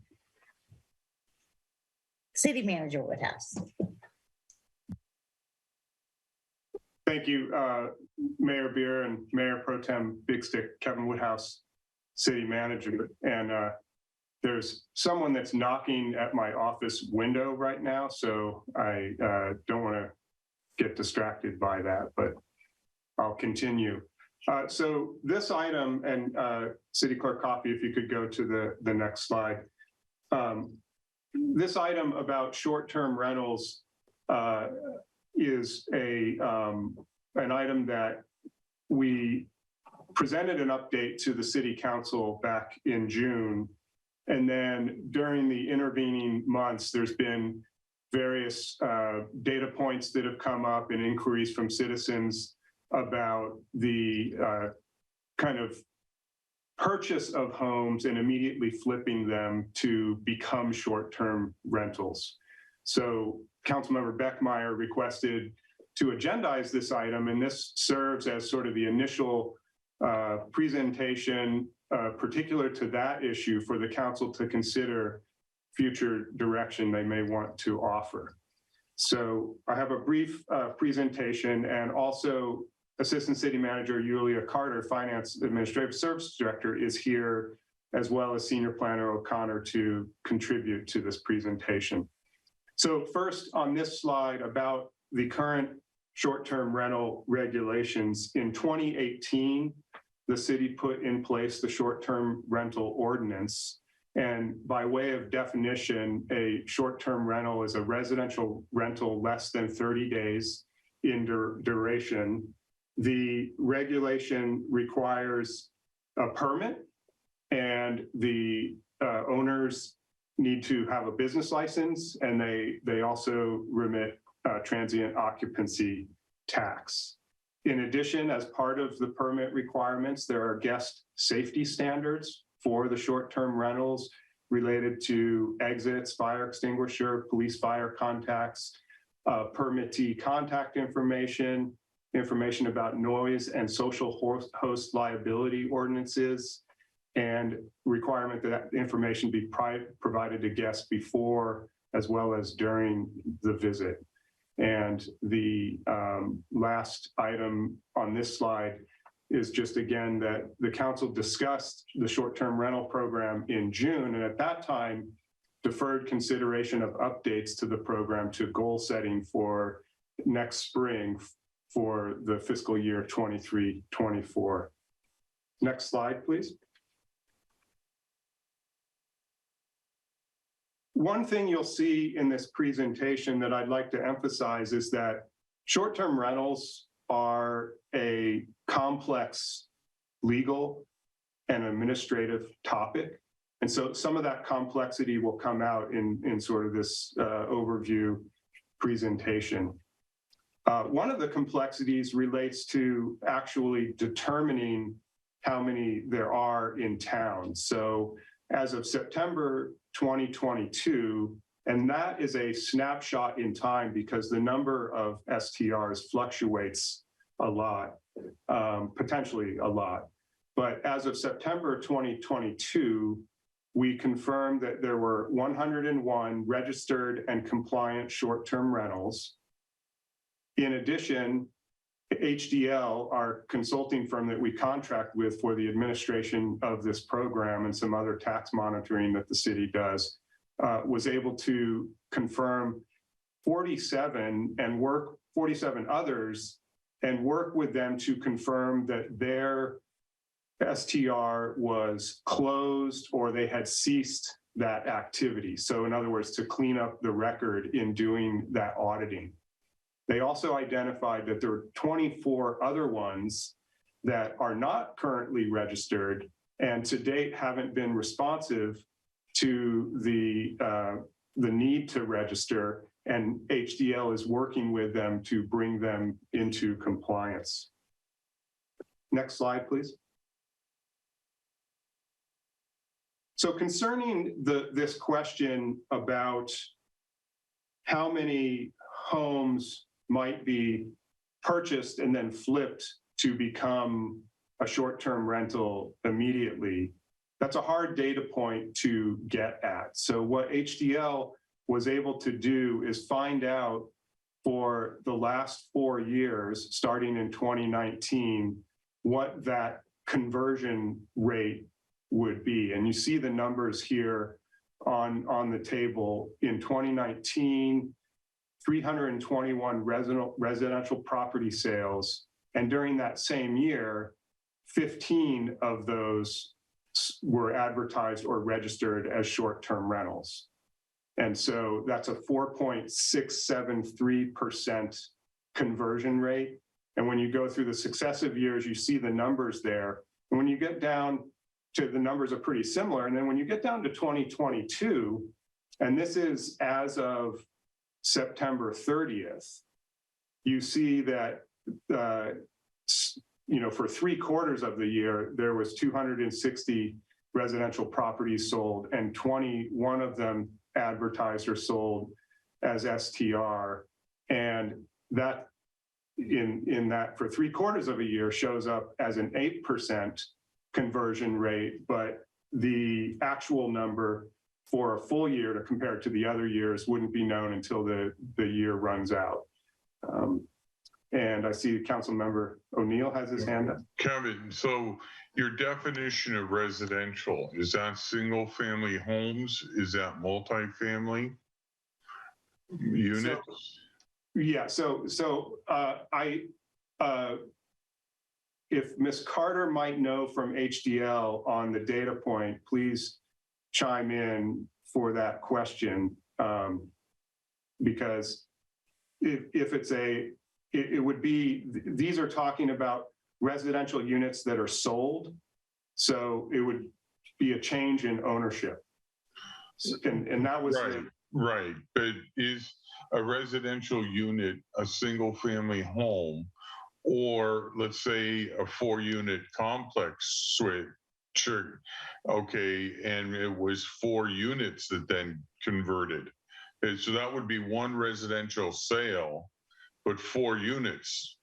City Manager Woodhouse. Thank you, Mayor Beer and Mayor Pro Tem Big Stick, Kevin Woodhouse, City Manager. And there's someone that's knocking at my office window right now, so I don't want to get distracted by that, but I'll continue. So this item, and City Clerk Coffey, if you could go to the next slide. This item about short-term rentals is an item that we presented an update to the City Council back in June. And then during the intervening months, there's been various data points that have come up and inquiries from citizens about the kind of purchase of homes and immediately flipping them to become short-term rentals. So Councilmember Beckmeyer requested to agendize this item, and this serves as sort of the initial presentation particular to that issue for the council to consider future direction they may want to offer. So I have a brief presentation, and also Assistant City Manager Yulia Carter, Finance Administrative Services Director, is here, as well as Senior Planner O'Connor, to contribute to this presentation. So first on this slide about the current short-term rental regulations. In 2018, the city put in place the short-term rental ordinance. And by way of definition, a short-term rental is a residential rental less than 30 days in duration. The regulation requires a permit, and the owners need to have a business license, and they also remit transient occupancy tax. In addition, as part of the permit requirements, there are guest safety standards for the short-term rentals related to exits, fire extinguisher, police fire contacts, permittee contact information, information about noise and social host liability ordinances, and requirement that information be provided to guests before as well as during the visit. And the last item on this slide is just, again, that the council discussed the short-term rental program in June, and at that time deferred consideration of updates to the program to goal setting for next spring for the fiscal year 23-24. Next slide, please. One thing you'll see in this presentation that I'd like to emphasize is that short-term rentals are a complex legal and administrative topic. And so some of that complexity will come out in sort of this overview presentation. One of the complexities relates to actually determining how many there are in town. So as of September 2022, and that is a snapshot in time because the number of STRs fluctuates a lot, potentially a lot. But as of September 2022, we confirmed that there were 101 registered and compliant short-term rentals. In addition, HDL, our consulting firm that we contract with for the administration of this program and some other tax monitoring that the city does, was able to confirm 47 others and work with them to confirm that their STR was closed or they had ceased that activity. So in other words, to clean up the record in doing that auditing. They also identified that there are 24 other ones that are not currently registered and to date haven't been responsive to the need to register, and HDL is working with them to bring them into compliance. Next slide, please. So concerning this question about how many homes might be purchased and then flipped to become a short-term rental immediately, that's a hard data point to get at. So what HDL was able to do is find out for the last 4 years, starting in 2019, what that conversion rate would be. And you see the numbers here on the table. In 2019, 321 residential property sales. And during that same year, 15 of those were advertised or registered as short-term rentals. And so that's a 4.673% conversion rate. And when you go through the successive years, you see the numbers there. And when you get down to the numbers are pretty similar. And then when you get down to 2022, and this is as of September 30th, you see that, for 3/4 of the year, there was 260 residential properties sold and 21 of them advertised or sold as STR. And that in that for 3/4 of a year shows up as an 8% conversion rate, but the actual number for a full year to compare it to the other years wouldn't be known until the year runs out. And I see Council Member O'Neill has his hand up. Kevin, so your definition of residential, is that single family homes? Is that multifamily units? If Ms. Carter might know from HDL on the data point, please chime in for that question. Because if it's it would be, these are talking about residential units that are sold. So it would be a change in ownership. And that was right. But is a residential unit a single family home, or let's say a 4-unit complex switch? Okay, and it was 4 units that then converted. And so that would be one residential sale, but 4 units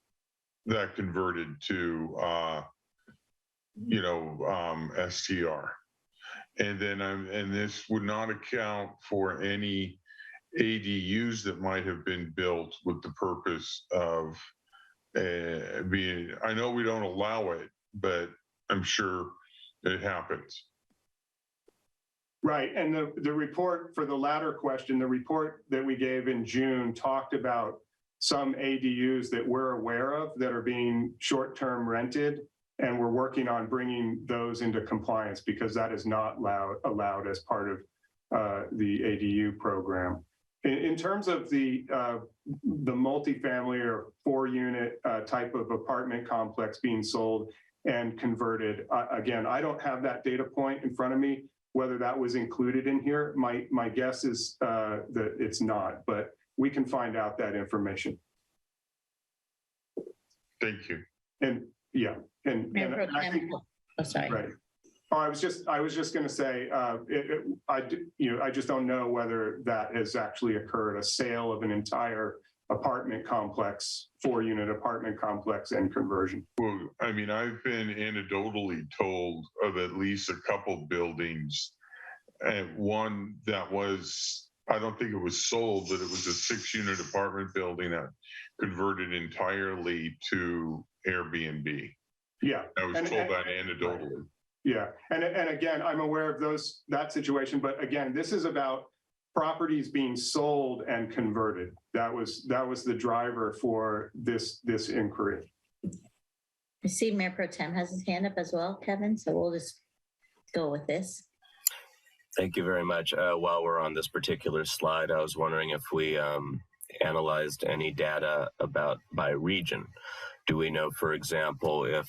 that converted to, STR. And then and this would not account for any ADUs that might have been built with the purpose of I know we don't allow it, but I'm sure it happens. Right, and the report for the latter question, the report that we gave in June talked about some ADUs that we're aware of that are being short-term rented, and we're working on bringing those into compliance because that is not allowed as part of the ADU program. In terms of the multifamily or 4-unit type of apartment complex being sold and converted, again, I don't have that data point in front of me. whether that was included in here. My guess is that it's not, but we can find out that information. Thank you. And yeah, and I think, oh, sorry. right. Oh, I was just going to say, I just don't know whether that has actually occurred, a sale of an entire apartment complex, 4-unit apartment complex and conversion. Well, I mean, I've been anecdotally told of at least a couple buildings, and one that was, I don't think it was sold, but it was a 6-unit apartment building that converted entirely to Airbnb. Yeah. I was told that anecdotally. Yeah, and again, I'm aware of that situation, but again, this is about properties being sold and converted. That was the driver for this inquiry. I see Mayor Pro Tem has his hand up as well, Kevin, so we'll just go with this. Thank you very much. While we're on this particular slide, I was wondering if we analyzed any data by region. Do we know, for example, if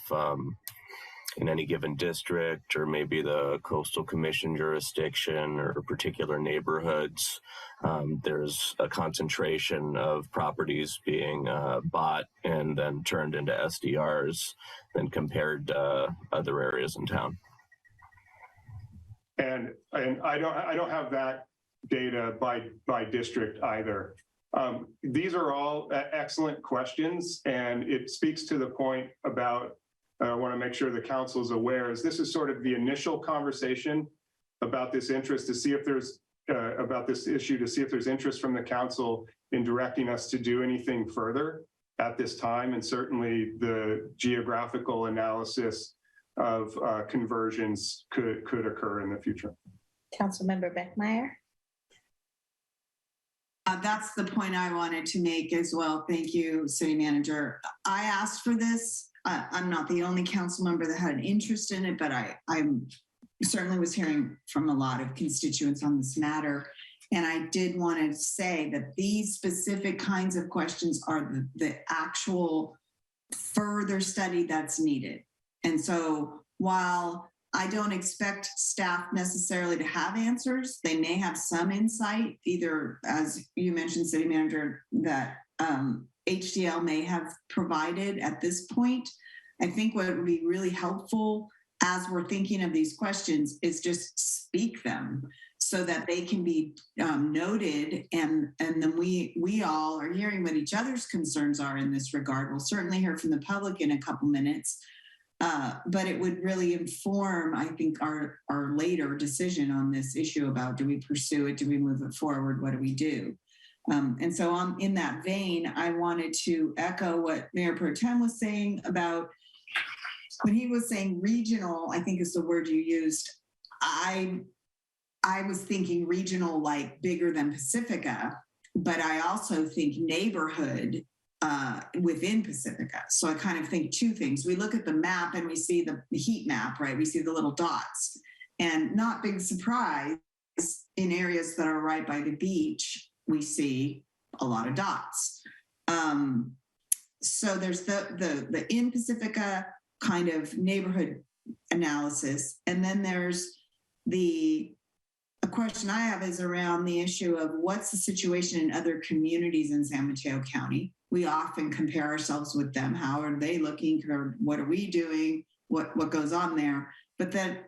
in any given district or maybe the coastal commission jurisdiction or particular neighborhoods, there's a concentration of properties being bought and then turned into SDRs than compared to other areas in town? And I don't have that data by district either. These are all excellent questions, and it speaks to the point about, I want to make sure the council is aware, is this is sort of the initial conversation about this interest to see if there's, about this issue, to see if there's interest from the council in directing us to do anything further at this time. And certainly the geographical analysis of conversions could occur in the future. Councilmember Beckmeyer. That's the point I wanted to make as well. Thank you, City Manager. I asked for this. I'm not the only council member that had an interest in it, but I certainly was hearing from a lot of constituents on this matter. And I did want to say that these specific kinds of questions are the actual further study that's needed. And so while I don't expect staff necessarily to have answers, they may have some insight, either, as you mentioned, City Manager, that HDL may have provided at this point. I think what would be really helpful as we're thinking of these questions is just speak them so that they can be noted, and then we all are hearing what each other's concerns are in this regard. We'll certainly hear from the public in a couple minutes, but it would really inform, I think, our later decision on this issue about, do we pursue it, do we move it forward, what do we do? And so in that vein, I wanted to echo what Mayor Pro Tem was saying about when he was saying regional, I think is the word you used. I was thinking regional, like bigger than Pacifica, but I also think neighborhood within Pacifica. So I kind of think two things. We look at the map and we see the heat map, right? We see the little dots, and not big surprise, in areas that are right by the beach, we see a lot of dots. So there's the in Pacifica kind of neighborhood analysis. And then there's a question I have is around the issue of what's the situation in other communities in San Mateo County. We often compare ourselves with them. How are they looking? What are we doing? What goes on there? But then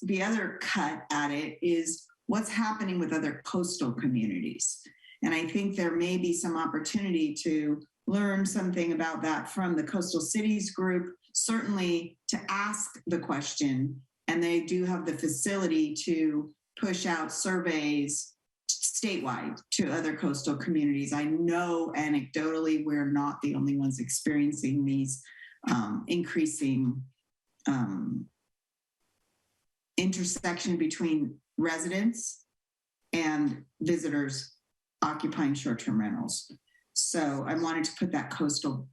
the other cut at it is what's happening with other coastal communities. And I think there may be some opportunity to learn something about that from the Coastal Cities Group, certainly to ask the question. And they do have the facility to push out surveys statewide to other coastal communities. I know anecdotally we're not the only ones experiencing these increasing intersection between residents and visitors occupying short-term rentals. So I wanted to put that coastal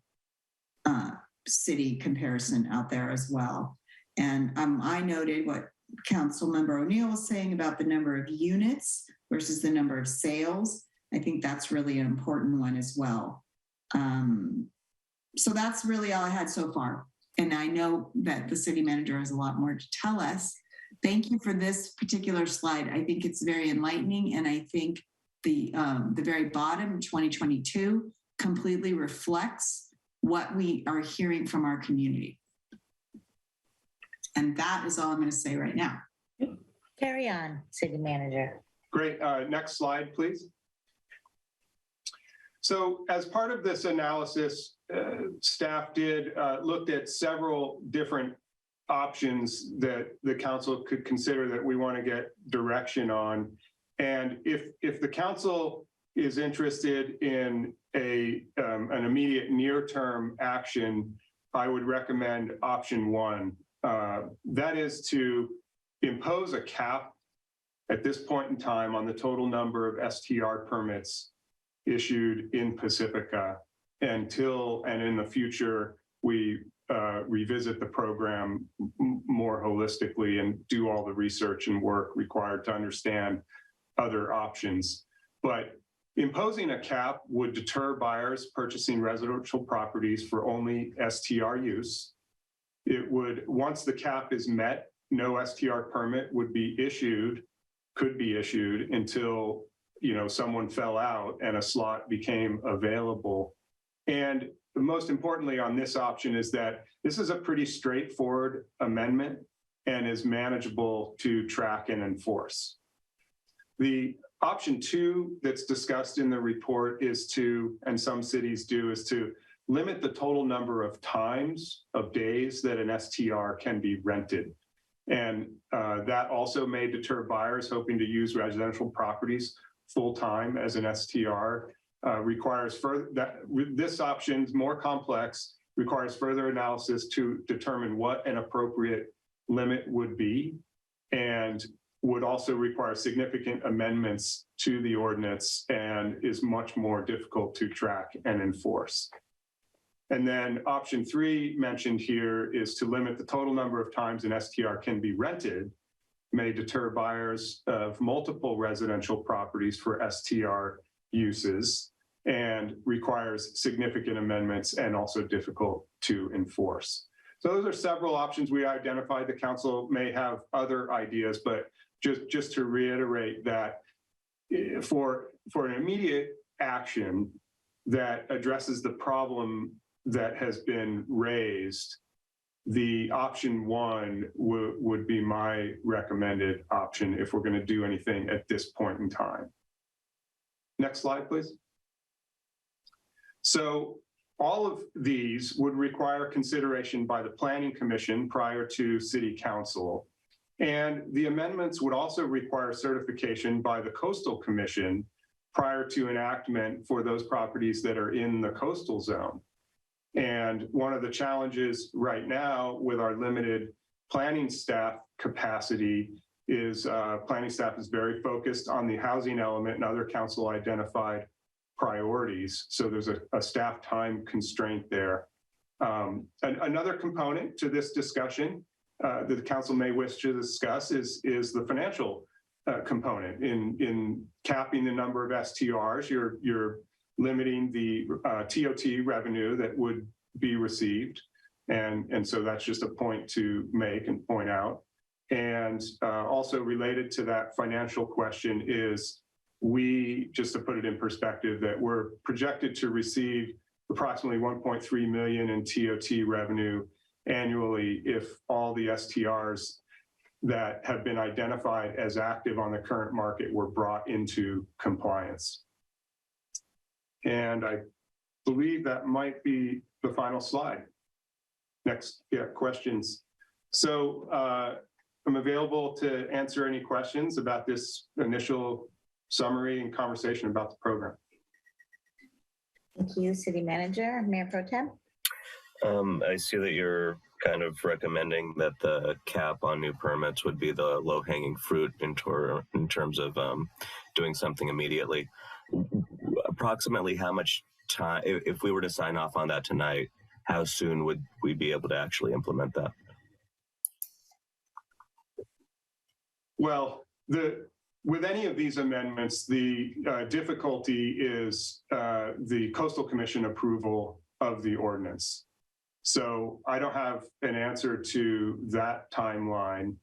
city comparison out there as well. And I noted what Councilmember O'Neill was saying about the number of units versus the number of sales. I think that's really an important one as well. So that's really all I had so far. And I know that the city manager has a lot more to tell us, Thank you for this particular slide. I think it's very enlightening, and I think the very bottom, 2022, completely reflects what we are hearing from our community. And that is all I'm going to say right now. Carry on, City Manager. Great. Next slide, please. So as part of this analysis, staff looked at several different options that the council could consider that we want to get direction on. And if the council is interested in an immediate near-term action, I would recommend option one. That is to impose a cap at this point in time on the total number of STR permits issued in Pacifica until, and in the future, we revisit the program more holistically and do all the research and work required to understand other options. But imposing a cap would deter buyers purchasing residential properties for only STR use. It would, once the cap is met, no STR permit would be issued, could be issued until someone fell out and a slot became available. And most importantly on this option is that this is a pretty straightforward amendment and is manageable to track and enforce. The option two that's discussed in the report is to, and some cities do, is to limit the total number of times of days that an STR can be rented. And that also may deter buyers hoping to use residential properties full-time as an STR. This option is more complex, requires further analysis to determine what an appropriate limit would be, and would also require significant amendments to the ordinance and is much more difficult to track and enforce. And then option three mentioned here is to limit the total number of times an STR can be rented, may deter buyers of multiple residential properties for STR uses, and requires significant amendments and also difficult to enforce. So those are several options we identified. The council may have other ideas, but just to reiterate that for an immediate action that addresses the problem that has been raised, the option one would be my recommended option if we're going to do anything at this point in time. Next slide, please. So all of these would require consideration by the Planning Commission prior to City Council. And the amendments would also require certification by the Coastal Commission prior to enactment for those properties that are in the coastal zone. And one of the challenges right now with our limited planning staff capacity is planning staff is very focused on the housing element and other council identified priorities. So there's a staff time constraint there. Another component to this discussion that the council may wish to discuss is the financial component. In capping the number of STRs, you're limiting the TOT revenue that would be received. And so that's just a point to make and point out. And also related to that financial question is just to put it in perspective, that we're projected to receive approximately 1.3 million in TOT revenue annually if all the STRs that have been identified as active on the current market were brought into compliance. And I believe that might be the final slide. Next, questions. So I'm available to answer any questions about this initial summary and conversation about the program. Thank you, City Manager. Mayor Pro Tem. I see that you're kind of recommending that the cap on new permits would be the low-hanging fruit in terms of doing something immediately. Approximately how much time, if we were to sign off on that tonight, how soon would we be able to actually implement that? Well, with any of these amendments, the difficulty is the Coastal Commission approval of the ordinance. So I don't have an answer to that timeline.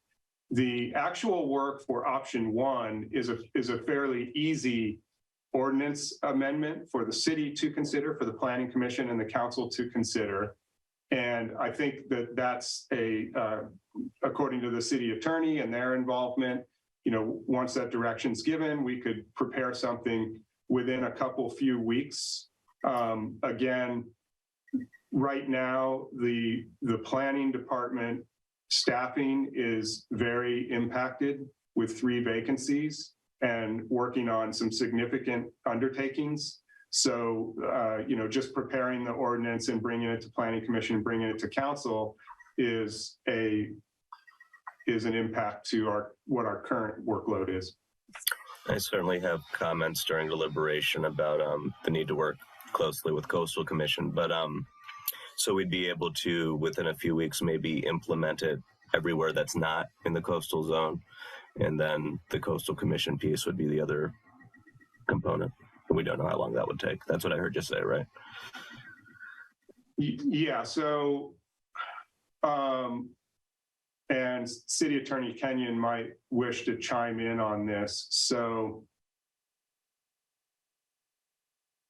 The actual work for option one is a fairly easy ordinance amendment for the city to consider, for the Planning Commission and the council to consider. And I think that that's according to the city attorney and their involvement, once that direction's given, we could prepare something within a few weeks. Again, right now, the planning department staffing is very impacted with 3 vacancies and working on some significant undertakings. So, just preparing the ordinance and bringing it to Planning Commission and bringing it to council is an impact to what our current workload is. I certainly have comments during deliberation about the need to work closely with Coastal Commission, but so we'd be able to, within a few weeks, maybe implement it everywhere that's not in the coastal zone. And then the Coastal Commission piece would be the other component. We don't know how long that would take. That's what I heard you say, right? Yeah, so, and City Attorney Kenyon might wish to chime in on this. So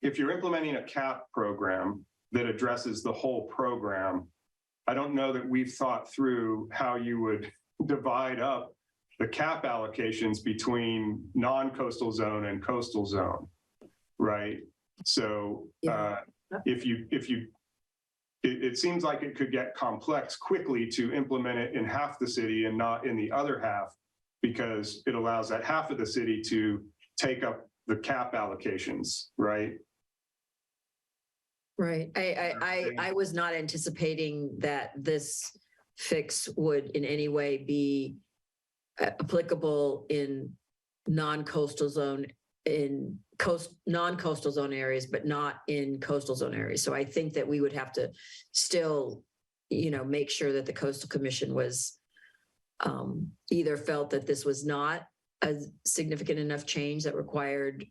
if you're implementing a CAP program that addresses the whole program, I don't know that we've thought through how you would divide up the CAP allocations between non-coastal zone and coastal zone, right? So it seems like it could get complex quickly to implement it in half the city and not in the other half, because it allows that half of the city to take up the CAP allocations, right? Right. I was not anticipating that this fix would in any way be applicable in non-coastal zone, non-coastal zone areas, but not in coastal zone areas. So I think that we would have to still, make sure that the Coastal Commission was either felt that this was not a significant enough change that required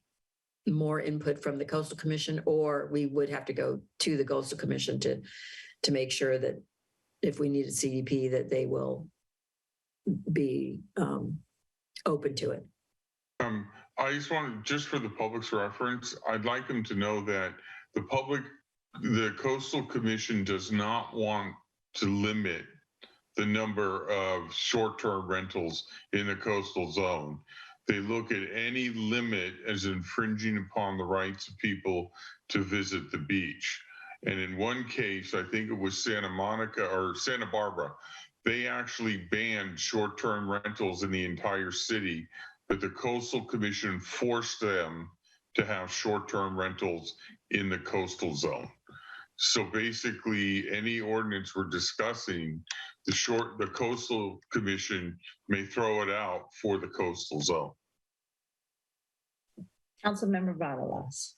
more input from the Coastal Commission, or we would have to go to the Coastal Commission to make sure that if we needed CDP, that they will be open to it. I just want, just for the public's reference, I'd like them to know that the Coastal Commission does not want to limit the number of short-term rentals in the coastal zone. They look at any limit as infringing upon the rights of people to visit the beach. And in one case, I think it was Santa Monica or Santa Barbara, they actually banned short-term rentals in the entire city, but the Coastal Commission forced them to have short-term rentals in the coastal zone. So basically, any ordinance we're discussing, the Coastal Commission may throw it out for the coastal zone. Councilmember Vardalos.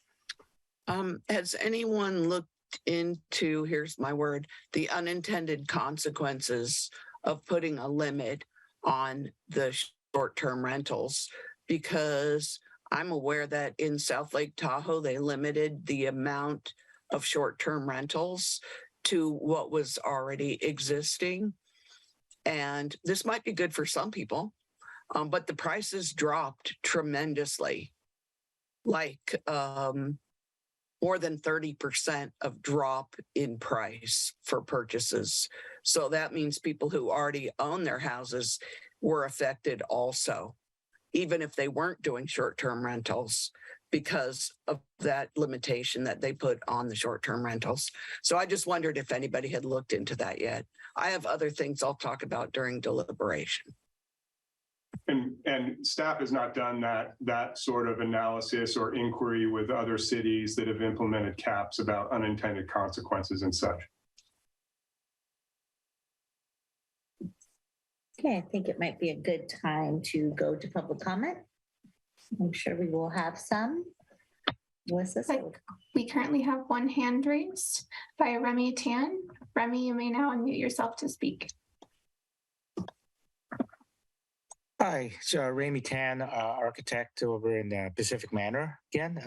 Has anyone looked into, here's my word, the unintended consequences of putting a limit on the short-term rentals? Because I'm aware that in South Lake Tahoe, they limited the amount of short-term rentals to what was already existing. And this might be good for some people, but the prices dropped tremendously, like more than 30% of drop in price for purchases. So that means people who already own their houses were affected also, even if they weren't doing short-term rentals, because of that limitation that they put on the short-term rentals. So I just wondered if anybody had looked into that yet. I have other things I'll talk about during deliberation. And staff has not done that sort of analysis or inquiry with other cities that have implemented caps about unintended consequences and such. Okay, I think it might be a good time to go to public comment. I'm sure we will have some. Melissa? We currently have one hand raised by Remy Tan. Remy, you may now unmute yourself to speak. Hi, it's Remy Tan, architect over in Pacific Manor again.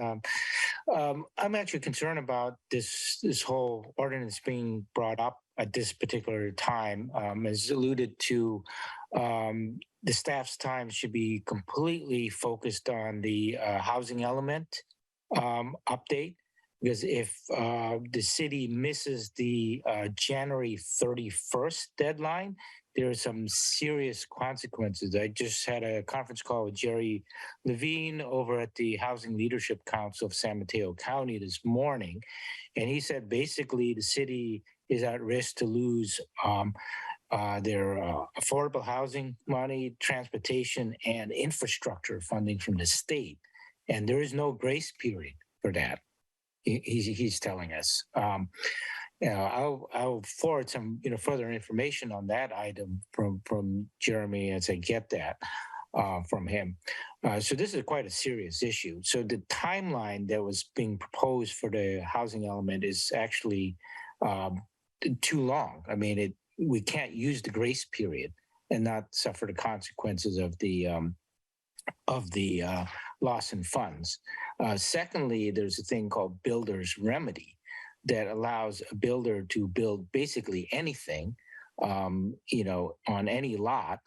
I'm actually concerned about this whole ordinance being brought up at this particular time. As alluded to The staff's time should be completely focused on the housing element update, because if the city misses the January 31st deadline, there are some serious consequences. I just had a conference call with Jerry Levine over at the Housing Leadership Council of San Mateo County this morning, and he said basically the city is at risk to lose their affordable housing money, transportation, and infrastructure funding from the state. And there is no grace period for that. He's telling us. I'll forward some further information on that item from Jeremy as I get that from him. So this is quite a serious issue. So the timeline that was being proposed for the housing element is actually too long. I mean, we can't use the grace period and not suffer the consequences of the loss in funds. Secondly, there's a thing called builder's remedy that allows a builder to build basically anything, on any lot,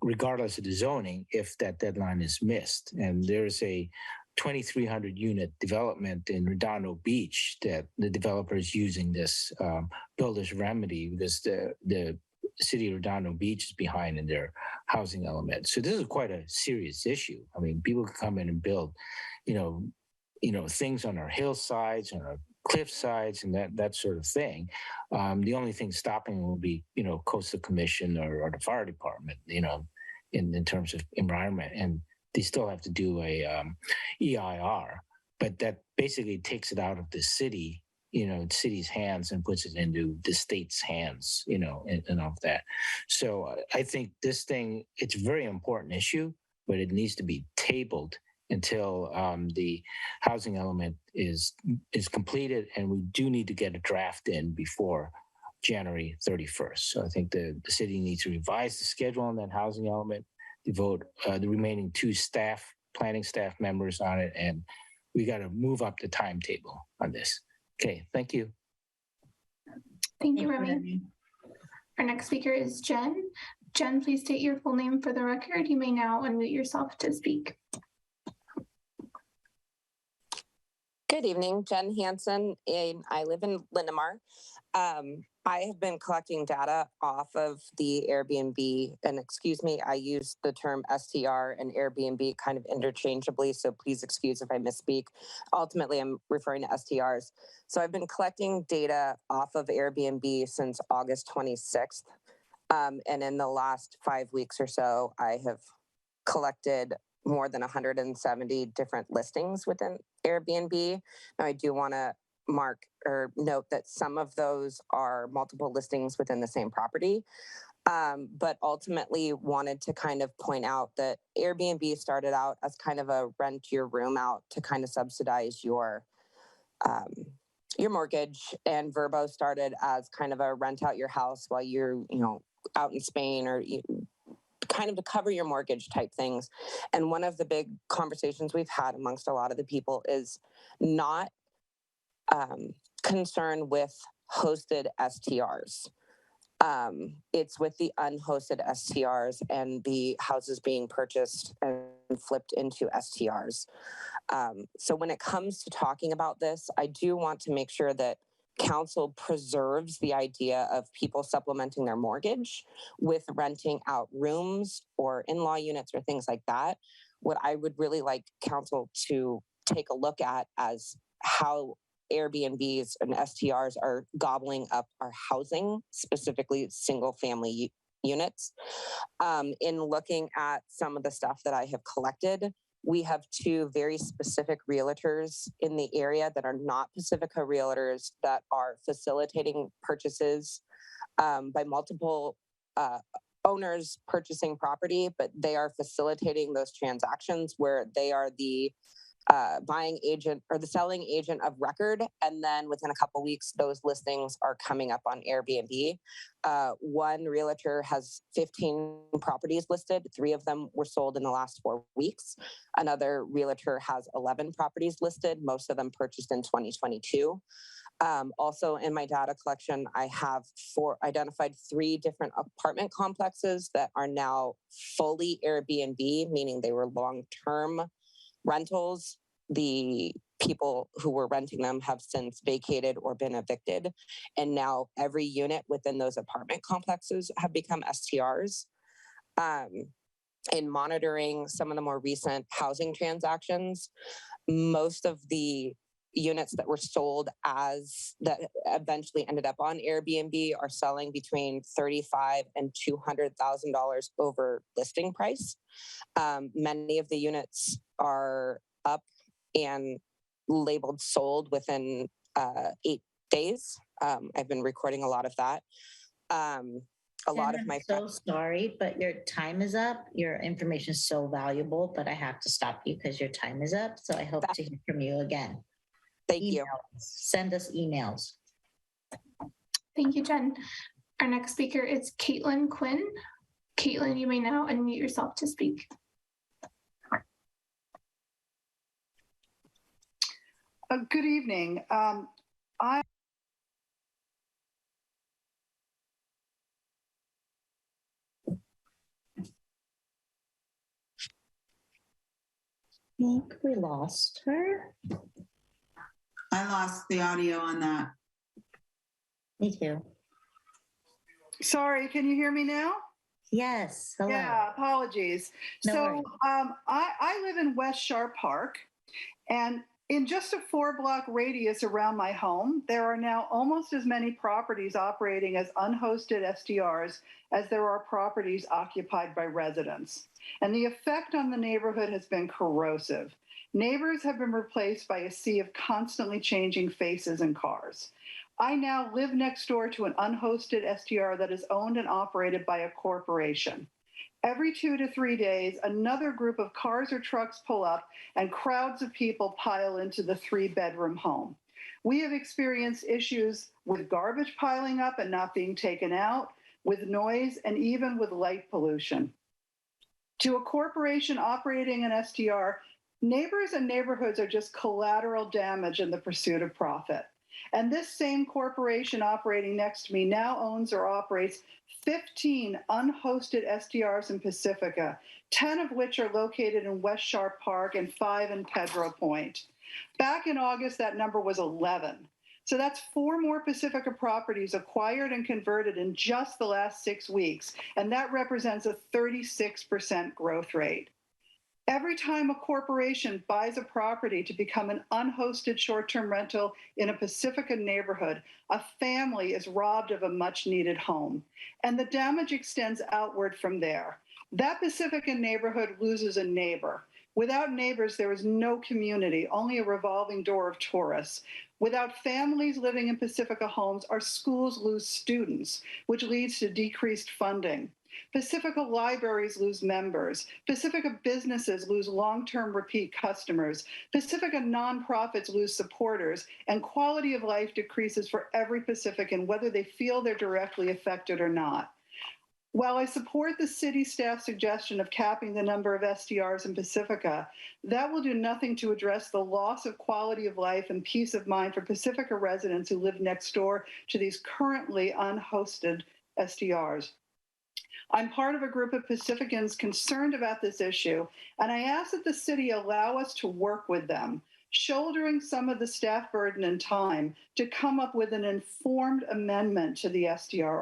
regardless of the zoning, if that deadline is missed. And there's a 2,300 unit development in Redondo Beach that the developer is using this builder's remedy because the city of Redondo Beach is behind in their housing element. So this is quite a serious issue. I mean, people can come in and build, things on our hillsides, on our cliff sides, and that sort of thing. The only thing stopping will be, coastal commission or the fire department, in terms of environment, and they still have to do a EIR, but that basically takes it out of the city, city's hands and puts it into the state's hands, and all of that. So I think this thing, it's a very important issue, but it needs to be tabled until the housing element is completed, and we do need to get a draft in before January 31st. So I think the city needs to revise the schedule on that housing element, devote the remaining 2 planning staff members on it, and we got to move up the timetable on this. Okay, thank you. Thank you, Remy. Our next speaker is Jen. Jen, please state your full name for the record. You may now unmute yourself to speak. Good evening, Jen Hansen, and I live in Lindemar. I have been collecting data off of the Airbnb, and excuse me, I use the term STR and Airbnb kind of interchangeably, so please excuse if I misspeak. Ultimately, I'm referring to STRs. So I've been collecting data off of Airbnb since August 26th, and in the last 5 weeks or so, I have collected more than 170 different listings within Airbnb. Now, I do want to mark or note that some of those are multiple listings within the same property, but ultimately wanted to kind of point out that Airbnb started out as kind of a rent your room out to kind of subsidize your mortgage, and Verbo started as kind of a rent out your house while you're out in Spain or kind of to cover your mortgage type things. And one of the big conversations we've had amongst a lot of the people is not concerned with hosted STRs. It's with the unhosted STRs and the houses being purchased and flipped into STRs. So when it comes to talking about this, I do want to make sure that council preserves the idea of people supplementing their mortgage with renting out rooms or in-law units or things like that. What I would really like council to take a look at as how Airbnbs and STRs are gobbling up our housing, specifically single family units. In looking at some of the stuff that I have collected, we have 2 very specific realtors in the area that are not Pacifica realtors that are facilitating purchases by multiple owners purchasing property, but they are facilitating those transactions where they are the buying agent or the selling agent of record. And then within a couple weeks, those listings are coming up on Airbnb. One realtor has 15 properties listed. 3 of them were sold in the last 4 weeks. Another realtor has 11 properties listed, most of them purchased in 2022. Also in my data collection, I have identified 3 different apartment complexes that are now fully Airbnb, meaning they were long-term rentals. The people who were renting them have since vacated or been evicted. And now every unit within those apartment complexes have become STRs. In monitoring some of the more recent housing transactions, most of the units that were sold that eventually ended up on Airbnb are selling between $35,000 and $200,000 over listing price. Many of the units are up and labeled sold within 8 days. I've been recording a lot of that. A lot of my so sorry, but your time is up. Your information is so valuable, but I have to stop you because your time is up. So I hope to hear from you again. Thank you. Send us emails. Thank you, Jen. Our next speaker is Caitlin Quinn. Caitlin, you may now unmute yourself to speak. Good evening. I think we lost her. I lost the audio on that. Me too. Sorry, can you hear me now? Yes. Hello. Yeah, apologies. No So worries. I live in West Sharp Park, and in just a 4-block radius around my home, there are now almost as many properties operating as unhosted STRs as there are properties occupied by residents. And the effect on the neighborhood has been corrosive. Neighbors have been replaced by a sea of constantly changing faces and cars. I now live next door to an unhosted STR that is owned and operated by a corporation. Every 2 to 3 days, another group of cars or trucks pull up and crowds of people pile into the 3-bedroom home. We have experienced issues with garbage piling up and not being taken out, with noise, and even with light pollution. To a corporation operating an STR, neighbors and neighborhoods are just collateral damage in the pursuit of profit. And this same corporation operating next to me now owns or operates 15 unhosted STRs in Pacifica, 10 of which are located in West Sharp Park and 5 in Pedro Point. Back in August, that number was 11. So that's 4 more Pacifica properties acquired and converted in just the last 6 weeks, and that represents a 36% growth rate. Every time a corporation buys a property to become an unhosted short-term rental in a Pacifica neighborhood, a family is robbed of a much-needed home. And the damage extends outward from there. That Pacifica neighborhood loses a neighbor. Without neighbors, there is no community, only a revolving door of tourists. Without families living in Pacifica homes, our schools lose students, which leads to decreased funding. Pacifica libraries lose members. Pacifica businesses lose long-term repeat customers. Pacifica nonprofits lose supporters, and quality of life decreases for every Pacifican, whether they feel they're directly affected or not. While I support the city staff suggestion of capping the number of STRs in Pacifica, that will do nothing to address the loss of quality of life and peace of mind for Pacifica residents who live next door to these currently unhosted STRs. I'm part of a group of Pacificans concerned about this issue, and I ask that the city allow us to work with them, shouldering some of the staff burden and time to come up with an informed amendment to the STR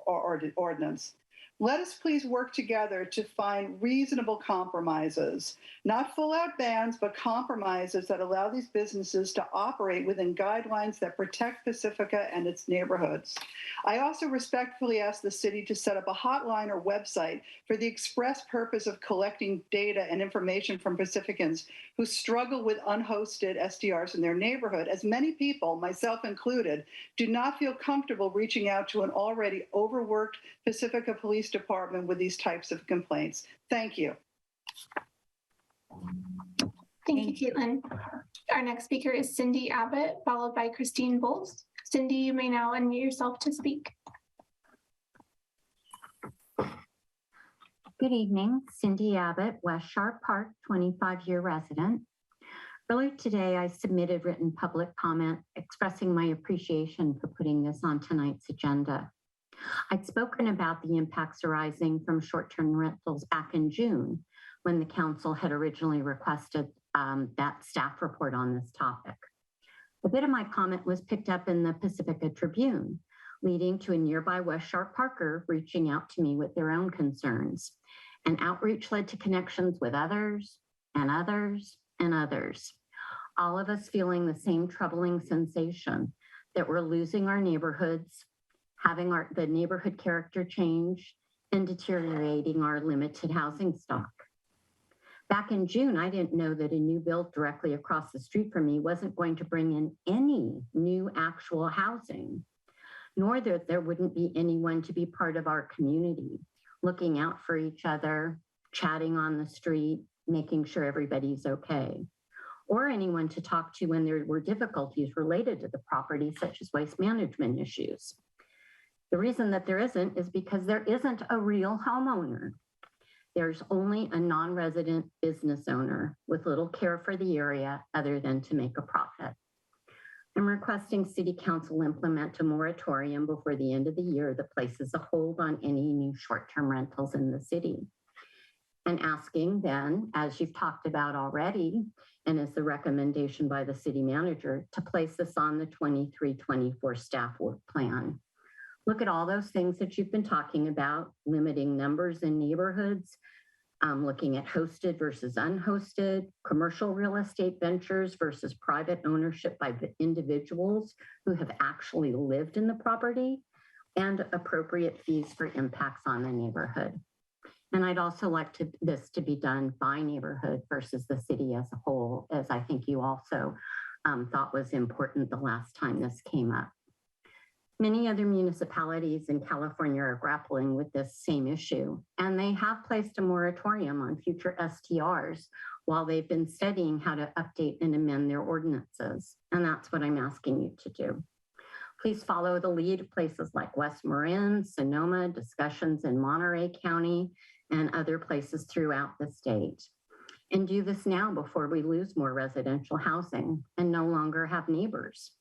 ordinance. Let us please work together to find reasonable compromises, not full-out bans, but compromises that allow these businesses to operate within guidelines that protect Pacifica and its neighborhoods. I also respectfully ask the city to set up a hotline or website for the express purpose of collecting data and information from Pacificans who struggle with unhosted STRs in their neighborhood, as many people, myself included, do not feel comfortable reaching out to an already overworked Pacifica Police Department with these types of complaints. Thank you. Thank you, Caitlin. Our next speaker is Cindy Abbott, followed by Christine Bowles. Cindy, you may now unmute yourself to speak. Good evening, Cindy Abbott, West Sharp Park, 25-year resident. Earlier today, I submitted written public comment expressing my appreciation for putting this on tonight's agenda. I'd spoken about the impacts arising from short-term rentals back in June when the council had originally requested that staff report on this topic. A bit of my comment was picked up in the Pacifica Tribune, leading to a nearby West Sharp Parker reaching out to me with their own concerns. And outreach led to connections with others and others and others. All of us feeling the same troubling sensation that we're losing our neighborhoods, having the neighborhood character change, and deteriorating our limited housing stock. Back in June, I didn't know that a new build directly across the street from me wasn't going to bring in any new actual housing, nor that there wouldn't be anyone to be part of our community, looking out for each other, chatting on the street, making sure everybody's okay, or anyone to talk to when there were difficulties related to the property, such as waste management issues. The reason that there isn't is because there isn't a real homeowner. There's only a non-resident business owner with little care for the area other than to make a profit. I'm requesting City Council implement a moratorium before the end of the year that places a hold on any new short-term rentals in the city. And asking then, as you've talked about already, and as the recommendation by the city manager, to place this on the 23-24 staff work plan. Look at all those things that you've been talking about, limiting numbers in neighborhoods, looking at hosted versus unhosted, commercial real estate ventures versus private ownership by individuals who have actually lived in the property, and appropriate fees for impacts on the neighborhood. And I'd also like this to be done by neighborhood versus the city as a whole, as I think you also thought was important the last time this came up. Many other municipalities in California are grappling with this same issue, and they have placed a moratorium on future STRs while they've been studying how to update and amend their ordinances. And that's what I'm asking you to do. Please follow the lead of places like West Marin, Sonoma, discussions in Monterey County, and other places throughout the state. And do this now before we lose more residential housing and no longer have neighbors.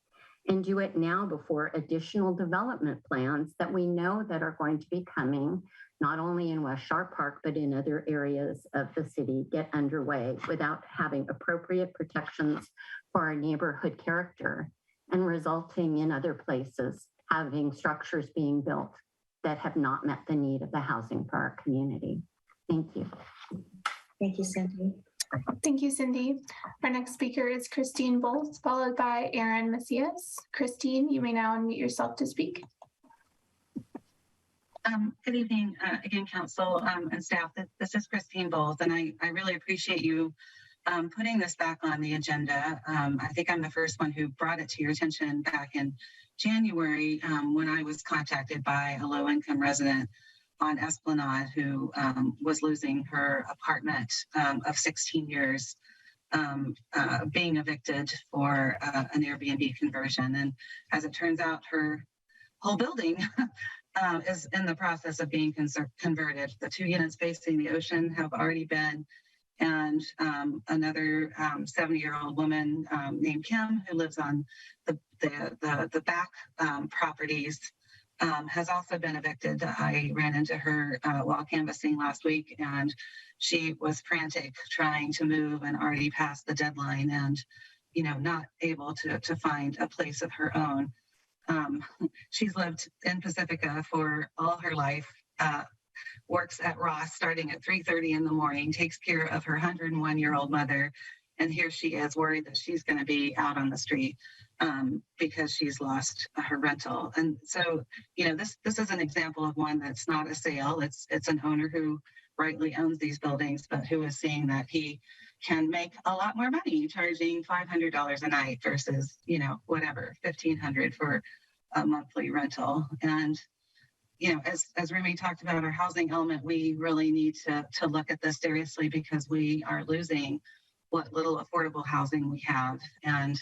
And do it now before additional development plans that we know that are going to be coming, not only in West Sharp Park, but in other areas of the city get underway without having appropriate protections for our neighborhood character and resulting in other places having structures being built that have not met the need of the housing for our community. Thank you. Thank you, Cindy. Thank you, Cindy. Our next speaker is Christine Bowles, followed by Aaron Macias. Christine, you may now unmute yourself to speak. Good evening again, Council and staff. This is Christine Bowles, and I really appreciate you putting this back on the agenda. I think I'm the first one who brought it to your attention back in January when I was contacted by a low-income resident on Esplanade who was losing her apartment of 16 years, being evicted for an Airbnb conversion. And as it turns out, her whole building is in the process of being converted. The 2 units facing the ocean have already been, and another 70-year-old woman named Kim, who lives on the back properties, has also been evicted. I ran into her while canvassing last week, and she was frantic trying to move and already past the deadline and, not able to find a place of her own. She's lived in Pacifica for all her life, works at Ross starting at 3:30 in the morning, takes care of her 101-year-old mother, and here she is worried that she's going to be out on the street because she's lost her rental. And so, this is an example of one that's not a sale. It's an owner who rightly owns these buildings, but who is seeing that he can make a lot more money charging $500 a night versus, whatever, $1,500 for a monthly rental. And, as Remy talked about our housing element, we really need to look at this seriously because we are losing what little affordable housing we have. And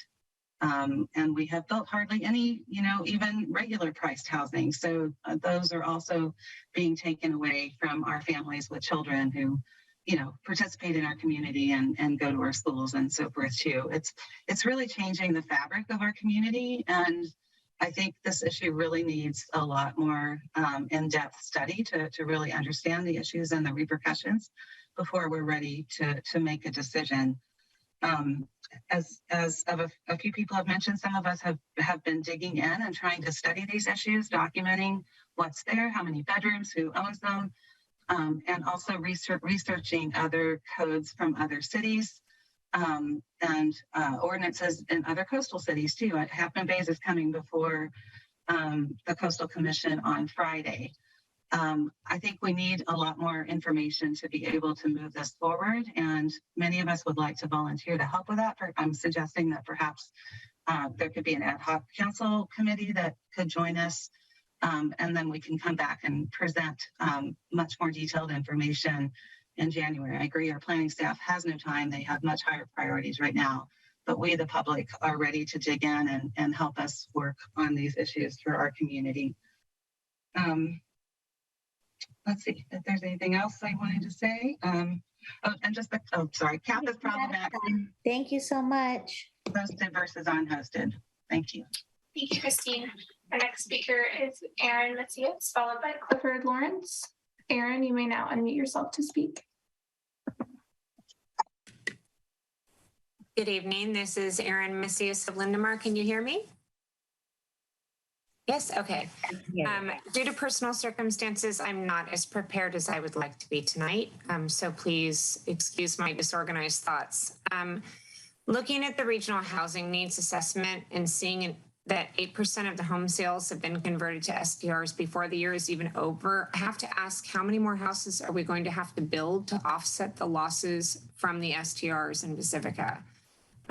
we have built hardly any, even regular priced housing. So those are also being taken away from our families with children who, participate in our community and go to our schools and so forth too. It's really changing the fabric of our community. And I think this issue really needs a lot more in-depth study to really understand the issues and the repercussions before we're ready to make a decision. As a few people have mentioned, some of us have been digging in and trying to study these issues, documenting what's there, how many bedrooms, who owns them, and also researching other codes from other cities and ordinances in other coastal cities too. Half Moon Bays is coming before the Coastal Commission on Friday. I think we need a lot more information to be able to move this forward, and many of us would like to volunteer to help with that. I'm suggesting that perhaps there could be an ad hoc council committee that could join us, and then we can come back and present much more detailed information in January. I agree, our planning staff has no time. They have much higher priorities right now, but we, the public, are ready to dig in and help us work on these issues for our community. Let's see if there's anything else I wanted to say. CAP is problematic. Thank you so much. Hosted versus unhosted. Thank you. Thank you, Christine. Our next speaker is Aaron Macias, followed by Clifford Lawrence. Aaron, you may now unmute yourself to speak. Good evening. This is Erin Macias of Lindemar. Can you hear me? Yes, okay. Due to personal circumstances, I'm not as prepared as I would like to be tonight. So please excuse my disorganized thoughts. Looking at the regional housing needs assessment and seeing that 8% of the home sales have been converted to STRs before the year is even over, I have to ask, how many more houses are we going to have to build to offset the losses from the STRs in Pacifica?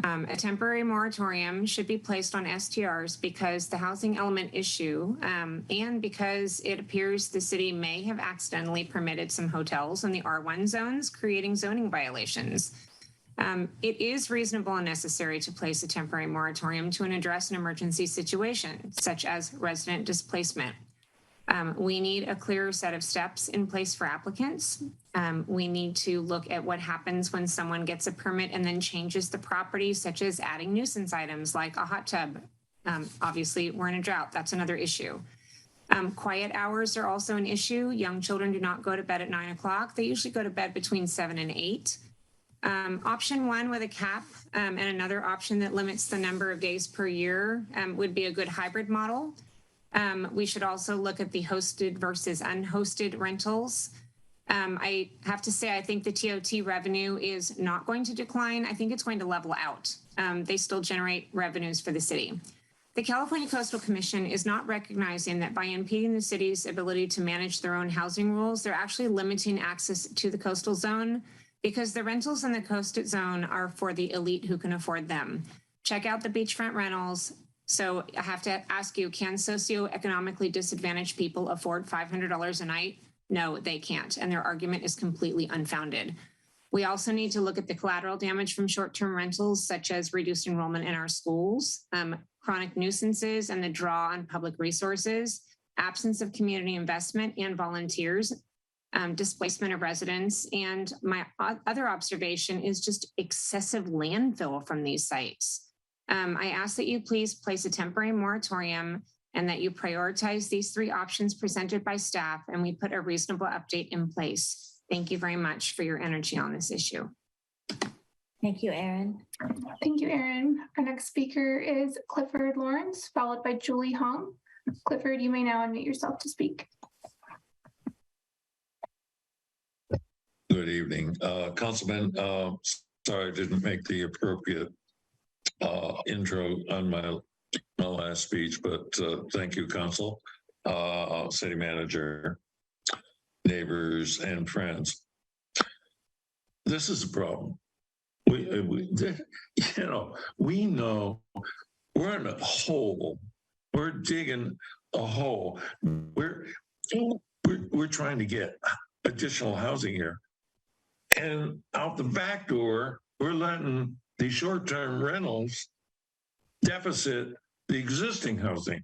A temporary moratorium should be placed on STRs because the housing element issue and because it appears the city may have accidentally permitted some hotels in the R1 zones, creating zoning violations. It is reasonable and necessary to place a temporary moratorium to address an emergency situation, such as resident displacement. We need a clearer set of steps in place for applicants. We need to look at what happens when someone gets a permit and then changes the property, such as adding nuisance items like a hot tub. Obviously, we're in a drought. That's another issue. Quiet hours are also an issue. Young children do not go to bed at 9 o'clock. They usually go to bed between 7 and 8. Option one with a cap and another option that limits the number of days per year would be a good hybrid model. We should also look at the hosted versus unhosted rentals. I have to say, I think the TOT revenue is not going to decline. I think it's going to level out. They still generate revenues for the city. The California Coastal Commission is not recognizing that by impeding the city's ability to manage their own housing rules, they're actually limiting access to the coastal zone because the rentals in the coastal zone are for the elite who can afford them. Check out the beachfront rentals. So I have to ask you, can socioeconomically disadvantaged people afford $500 a night? No, they can't. And their argument is completely unfounded. We also need to look at the collateral damage from short-term rentals, such as reduced enrollment in our schools, chronic nuisances and the draw on public resources, absence of community investment and volunteers, displacement of residents. And my other observation is just excessive landfill from these sites. I ask that you please place a temporary moratorium and that you prioritize these three options presented by staff and we put a reasonable update in place. Thank you very much for your energy on this issue. Thank you, Erin. Thank you, Erin. Our next speaker is Clifford Lawrence, followed by Julie Hong. Clifford, you may now unmute yourself to speak. Good evening. Councilman, sorry I didn't make the appropriate intro on my last speech, but thank you, Council, City Manager, neighbors, and friends. This is a problem. We know we're in a hole. We're digging a hole. We're trying to get additional housing here. And out the back door, we're letting the short-term rentals deficit the existing housing.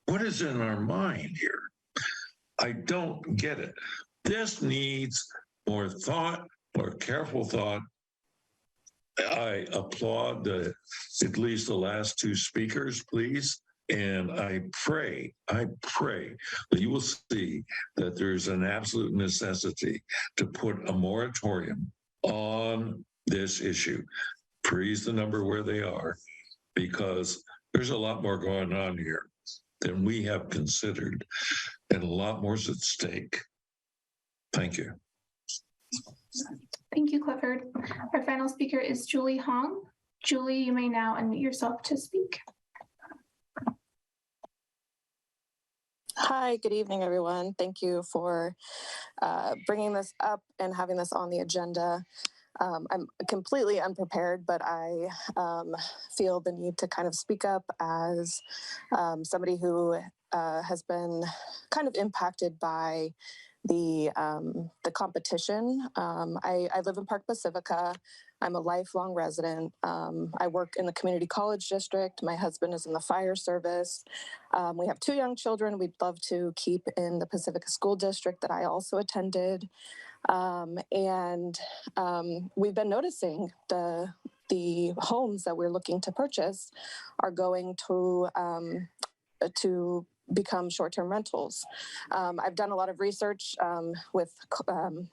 What is in our mind here? I don't get it. This needs more thought, more careful thought. I applaud at least the last two speakers, please. And I pray that you will see that there's an absolute necessity to put a moratorium on this issue. Freeze the number where they are, because there's a lot more going on here than we have considered, and a lot more is at stake. Thank you. Thank you, Clifford. Our final speaker is Julie Hong. Julie, you may now unmute yourself to speak. Hi, good evening, everyone. Thank you for bringing this up and having this on the agenda. I'm completely unprepared, but I feel the need to kind of speak up as somebody who has been kind of impacted by the competition. I live in Park Pacifica. I'm a lifelong resident. I work in the community college district. My husband is in the fire service. We have 2 young children we'd love to keep in the Pacifica School District that I also attended. We've been noticing the homes that we're looking to purchase are going to become short-term rentals. I've done a lot of research with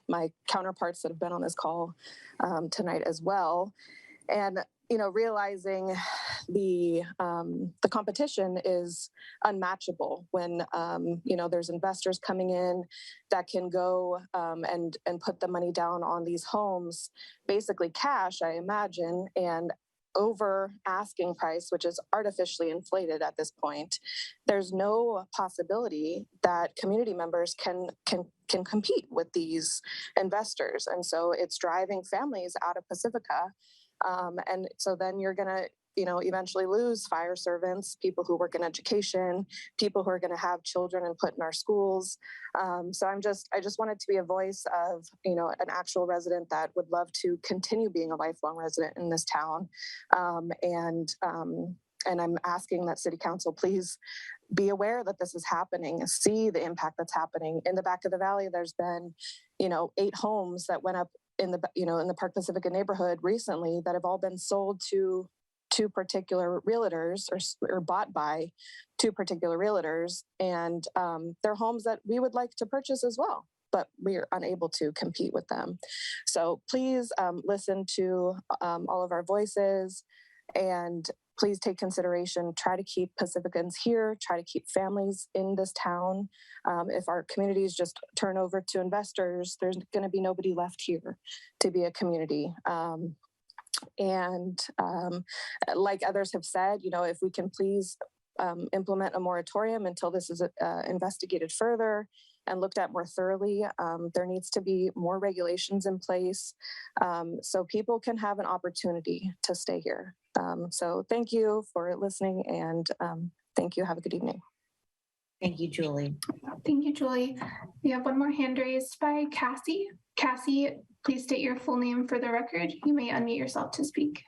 my counterparts that have been on this call tonight as well, and realizing the competition is unmatchable when there's investors coming in that can go and put the money down on these homes, basically cash, I imagine, and over asking price, which is artificially inflated at this point. There's no possibility that community members can compete with these investors, and so it's driving families out of Pacifica. And so then you're going to eventually lose fire servants, people who work in education, people who are going to have children and put in our schools. So I just wanted to be a voice of, an actual resident that would love to continue being a lifelong resident in this town. And I'm asking that City Council please be aware that this is happening, see the impact that's happening. In the back of the valley, there's been, 8 homes that went up in the Park Pacifica neighborhood recently that have all been sold to 2 particular realtors or bought by 2 particular realtors. And they're homes that we would like to purchase as well, but we are unable to compete with them. So please listen to all of our voices and please take consideration, try to keep Pacificans here, try to keep families in this town. If our communities just turn over to investors, there's going to be nobody left here to be a community. Like others have said, if we can please implement a moratorium until this is investigated further and looked at more thoroughly. There needs to be more regulations in place so people can have an opportunity to stay here. So thank you for listening, and thank you. Have a good evening. Thank you, Julie. Thank you, Julie. We have one more hand raised by Cassie. Cassie, please state your full name for the record. You may unmute yourself to speak.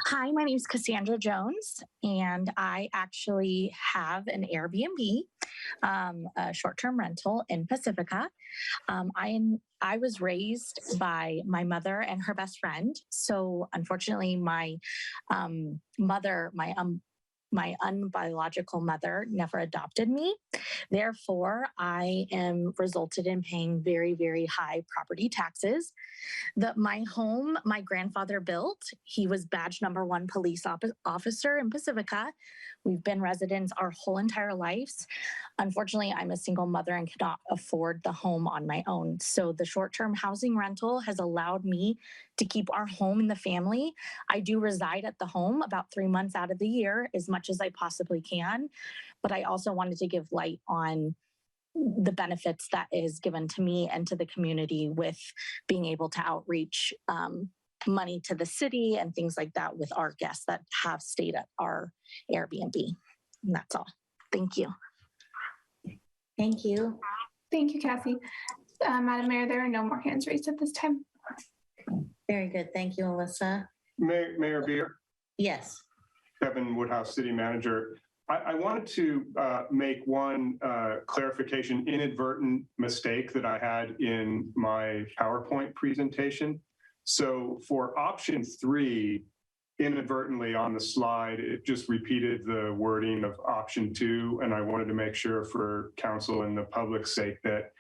Hi, my name is Cassandra Jones, and I actually have an Airbnb, a short-term rental in Pacifica. I was raised by my mother and her best friend. So unfortunately, my my unbiological mother never adopted me. Therefore, I am resulted in paying very, very high property taxes. My home, my grandfather built, he was badge number 1 police officer in Pacifica. We've been residents our whole entire lives. Unfortunately, I'm a single mother and cannot afford the home on my own. So the short-term housing rental has allowed me to keep our home in the family. I do reside at the home about 3 months out of the year, as much as I possibly can. But I also wanted to give light on the benefits that is given to me and to the community with being able to outreach money to the city and things like that with our guests that have stayed at our Airbnb. And that's all. Thank you. Thank you. Thank you, Cassie. Madam Mayor, there are no more hands raised at this time. Very good. Thank you, Alyssa. Mayor Beer, Yes. Kevin Woodhouse, City Manager. I wanted to make one clarification, inadvertent mistake that I had in my PowerPoint presentation. So for option 3, inadvertently on the slide, it just repeated the wording of option 2. And I wanted to make sure for council and the public's sake that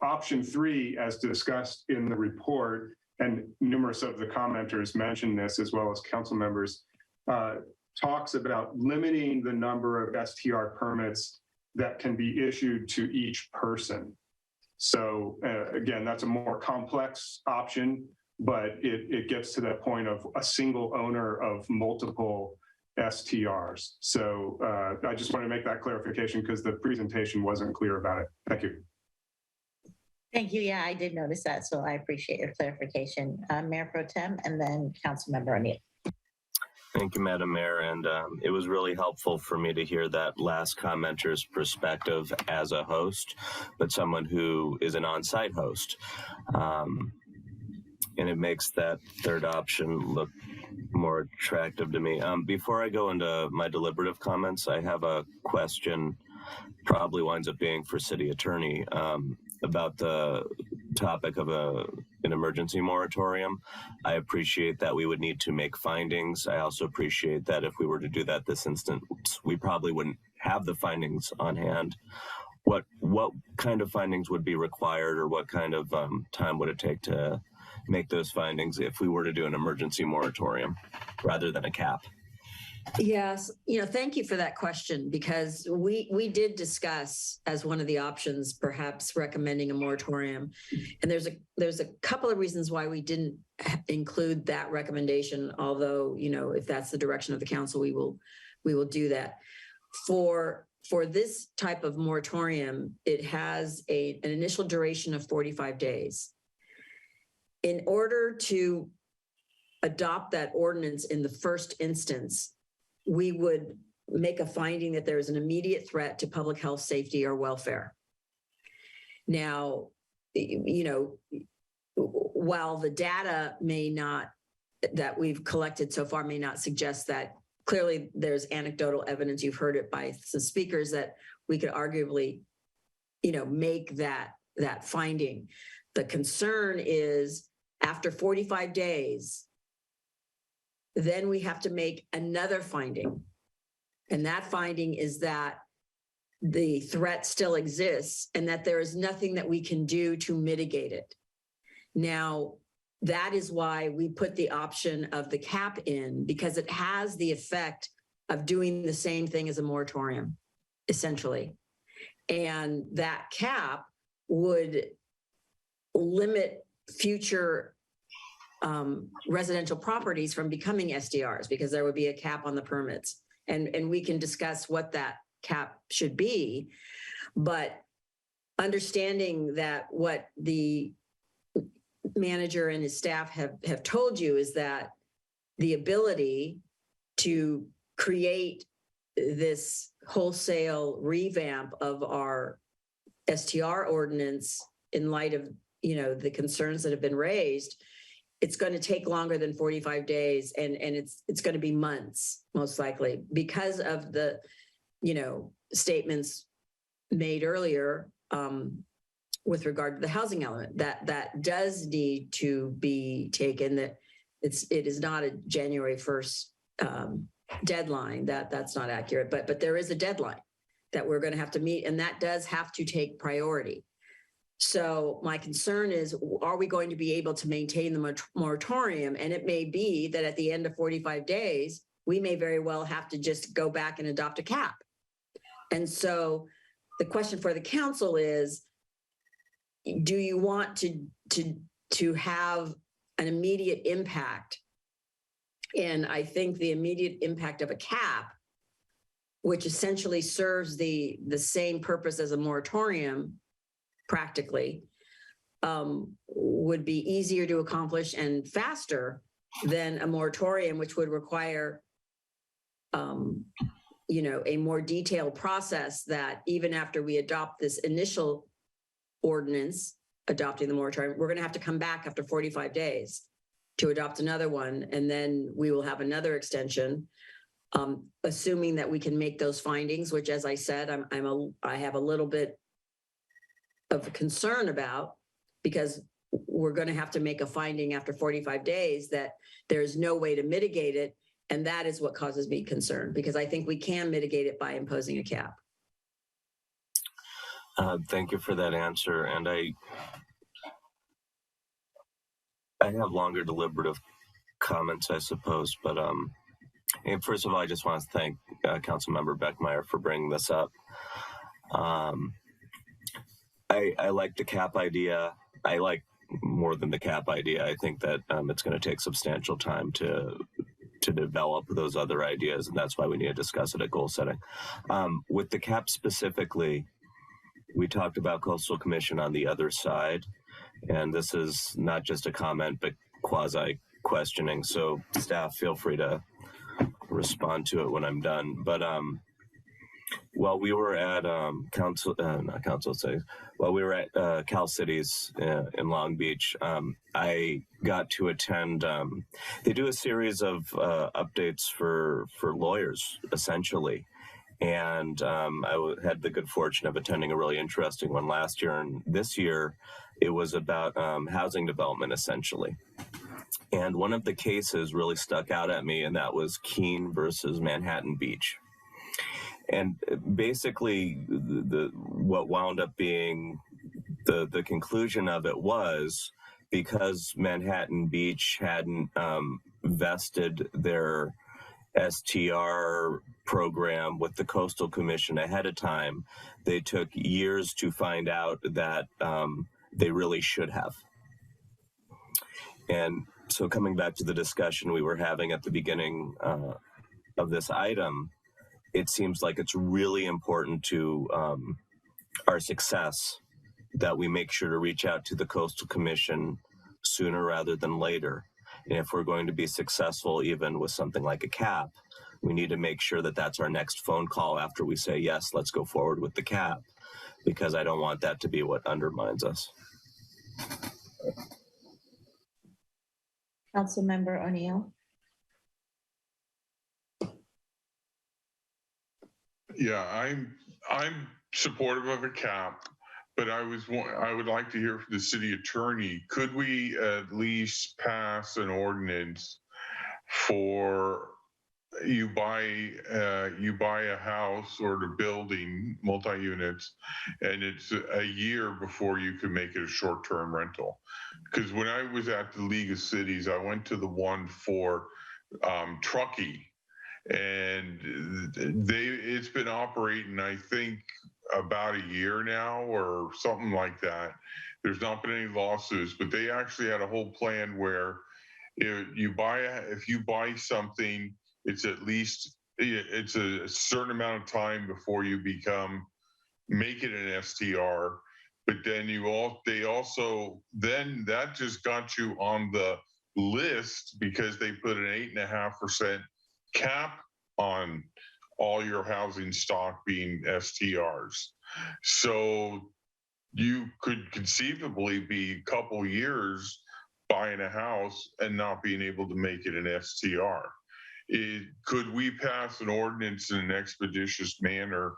option 3, as discussed in the report, and numerous of the commenters mentioned this as well as council members, talks about limiting the number of STR permits that can be issued to each person. So again, that's a more complex option, but it gets to that point of a single owner of multiple STRs. So I just want to make that clarification because the presentation wasn't clear about it. Thank you. Thank you. Yeah, I did notice that, so I appreciate your clarification. Mayor Pro Tem and then Councilmember O'Neill. Thank you, Madam Mayor. And it was really helpful for me to hear that last commenter's perspective as a host, but someone who is an on-site host. And it makes that third option look more attractive to me. Before I go into my deliberative comments, I have a question, probably winds up being for City Attorney, about the topic of an emergency moratorium. I appreciate that we would need to make findings. I also appreciate that if we were to do that this instance, we probably wouldn't have the findings on hand. What kind of findings would be required, or what kind of time would it take to make those findings if we were to do an emergency moratorium rather than a cap? Yes, thank you for that question, because we did discuss as one of the options, perhaps recommending a moratorium. And there's a couple of reasons why we didn't include that recommendation, although, if that's the direction of the council, we will do that. For this type of moratorium, it has an initial duration of 45 days. In order to adopt that ordinance in the first instance, we would make a finding that there is an immediate threat to public health, safety, or welfare. Now, while the data that we've collected so far may not suggest that, clearly there's anecdotal evidence, you've heard it by some speakers, that we could arguably, make that finding. The concern is after 45 days, then we have to make another finding. And that finding is that the threat still exists and that there is nothing that we can do to mitigate it. Now, that is why we put the option of the cap in, because it has the effect of doing the same thing as a moratorium, essentially. And that cap would limit future residential properties from becoming SDRs, because there would be a cap on the permits. And we can discuss what that cap should be, but understanding that what the manager and his staff have told you is that the ability to create this wholesale revamp of our STR ordinance in light of the concerns that have been raised, it's going to take longer than 45 days, and it's going to be months, most likely, because of the statements made earlier with regard to the housing element. That does need to be taken, that it is not a January 1st deadline. That's not accurate, but there is a deadline that we're going to have to meet, and that does have to take priority. So my concern is, are we going to be able to maintain the moratorium? And it may be that at the end of 45 days, we may very well have to just go back and adopt a cap. And so the question for the council is, do you want to have an immediate impact? And I think the immediate impact of a cap, which essentially serves the same purpose as a moratorium, practically, would be easier to accomplish and faster than a moratorium, which would require, a more detailed process that even after we adopt this initial ordinance, adopting the moratorium. We're going to have to come back after 45 days to adopt another one, and then we will have another extension, assuming that we can make those findings, which, as I said, I have a little bit of a concern about, because we're going to have to make a finding after 45 days that there's no way to mitigate it. And that is what causes me concern, because I think we can mitigate it by imposing a cap. Thank you for that answer. And I have longer deliberative comments, I suppose. But and first of all, I just want to thank Councilmember Beckmeyer for bringing this up. I like the cap idea. I like more than the cap idea. I think that it's going to take substantial time to develop those other ideas, and that's why we need to discuss it at goal setting. With the cap specifically, we talked about Coastal Commission on the other side, and this is not just a comment, but quasi questioning. So staff, feel free to respond to it when I'm done. But while we were at while we were at Cal Cities in Long Beach, I got to attend. They do a series of updates for lawyers, essentially. And I had the good fortune of attending a really interesting one last year. And this year, it was about housing development, essentially. And one of the cases really stuck out at me, and that was Keene versus Manhattan Beach. And basically, what wound up being the conclusion of it was, because Manhattan Beach hadn't vested their STR program with the Coastal Commission ahead of time, they took years to find out that they really should have. And so coming back to the discussion we were having at the beginning of this item, it seems like it's really important to our success that we make sure to reach out to the Coastal Commission sooner rather than later. And if we're going to be successful, even with something like a cap, we need to make sure that that's our next phone call after we say, yes, let's go forward with the cap, because I don't want that to be what undermines us. Councilmember O'Neill. Yeah, I'm supportive of a cap, but I would like to hear from the city attorney. Could we at least pass an ordinance for you buy a house or the building, multi-units, and it's a year before you can make it a short-term rental? Because when I was at the League of Cities, I went to the one for Truckee, and it's been operating, I think, about a year now or something like that. There's not been any lawsuits, but they actually had a whole plan where if you buy something, it's at least it's a certain amount of time before you make it an STR. But then then that just got you on the list because they put an 8.5% cap on all your housing stock being STRs. So you could conceivably be a couple years buying a house and not being able to make it an STR. Could we pass an ordinance in an expeditious manner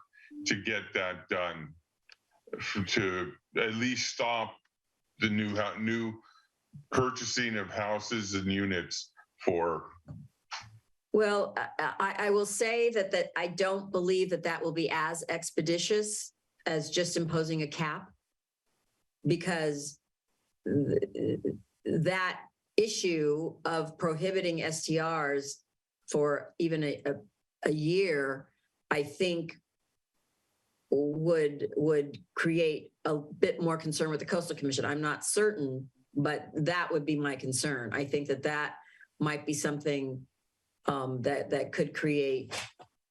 to get that done, to at least stop the new purchasing of houses and units for? Well, I will say that I don't believe that will be as expeditious as just imposing a cap, because that issue of prohibiting STRs for even a year, I think would create a bit more concern with the Coastal Commission. I'm not certain, but that would be my concern. I think that might be something that could create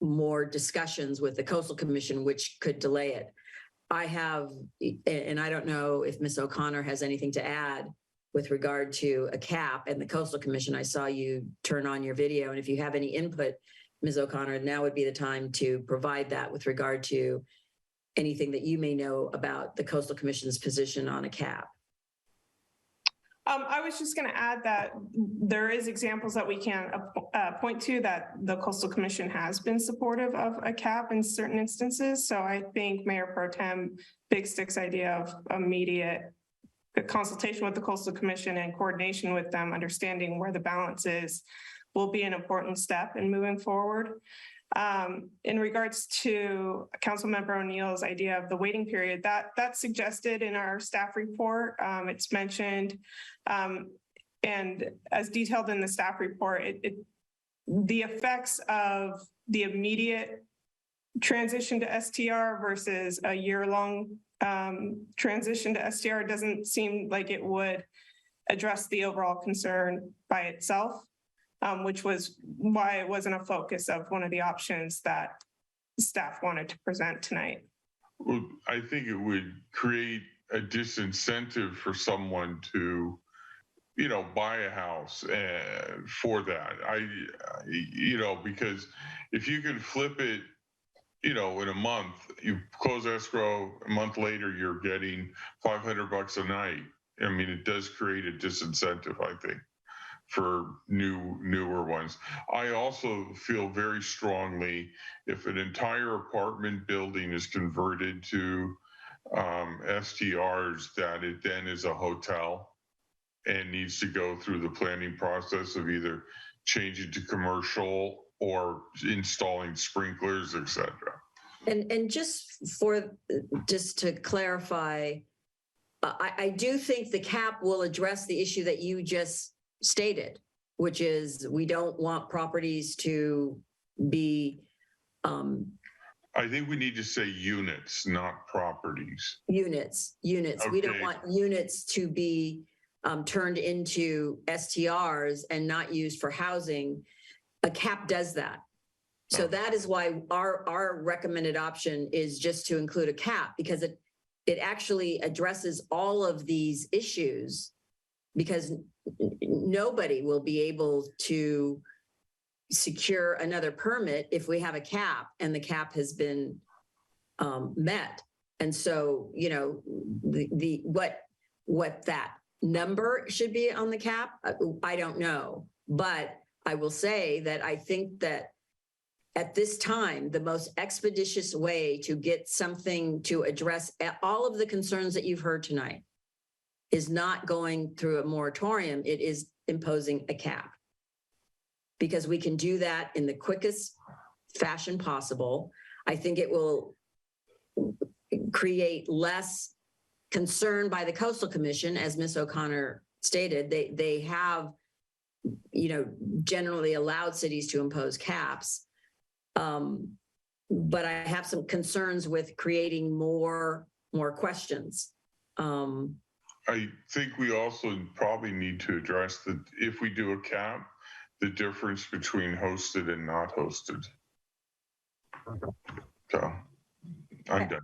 more discussions with the Coastal Commission, which could delay it. I have, and I don't know if Ms. O'Connor has anything to add with regard to a cap and the Coastal Commission. I saw you turn on your video, and if you have any input, Ms. O'Connor, now would be the time to provide that with regard to anything that you may know about the Coastal Commission's position on a cap. I was just going to add that there is examples that we can point to that the Coastal Commission has been supportive of a cap in certain instances. So I think Mayor Pro Tem Big Stick's idea of immediate consultation with the Coastal Commission and coordination with them, understanding where the balance is, will be an important step in moving forward. In regards to Councilmember O'Neill's idea of the waiting period, that's suggested in our staff report. It's mentioned, and as detailed in the staff report, the effects of the immediate transition to STR versus a year-long transition to STR doesn't seem like it would address the overall concern by itself. Which was why it wasn't a focus of one of the options that staff wanted to present tonight. Well, I think it would create a disincentive for someone to, buy a house for that. Because if you can flip it, in a month, you close escrow, a month later, you're getting $500 a night. I mean, it does create a disincentive, I think, for newer ones. I also feel very strongly if an entire apartment building is converted to STRs, that it then is a hotel and needs to go through the planning process of either changing to commercial or installing sprinklers, etc. And just to clarify, I do think the cap will address the issue that you just stated, which is we don't want properties to be I think we need to say units, not properties. Units. Okay. We don't want units to be turned into STRs and not used for housing. A cap does that. So that is why our recommended option is just to include a cap, because it actually addresses all of these issues, because nobody will be able to secure another permit if we have a cap and the cap has been met. And so, what that number should be on the cap, I don't know. But I will say that I think that at this time, the most expeditious way to get something to address all of the concerns that you've heard tonight is not going through a moratorium, it is imposing a cap. Because we can do that in the quickest fashion possible. I think it will create less concern by the Coastal Commission, as Ms. O'Connor stated. They have, generally allowed cities to impose caps. But I have some concerns with creating more questions. I think we also probably need to address that if we do a cap, the difference between hosted and not hosted. So I'm done.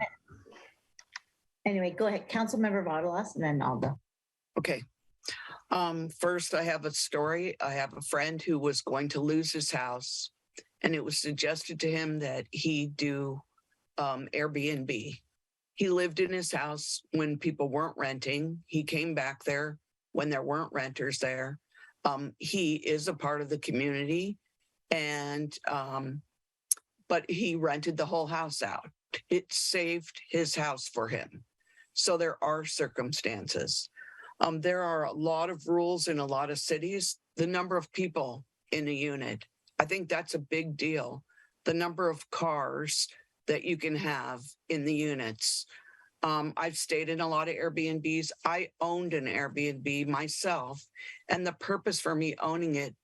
Anyway, go ahead, Councilmember Vardalos, and then I'll go. Okay. First, I have a story. I have a friend who was going to lose his house, and it was suggested to him that he do Airbnb. He lived in his house when people weren't renting. He came back there when there weren't renters there. He is a part of the community, and but he rented the whole house out. It saved his house for him. So there are circumstances. There are a lot of rules in a lot of cities. The number of people in a unit, I think that's a big deal. The number of cars that you can have in the units. I've stayed in a lot of Airbnbs. I owned an Airbnb myself, and the purpose for me owning it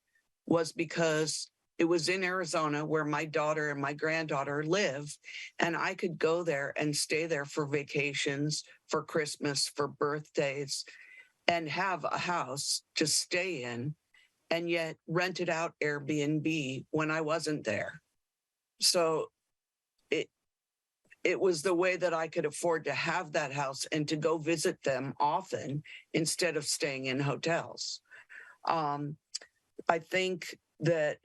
was because it was in Arizona where my daughter and my granddaughter live, and I could go there and stay there for vacations, for Christmas, for birthdays, and have a house to stay in, and yet rented out Airbnb when I wasn't there. So it was the way that I could afford to have that house and to go visit them often instead of staying in hotels. I think that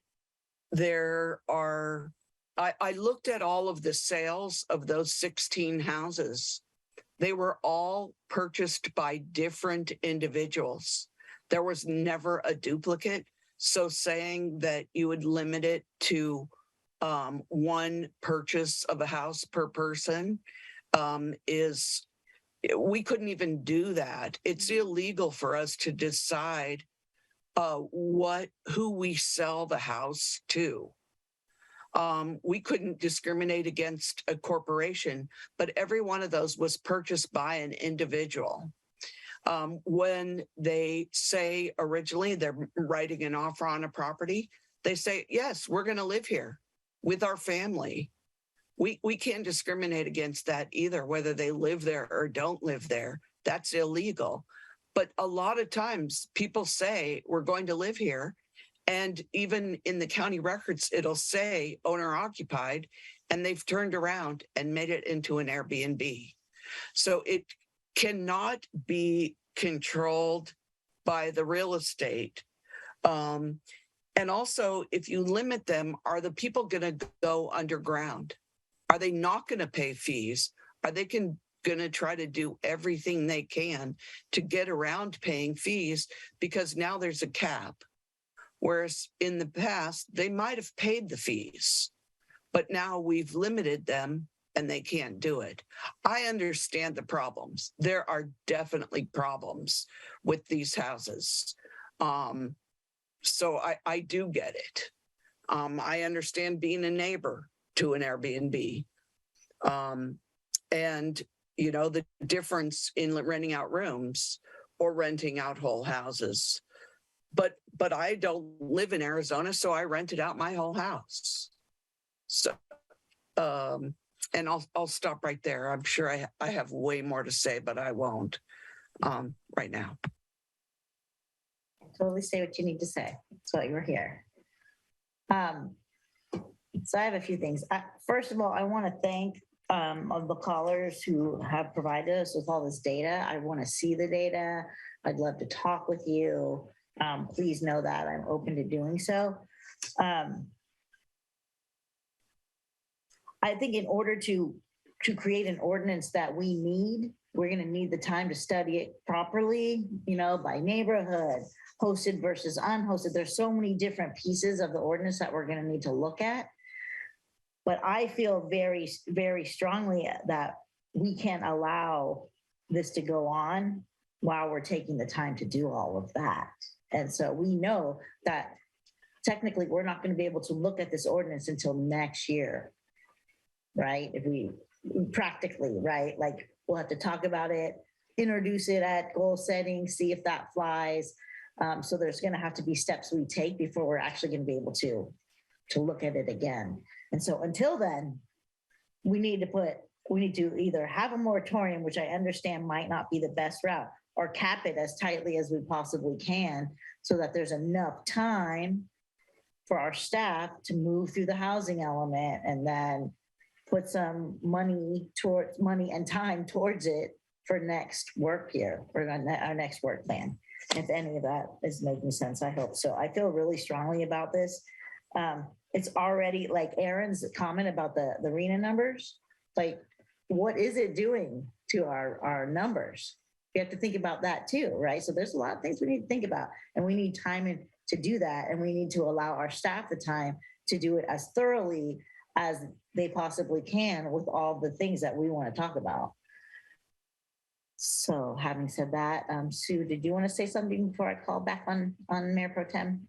I looked at all of the sales of those 16 houses. They were all purchased by different individuals. There was never a duplicate. So saying that you would limit it to one purchase of a house per person we couldn't even do that. It's illegal for us to decide who we sell the house to. We couldn't discriminate against a corporation, but every one of those was purchased by an individual. When they say originally they're writing an offer on a property, they say, yes, we're going to live here with our family. We can't discriminate against that either, whether they live there or don't live there. That's illegal. But a lot of times people say, we're going to live here. And even in the county records, it'll say owner occupied, and they've turned around and made it into an Airbnb. So it cannot be controlled by the real estate. And also, if you limit them, are the people going to go underground? Are they not going to pay fees? Are they going to try to do everything they can to get around paying fees? Because now there's a cap. Whereas in the past, they might have paid the fees, but now we've limited them and they can't do it. I understand the problems. There are definitely problems with these houses. So I do get it. I understand being a neighbor to an Airbnb. And, you know, the difference in renting out rooms or renting out whole houses. But I don't live in Arizona, so I rented out my whole house. So, and I'll stop right there. I'm sure I have way more to say, but I won't right now. Totally say what you need to say. That's why you're here. So I have a few things. First of all, I want to thank of the callers who have provided us with all this data. I want to see the data. I'd love to talk with you. Please know that I'm open to doing so. I think in order to create an ordinance that we need, we're going to need the time to study it properly, you know, by neighborhood, hosted versus unhosted. There's so many different pieces of the ordinance that we're going to need to look at. But I feel very, very strongly that we can't allow this to go on while we're taking the time to do all of that. And so we know that technically we're not going to be able to look at this ordinance until next year, right? If we practically, right? Like we'll have to talk about it, introduce it at goal setting, see if that flies. So there's going to have to be steps we take before we're actually going to be able to look at it again. And so until then, we need to either have a moratorium, which I understand might not be the best route, or cap it as tightly as we possibly can so that there's enough time for our staff to move through the housing element and then put some money and time towards it for next work year or our next work plan. If any of that is making sense, I hope so. I feel really strongly about this. It's already like Aaron's comment about the RENA numbers. Like, what is it doing to our numbers? We have to think about that too, right? So there's a lot of things we need to think about, and we need time to do that, and we need to allow our staff the time to do it as thoroughly as they possibly can with all the things that we want to talk about. So having said that, Sue, did you want to say something before I call back on Mayor Pro Tem?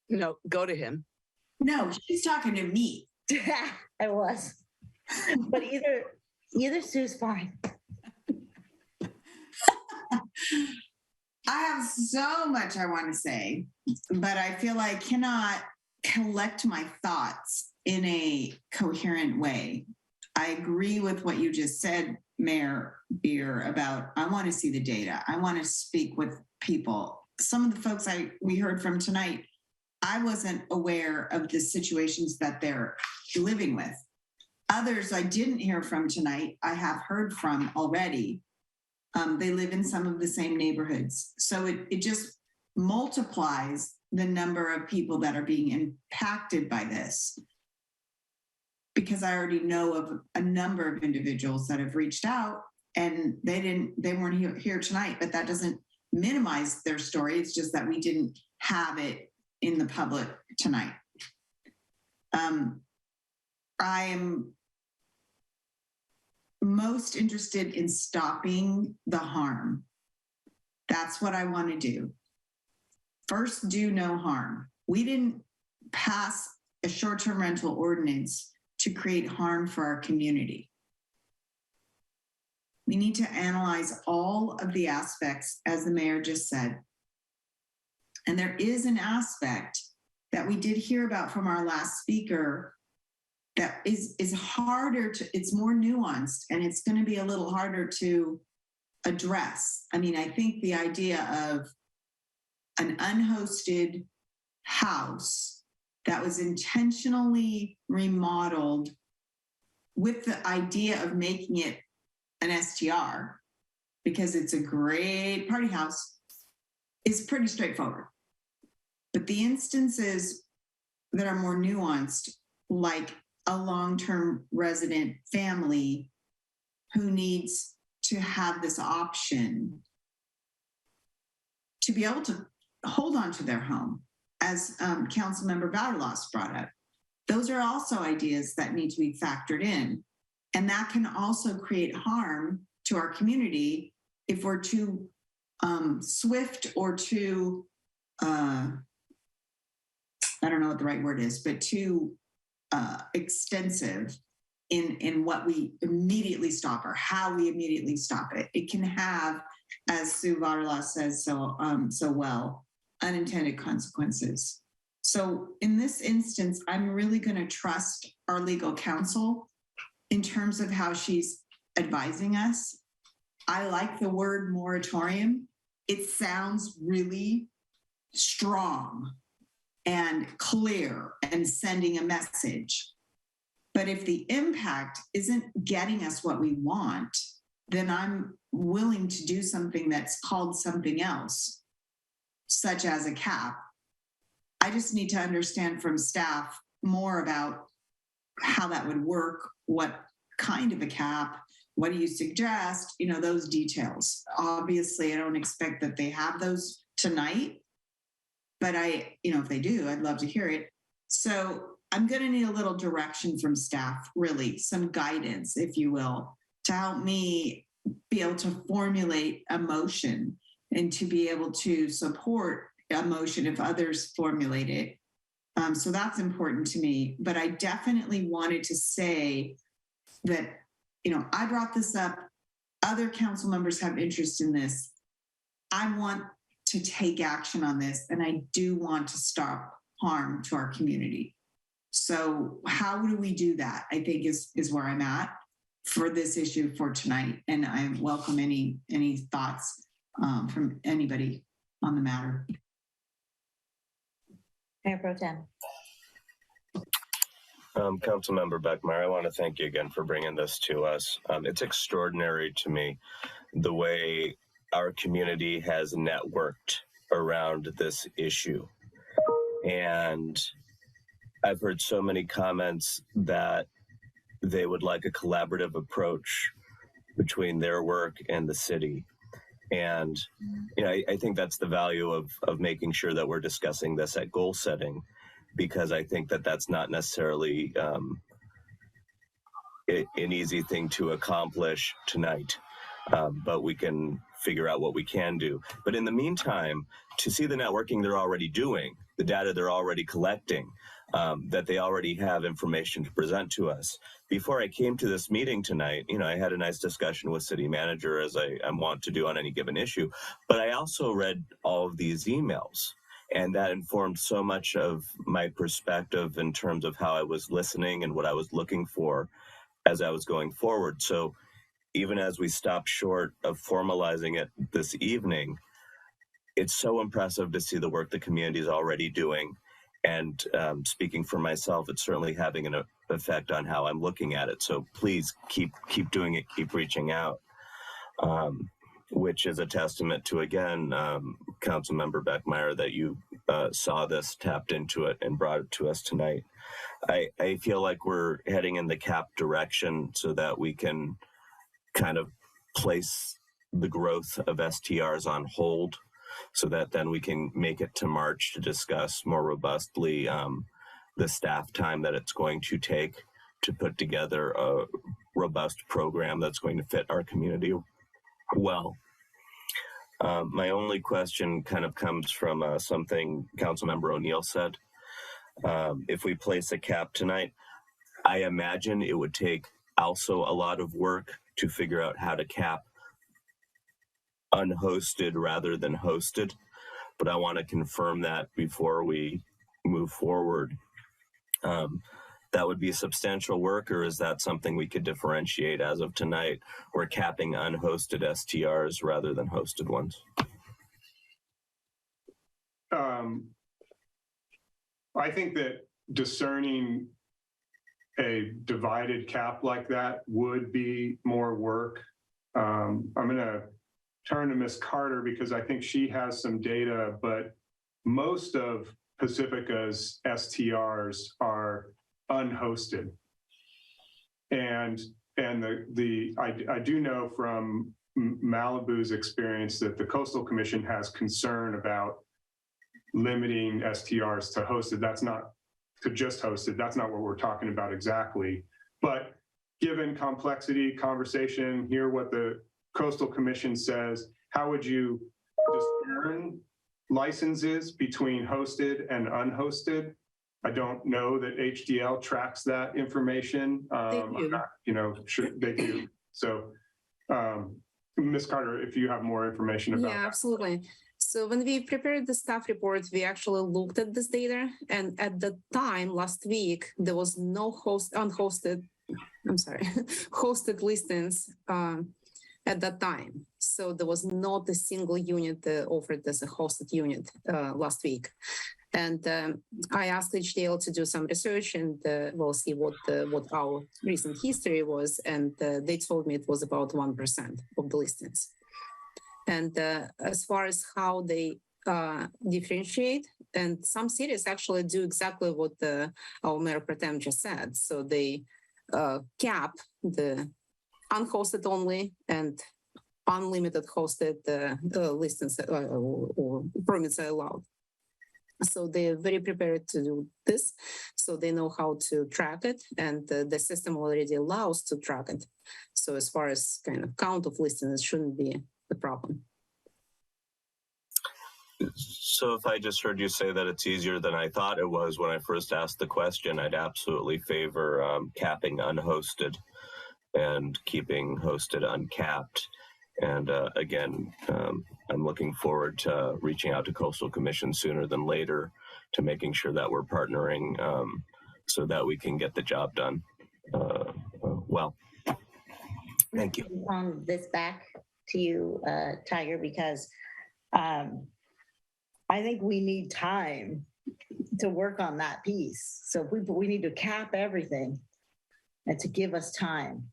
No, go to him. No, she's talking to me. I was, but either Sue's fine. I have so much I want to say, but I feel I cannot collect my thoughts in a coherent way. I agree with what you just said, Mayor Beer, about I want to see the data. I want to speak with people. Some of the folks we heard from tonight, I wasn't aware of the situations that they're living with. Others I didn't hear from tonight, I have heard from already. They live in some of the same neighborhoods. So it just multiplies the number of people that are being impacted by this. Because I already know of a number of individuals that have reached out and they weren't here tonight, but that doesn't minimize their story. It's just that we didn't have it in the public tonight. I am most interested in stopping the harm. That's what I want to do. First, do no harm. We didn't pass a short-term rental ordinance to create harm for our community. We need to analyze all of the aspects, as the mayor just said. And there is an aspect that we did hear about from our last speaker that is harder to, it's more nuanced, and it's going to be a little harder to address. I mean, I think the idea of an unhosted house that was intentionally remodeled with the idea of making it an STR, because it's a great party house, is pretty straightforward. But the instances that are more nuanced, like a long-term resident family who needs to have this option to be able to hold on to their home, as Councilmember Vaterlos brought up, those are also ideas that need to be factored in. And that can also create harm to our community if we're too swift or too, I don't know what the right word is, but too extensive in what we immediately stop or how we immediately stop it. It can have, as Sue Vaterlos says so well, unintended consequences. So in this instance, I'm really going to trust our legal counsel in terms of how she's advising us. I like the word moratorium. It sounds really strong and clear and sending a message. But if the impact isn't getting us what we want, then I'm willing to do something that's called something else, such as a cap. I just need to understand from staff more about how that would work, what kind of a cap, what do you suggest, those details. Obviously, I don't expect that they have those tonight, but if they do, I'd love to hear it. So I'm going to need a little direction from staff, really, some guidance, if you will, to help me be able to formulate a motion and to be able to support a motion if others formulate it. So that's important to me. But I definitely wanted to say that, I brought this up. Other council members have interest in this. I want to take action on this, and I do want to stop harm to our community. So how do we do that? I think is where I'm at for this issue for tonight. And I welcome any thoughts from anybody on the matter. Mayor Pro Tem. Councilmember Beckmeyer, I want to thank you again for bringing this to us. It's extraordinary to me the way our community has networked around this issue. And I've heard so many comments that they would like a collaborative approach between their work and the city. And I think that's the value of making sure that we're discussing this at goal setting, because I think that that's not necessarily an easy thing to accomplish tonight, but we can figure out what we can do. But in the meantime, to see the networking they're already doing, the data they're already collecting, that they already have information to present to us. Before I came to this meeting tonight, I had a nice discussion with city manager, as I want to do on any given issue, but I also read all of these emails. And that informed so much of my perspective in terms of how I was listening and what I was looking for as I was going forward. So even as we stopped short of formalizing it this evening, it's so impressive to see the work the community is already doing. And speaking for myself, it's certainly having an effect on how I'm looking at it. So please keep doing it, keep reaching out. Which is a testament to, again, Councilmember Beckmeyer, that you saw this, tapped into it, and brought it to us tonight. I feel like we're heading in the cap direction so that we can kind of place the growth of STRs on hold so that then we can make it to March to discuss more robustly the staff time that it's going to take to put together a robust program that's going to fit our community well. My only question kind of comes from something Councilmember O'Neill said. If we place a cap tonight, I imagine it would take also a lot of work to figure out how to cap unhosted rather than hosted, but I want to confirm that before we move forward. That would be substantial work, or is that something we could differentiate as of tonight? We're capping unhosted STRs rather than hosted ones. I think that discerning a divided cap like that would be more work. I'm going to turn to Ms. Carter because I think she has some data, but most of Pacifica's STRs are unhosted. And I do know from Malibu's experience that the Coastal Commission has concern about limiting STRs to hosted. That's not to just hosted. That's not what we're talking about exactly. But given complexity, conversation, hear what the Coastal Commission says, how would you discern licenses between hosted and unhosted? I don't know that HDL tracks that information. Sure they do. So, Ms. Carter, if you have more information about that. Absolutely. So when we prepared the staff report, we actually looked at this data, and at the time last week there was no hosted listings at that time. So there was not a single unit offered as a hosted unit last week. And I asked HDL to do some research, and we'll see what our recent history was. And they told me it was about 1% of the listings. And as far as how they differentiate, and some cities actually do exactly what our Mayor Pro Tem just said. So they cap the unhosted only and unlimited hosted listings or permits are allowed. So they're very prepared to do this. So they know how to track it, and the system already allows to track it. So as far as kind of count of listings, it shouldn't be the problem. So if I just heard you say that it's easier than I thought it was when I first asked the question, I'd absolutely favor capping unhosted and keeping hosted uncapped. And again, I'm looking forward to reaching out to Coastal Commission sooner than later to making sure that we're partnering so that we can get the job done well. Thank you. On this back to you, Tiger, because I think we need time to work on that piece. So we need to cap everything and to give us time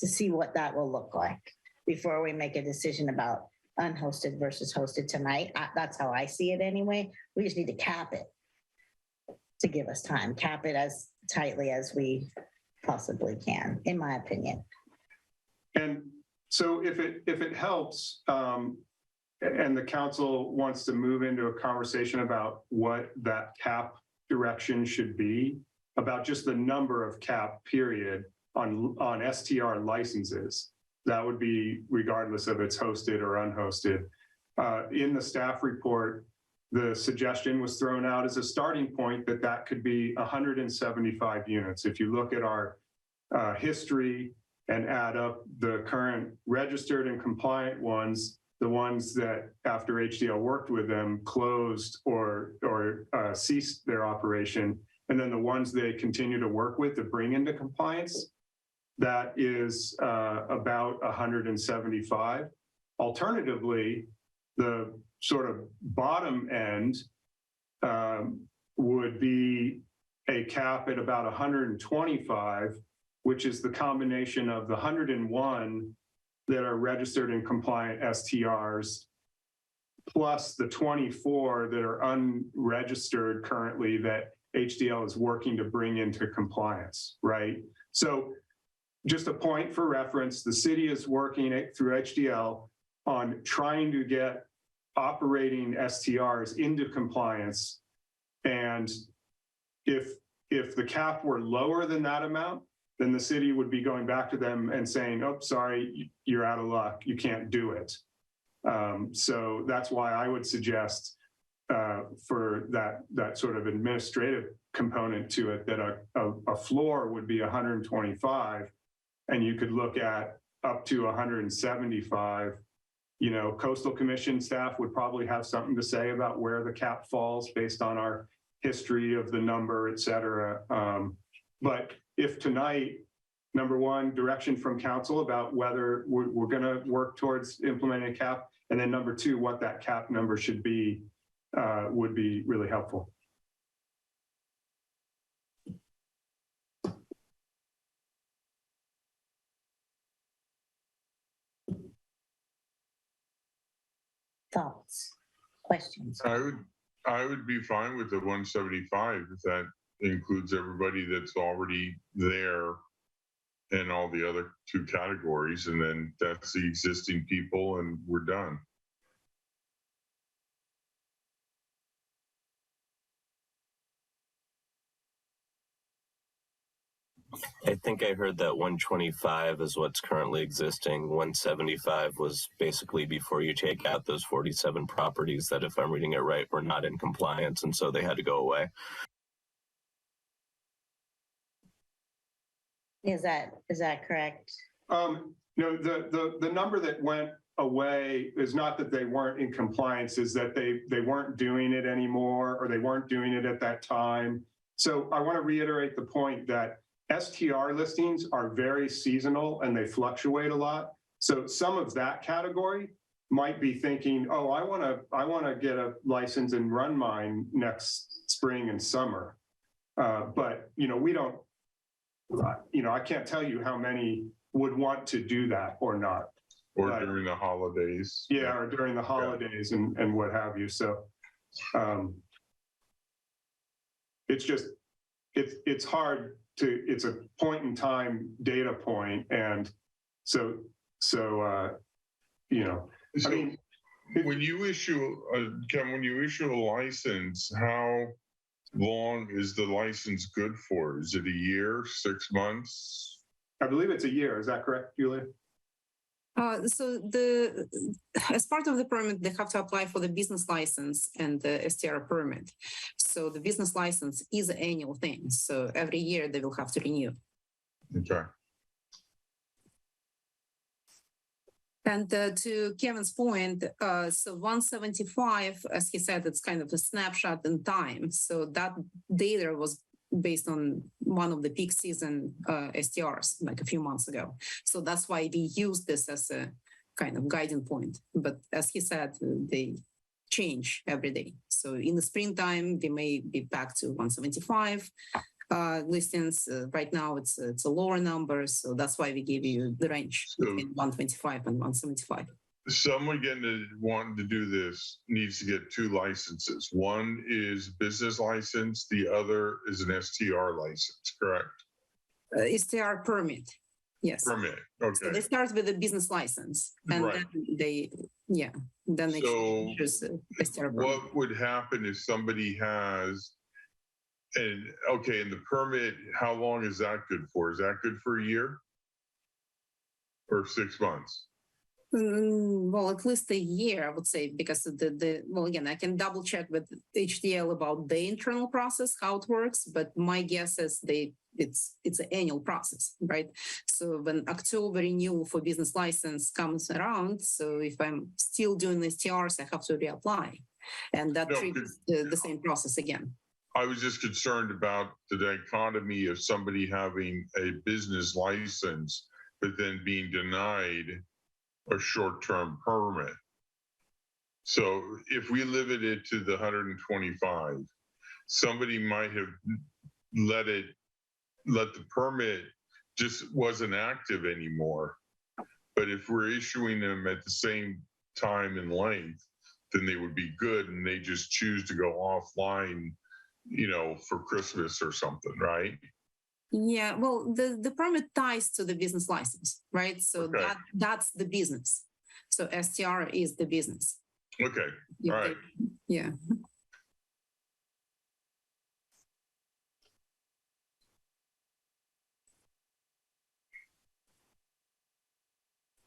to see what that will look like before we make a decision about unhosted versus hosted tonight. That's how I see it anyway. We just need to cap it to give us time, cap it as tightly as we possibly can, in my opinion. And so if it helps, and the council wants to move into a conversation about what that cap direction should be, about just the number of cap period on STR licenses, that would be regardless of it's hosted or unhosted. In the staff report, the suggestion was thrown out as a starting point that could be 175 units. If you look at our history and add up the current registered and compliant ones, the ones that after HDL worked with them closed or ceased their operation, and then the ones they continue to work with to bring into compliance, that is about 175. Alternatively, the sort of bottom end would be a cap at about 125, which is the combination of the 101 that are registered and compliant STRs, plus the 24 that are unregistered currently that HDL is working to bring into compliance, right? So just a point for reference, the city is working through HDL on trying to get operating STRs into compliance. And if the cap were lower than that amount, then the city would be going back to them and saying, oh, sorry, you're out of luck. You can't do it. So that's why I would suggest for that sort of administrative component to it, that a floor would be 125, and you could look at up to 175. You know, Coastal Commission staff would probably have something to say about where the cap falls based on our history of the number, et cetera. But if tonight, number one, direction from council about whether we're going to work towards implementing a cap, and then number two, what that cap number should be, would be really helpful. Thoughts, questions? I would be fine with the 175 if that includes everybody that's already there and all the other two categories, and then that's the existing people and we're done. I think I heard that 125 is what's currently existing. 175 was basically before you take out those 47 properties that, if I'm reading it right, were not in compliance, and so they had to go away. Is that correct? No, the number that went away is not that they weren't in compliance, is that they weren't doing it anymore, or they weren't doing it at that time. So I want to reiterate the point that STR listings are very seasonal and they fluctuate a lot. So some of that category might be thinking, oh, I want to get a license and run mine next spring and summer. But, you know, we don't, you know, I can't tell you how many would want to do that or not. Or during the holidays. Yeah, or during the holidays and what have you. So it's just, it's hard to, it's a point in time data point. And so you know, so I mean, when you issue a license, how long is the license good for? Is it a year, 6 months? I believe it's a year. Is that correct, Julia? So as part of the permit, they have to apply for the business license and the STR permit. So the business license is an annual thing. So every year they will have to renew. Okay. And to Kevin's point, so 175, as he said, it's kind of a snapshot in time. So that data was based on one of the peak season STRs like a few months ago. So that's why we use this as a kind of guiding point. But as he said, they change every day. So in the springtime, we may be back to 175 listings. Right now, it's a lower number. So that's why we give you the range between 125 and 175. Someone wanting to do this needs to get two licenses. One is business license, the other is an STR license, correct? STR permit, yes. Permit, okay. So they start with a business license, and right. then they so choose STR permit. What would happen if somebody has, and the permit, how long is that good for? Is that good for a year or 6 months? Well, at least a year, I would say, because well, again, I can double check with HDL about the internal process, how it works, but my guess is it's an annual process, right? So when October renewal for business license comes around, so if I'm still doing STRs, I have to reapply, and that triggers the same process again. I was just concerned about the dichotomy of somebody having a business license, but then being denied a short-term permit. So if we limit it to the 125, somebody might have let the permit just wasn't active anymore. But if we're issuing them at the same time and length, then they would be good, and they just choose to go offline, you know, for Christmas or something, right? Yeah, well, the permit ties to the business license, right? So that's the business. So STR is the business. Okay, all right. Yeah.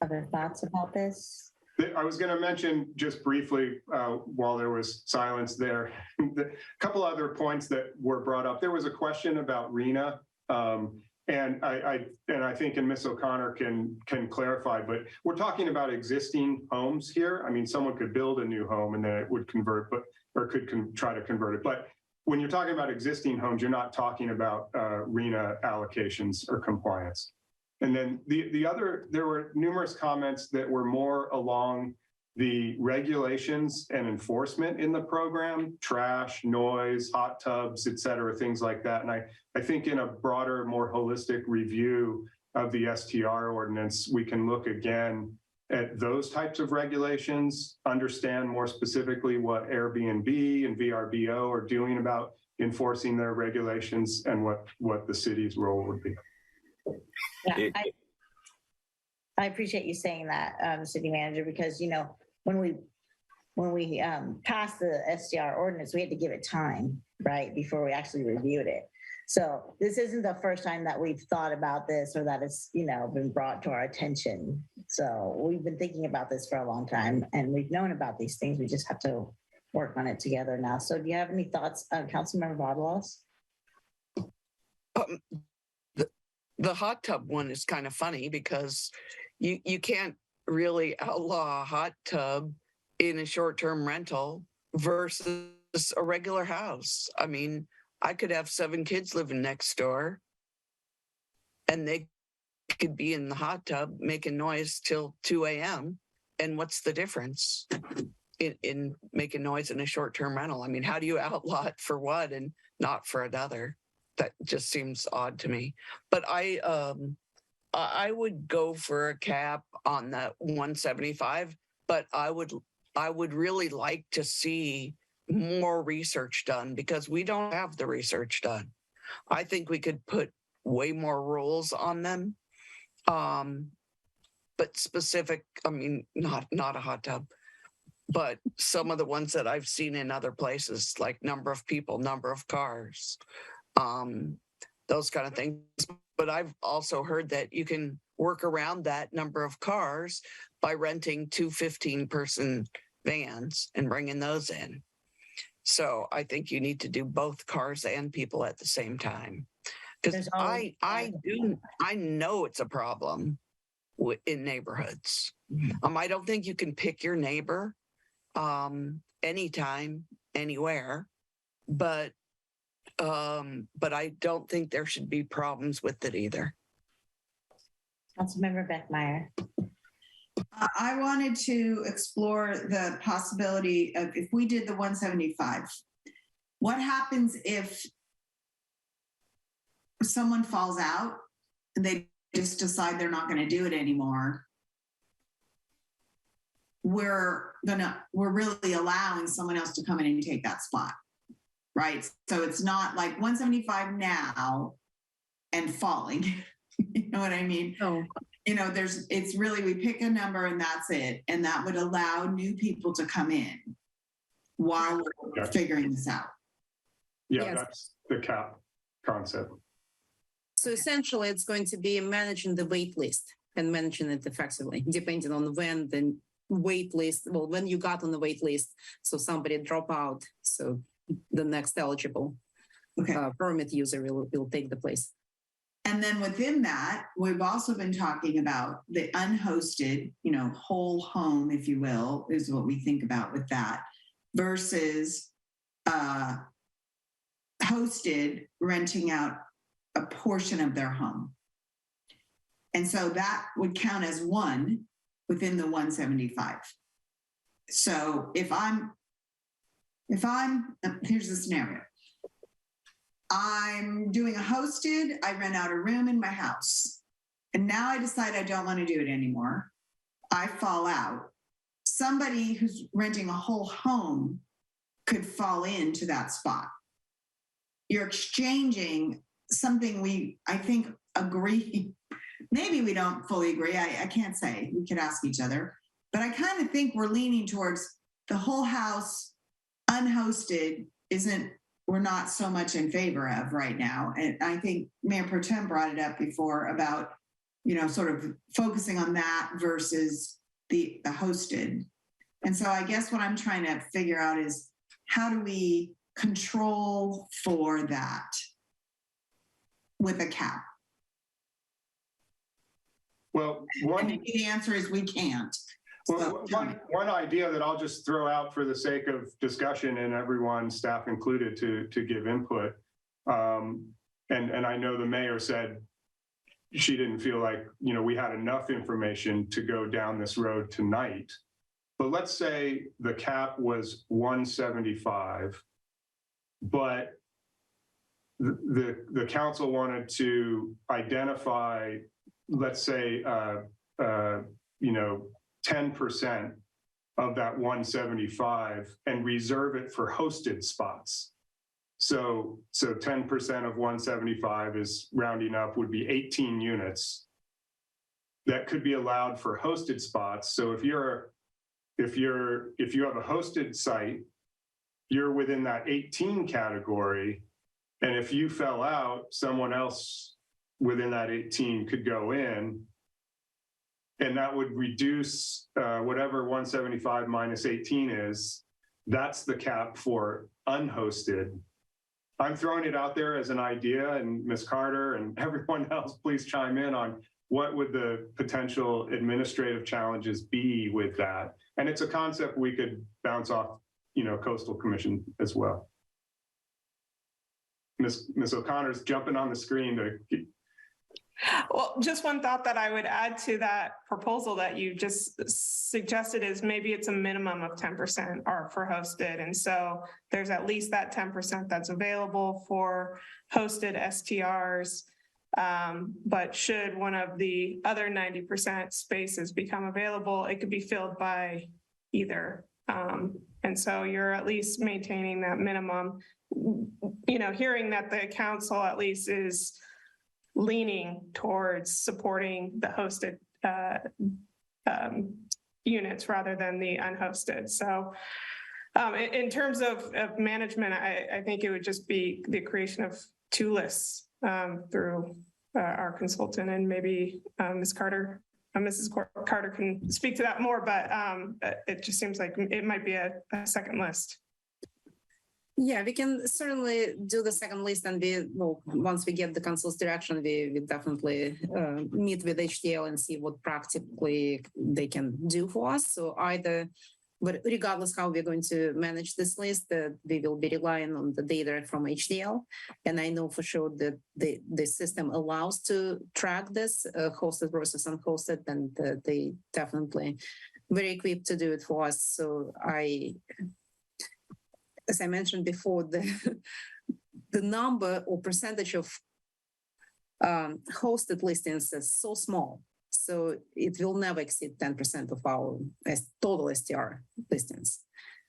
Other thoughts about this? I was going to mention just briefly while there was silence there, a couple other points that were brought up. There was a question about RENA, and I think, and Ms. O'Connor can clarify, but we're talking about existing homes here. I mean, someone could build a new home and then it would convert, or could try to convert it. But when you're talking about existing homes, you're not talking about RENA allocations or compliance. And then there were numerous comments that were more along the regulations and enforcement in the program, trash, noise, hot tubs, et cetera, things like that. And I think in a broader, more holistic review of the STR ordinance, we can look again at those types of regulations, understand more specifically what Airbnb and VRBO are doing about enforcing their regulations and what the city's role would be. Yeah, I appreciate you saying that, city manager, because, you know, when we passed the SDR ordinance, we had to give it time, right, before we actually reviewed it. So this isn't the first time that we've thought about this or that it's, you know, been brought to our attention. So we've been thinking about this for a long time and we've known about these things. We just have to work on it together now. So do you have any thoughts, Councilmember Vadalos? The hot tub one is kind of funny because you can't really outlaw a hot tub in a short-term rental versus a regular house. I mean, I could have 7 kids living next door and they could be in the hot tub making noise till 2 a.m. And what's the difference in making noise in a short-term rental? I mean, how do you outlaw it for one and not for another? That just seems odd to me. But I would go for a cap on that 175, but I would really like to see more research done because we don't have the research done. I think we could put way more rules on them. But specific, I mean, not a hot tub, but some of the ones that I've seen in other places, like number of people, number of cars, those kind of things. But I've also heard that you can work around that number of cars by renting 2 15-person vans and bringing those in. So I think you need to do both cars and people at the same time. Because I know it's a problem in neighborhoods. I don't think you can pick your neighbor anytime, anywhere, but I don't think there should be problems with it either. Councilmember Beckmeyer. I wanted to explore the possibility of if we did the 175, what happens if someone falls out and they just decide they're not going to do it anymore? We're really allowing someone else to come in and take that spot, right? So it's not like 175 now and falling. You know what I mean? Oh. You know, it's really, we pick a number and that's it. And that would allow new people to come in while we're figuring this out. Yeah, Yes. That's the cap concept. So essentially, it's going to be managing the wait list and managing it effectively, depending on when the wait list, well, when you got on the wait list, so somebody drop out, so the next eligible permit user will take the place. And then within that, we've also been talking about the unhosted, you know, whole home, if you will, is what we think about with that, versus hosted, renting out a portion of their home. And so that would count as one within the 175. So if I'm, here's the scenario. I'm doing a hosted, I rent out a room in my house. And now I decide I don't want to do it anymore. I fall out. Somebody who's renting a whole home could fall into that spot. You're exchanging something I think, agree. Maybe we don't fully agree. I can't say. We could ask each other. But I kind of think we're leaning towards the whole house unhosted we're not so much in favor of right now. And I think Mayor Pro Tem brought it up before about, sort of focusing on that versus the hosted. And so I guess what I'm trying to figure out is how do we control for that with a cap? Well, the answer is we can't. Well, one idea that I'll just throw out for the sake of discussion and everyone, staff included, to give input. And I know the mayor said she didn't feel like, we had enough information to go down this road tonight. But let's say the cap was 175, but the council wanted to identify, let's say, 10% of that 175 and reserve it for hosted spots. So 10% of 175 is rounding up would be 18 units that could be allowed for hosted spots. So if you have a hosted site, you're within that 18 category. And if you fell out, someone else within that 18 could go in. And that would reduce whatever 175 minus 18 is. That's the cap for unhosted. I'm throwing it out there as an idea, and Ms. Carter and everyone else, please chime in on what would the potential administrative challenges be with that. And it's a concept we could bounce off, Coastal Commission as well. Ms. O'Connor's jumping on the screen to. Well, just one thought that I would add to that proposal that you just suggested is maybe it's a minimum of 10% are for hosted. And so there's at least that 10% that's available for hosted STRs. But should one of the other 90% spaces become available, it could be filled by either. And so you're at least maintaining that minimum, hearing that the council at least is leaning towards supporting the hosted units rather than the unhosted. So in terms of management, I think it would just be the creation of 2 lists through our consultant, and maybe Ms. Carter, Mrs. Carter can speak to that more, but it just seems like it might be a second list. Yeah, we can certainly do the second list, and once we get the council's direction, we definitely meet with HDL and see what practically they can do for us. So but regardless how we're going to manage this list, we will be relying on the data from HDL. And I know for sure that the system allows to track this hosted versus unhosted, and they definitely very equipped to do it for us. So as I mentioned before, the number or percentage of hosted listings is so small. So it will never exceed 10% of our total STR listings.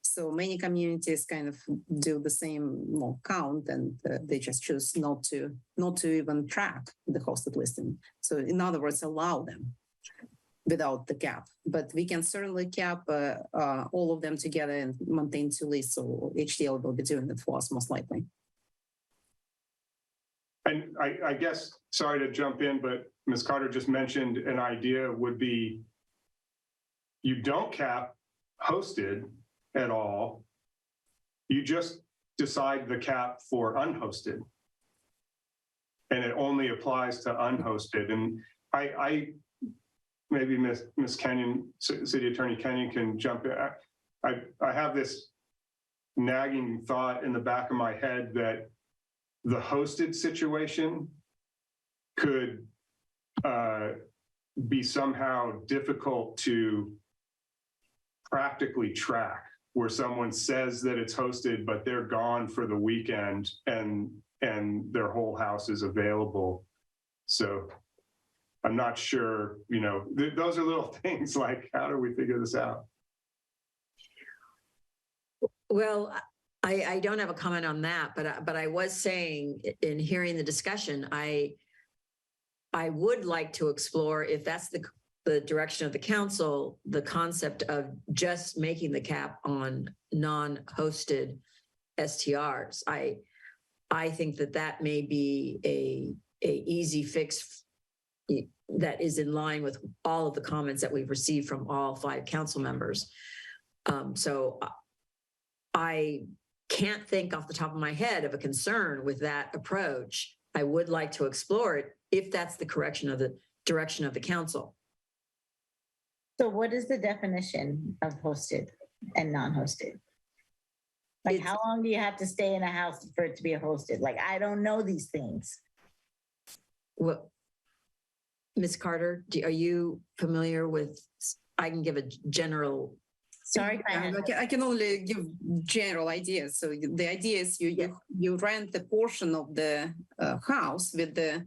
So many communities kind of do the same count, and they just choose not to even track the hosted listing. So in other words, allow them without the cap, but we can certainly cap all of them together and maintain 2 lists. So HDL will be doing it for us most likely. And I guess, sorry to jump in, but Ms. Carter just mentioned an idea would be you don't cap hosted at all. You just decide the cap for unhosted. And it only applies to unhosted. And I maybe Ms. Kenyon, City Attorney Kenyon can jump in. I have this nagging thought in the back of my head that the hosted situation could be somehow difficult to practically track, where someone says that it's hosted, but they're gone for the weekend and their whole house is available. So I'm not sure, those are little things like, how do we figure this out? Well, I don't have a comment on that, but I was saying in hearing the discussion, I would like to explore if that's the direction of the council, the concept of just making the cap on non-hosted STRs. I think that may be a easy fix that is in line with all of the comments that we've received from all 5 council members. So I can't think off the top of my head of a concern with that approach. I would like to explore it if that's the direction of the council. So what is the definition of hosted and non-hosted? Like, how long do you have to stay in a house for it to be a hosted? Like, I don't know these things. Well, Ms. Carter, are you familiar with, I can give a general. Sorry, I can only give general ideas. So the idea is you rent a portion of the house with the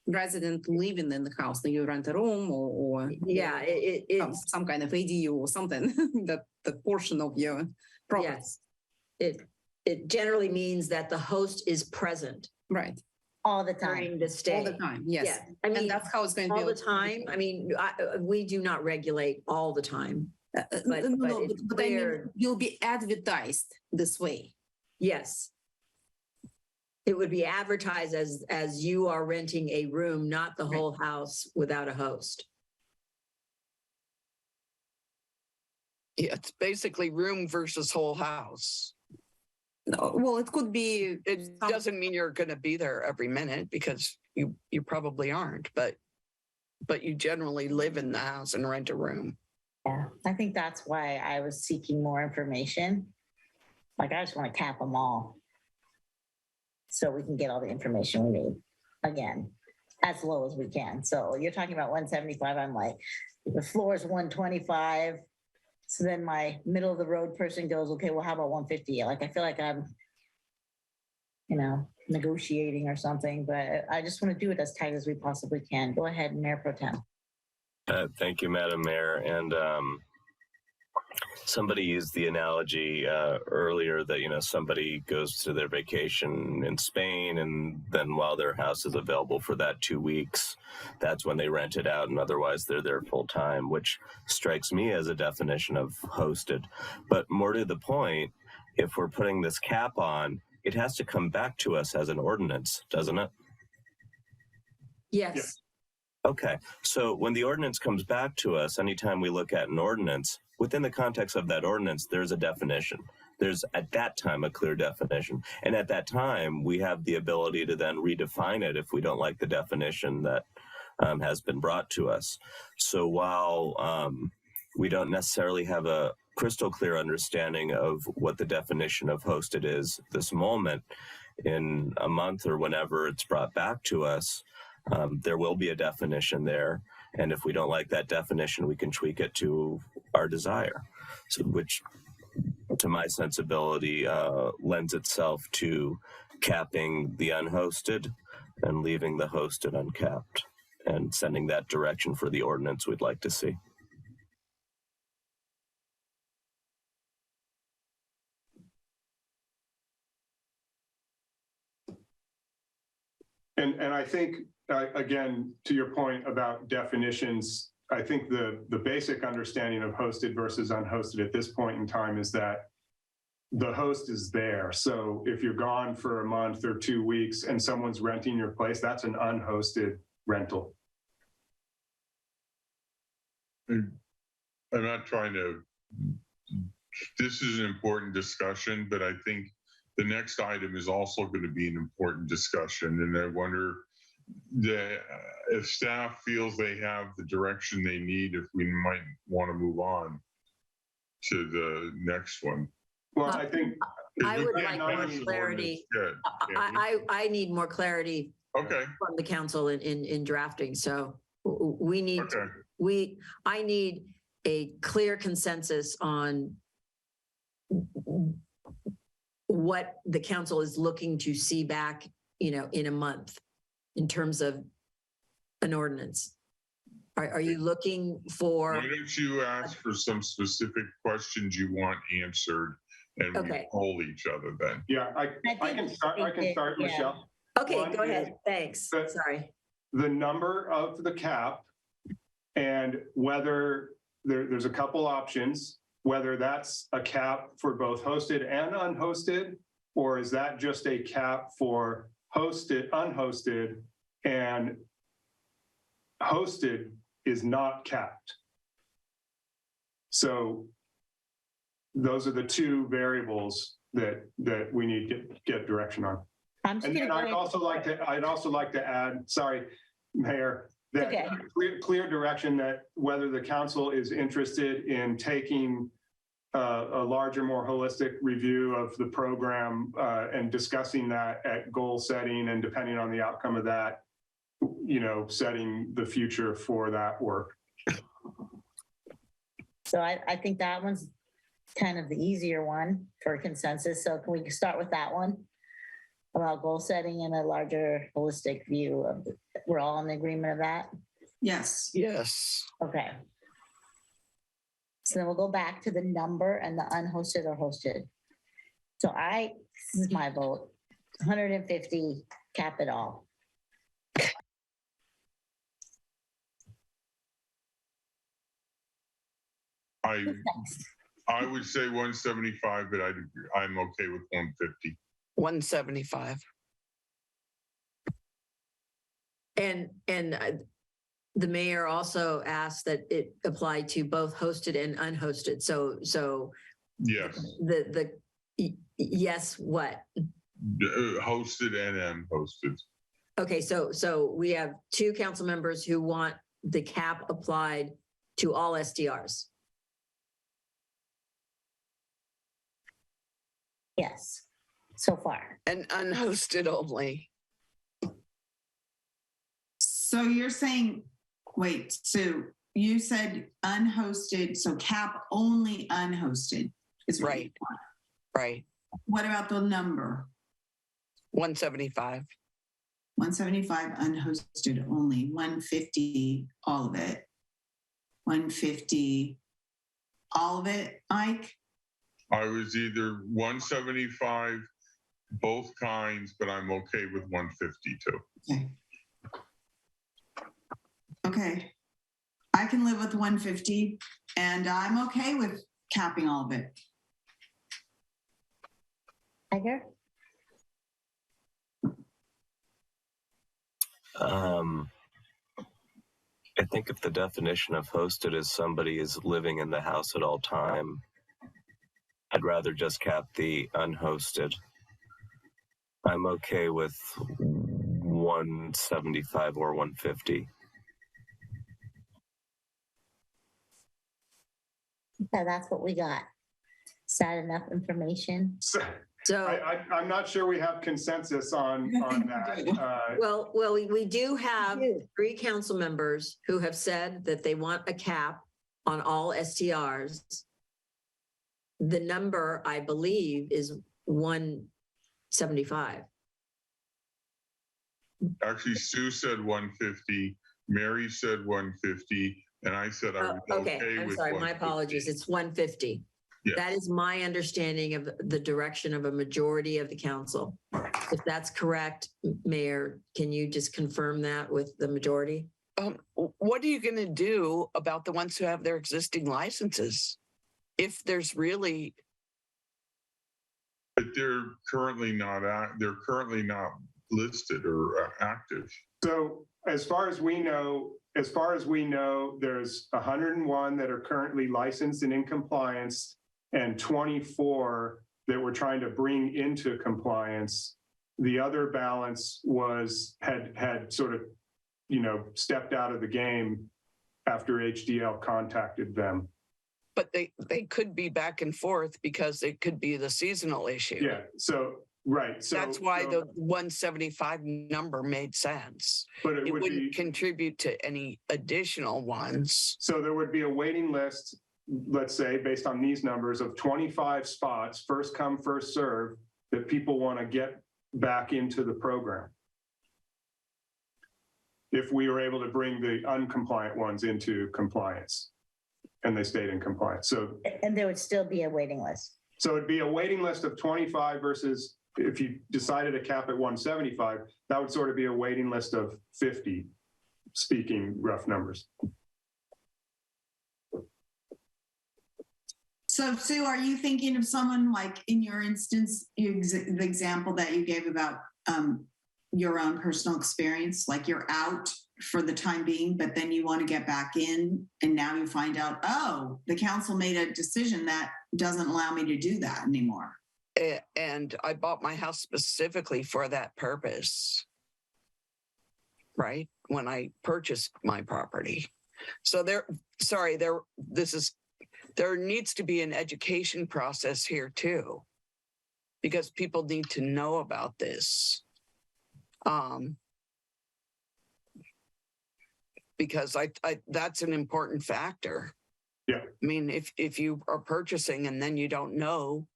resident living in the house. So you rent a room or some kind of ADU or something, that the portion of your property. Yes. It generally means that the host is present. Right. All the time. During the stay. All the time, yes. Yeah. I mean, and that's how it's going to be. All the time. I mean, we do not regulate all the time. But I mean, you'll be advertised this way. Yes. It would be advertised as you are renting a room, not the whole house without a host. Yeah, it's basically room versus whole house. No, well, it could be. It doesn't mean you're going to be there every minute, because you probably aren't, but you generally live in the house and rent a room. Yeah, I think that's why I was seeking more information. Like, I just want to cap them all so we can get all the information we need, again, as low as we can. So you're talking about 175. I'm like, the floor is 125. So then my middle of the road person goes, okay, well, how about 150? Like, I feel like I'm, negotiating or something, but I just want to do it as tight as we possibly can. Go ahead, Mayor Pro Tem. Thank you, Madam Mayor. And somebody used the analogy earlier that, somebody goes to their vacation in Spain, and then while their house is available for that 2 weeks, that's when they rent it out, and otherwise they're there full time, which strikes me as a definition of hosted. But more to the point, if we're putting this cap on, it has to come back to us as an ordinance, doesn't it? Yes. Okay, so when the ordinance comes back to us, anytime we look at an ordinance, within the context of that ordinance, there's a definition. There's at that time a clear definition. And at that time, we have the ability to then redefine it if we don't like the definition that has been brought to us. So while we don't necessarily have a crystal clear understanding of what the definition of hosted is this moment, in a month or whenever it's brought back to us, there will be a definition there. And if we don't like that definition, we can tweak it to our desire, so, which to my sensibility lends itself to capping the unhosted and leaving the hosted uncapped, and sending that direction for the ordinance we'd like to see. And I think, again, to your point about definitions, I think the basic understanding of hosted versus unhosted at this point in time is that the host is there. So if you're gone for a month or 2 weeks and someone's renting your place, that's an unhosted rental. I'm not trying to, this is an important discussion, but I think the next item is also going to be an important discussion. And I wonder if staff feels they have the direction they need, if we might want to move on to the next one. Well, I think I would like more clarity. I need more clarity from the council in drafting. So we need, I need a clear consensus on what the council is looking to see back, in a month in terms of an ordinance. Are you looking for? Why don't you ask for some specific questions you want answered, and we poll each other then? Yeah, I can start, Michelle. Okay, go ahead. Thanks. Sorry. The number of the cap and whether there's a couple options, whether that's a cap for both hosted and unhosted, or is that just a cap for hosted, unhosted, and hosted is not capped. So those are the two variables that we need to get direction on. And then I'd also like to add, sorry, Mayor, that clear direction that whether the council is interested in taking a larger, more holistic review of the program and discussing that at goal setting, and depending on the outcome of that, setting the future for that work. So I think that one's kind of the easier one for consensus. So can we start with that one about goal setting and a larger holistic view of it? We're all in agreement of that? Yes. Yes. Okay. So then we'll go back to the number and the unhosted or hosted. So this is my vote, 150, cap it all. I would say 175, but I'm okay with 150. 175. And the mayor also asked that it apply to both hosted and unhosted. So yes, yes, what? Hosted and unhosted. Okay, so we have two council members who want the cap applied to all SDRs. Yes, so far. And unhosted only. So you're saying, wait, Sue, you said unhosted, so cap only unhosted is what you want. Right. What about the number? 175. 175 unhosted only, 150, all of it. 150, all of it, Ike? I was either 175, both kinds, but I'm okay with 150 too. Okay. Okay. I can live with 150, and I'm okay with capping all of it. Tiger? I think if the definition of hosted is somebody is living in the house at all time, I'd rather just cap the unhosted. I'm okay with 175 or 150. Yeah, that's what we got. Is that enough information? So I'm not sure we have consensus on that. Well, we do have 3 council members who have said that they want a cap on all STRs. The number, I believe, is 175. Actually, Sue said 150, Mary said 150, and I said I was okay I'm with sorry, 150. my apologies. It's 150. Yes. That is my understanding of the direction of a majority of the council. If that's correct, Mayor, can you just confirm that with the majority? What are you going to do about the ones who have their existing licenses? If there's really, but they're currently not listed or active. So as far as we know, there's 101 that are currently licensed and in compliance, and 24 that we're trying to bring into compliance. The other balance had sort of, stepped out of the game after HDL contacted them. but they could be back and forth because it could be the seasonal issue. Yeah. So right. So that's why the 175 number made sense. But it wouldn't contribute to any additional ones. So there would be a waiting list, let's say, based on these numbers of 25 spots, first come, first serve, that people want to get back into the program. If we were able to bring the uncompliant ones into compliance and they stayed in compliance. And there would still be a waiting list. So it'd be a waiting list of 25 versus, if you decided to cap at 175, that would sort of be a waiting list of 50, speaking rough numbers. So Sue, are you thinking of someone like in your instance, the example that you gave about your own personal experience, like you're out for the time being, but then you want to get back in and now you find out, oh, the council made a decision that doesn't allow me to do that anymore. And I bought my house specifically for that purpose, right? When I purchased my property. So there needs to be an education process here too, because people need to know about this. Because I that's an important factor. Yeah. I mean, if you are purchasing and then you don't know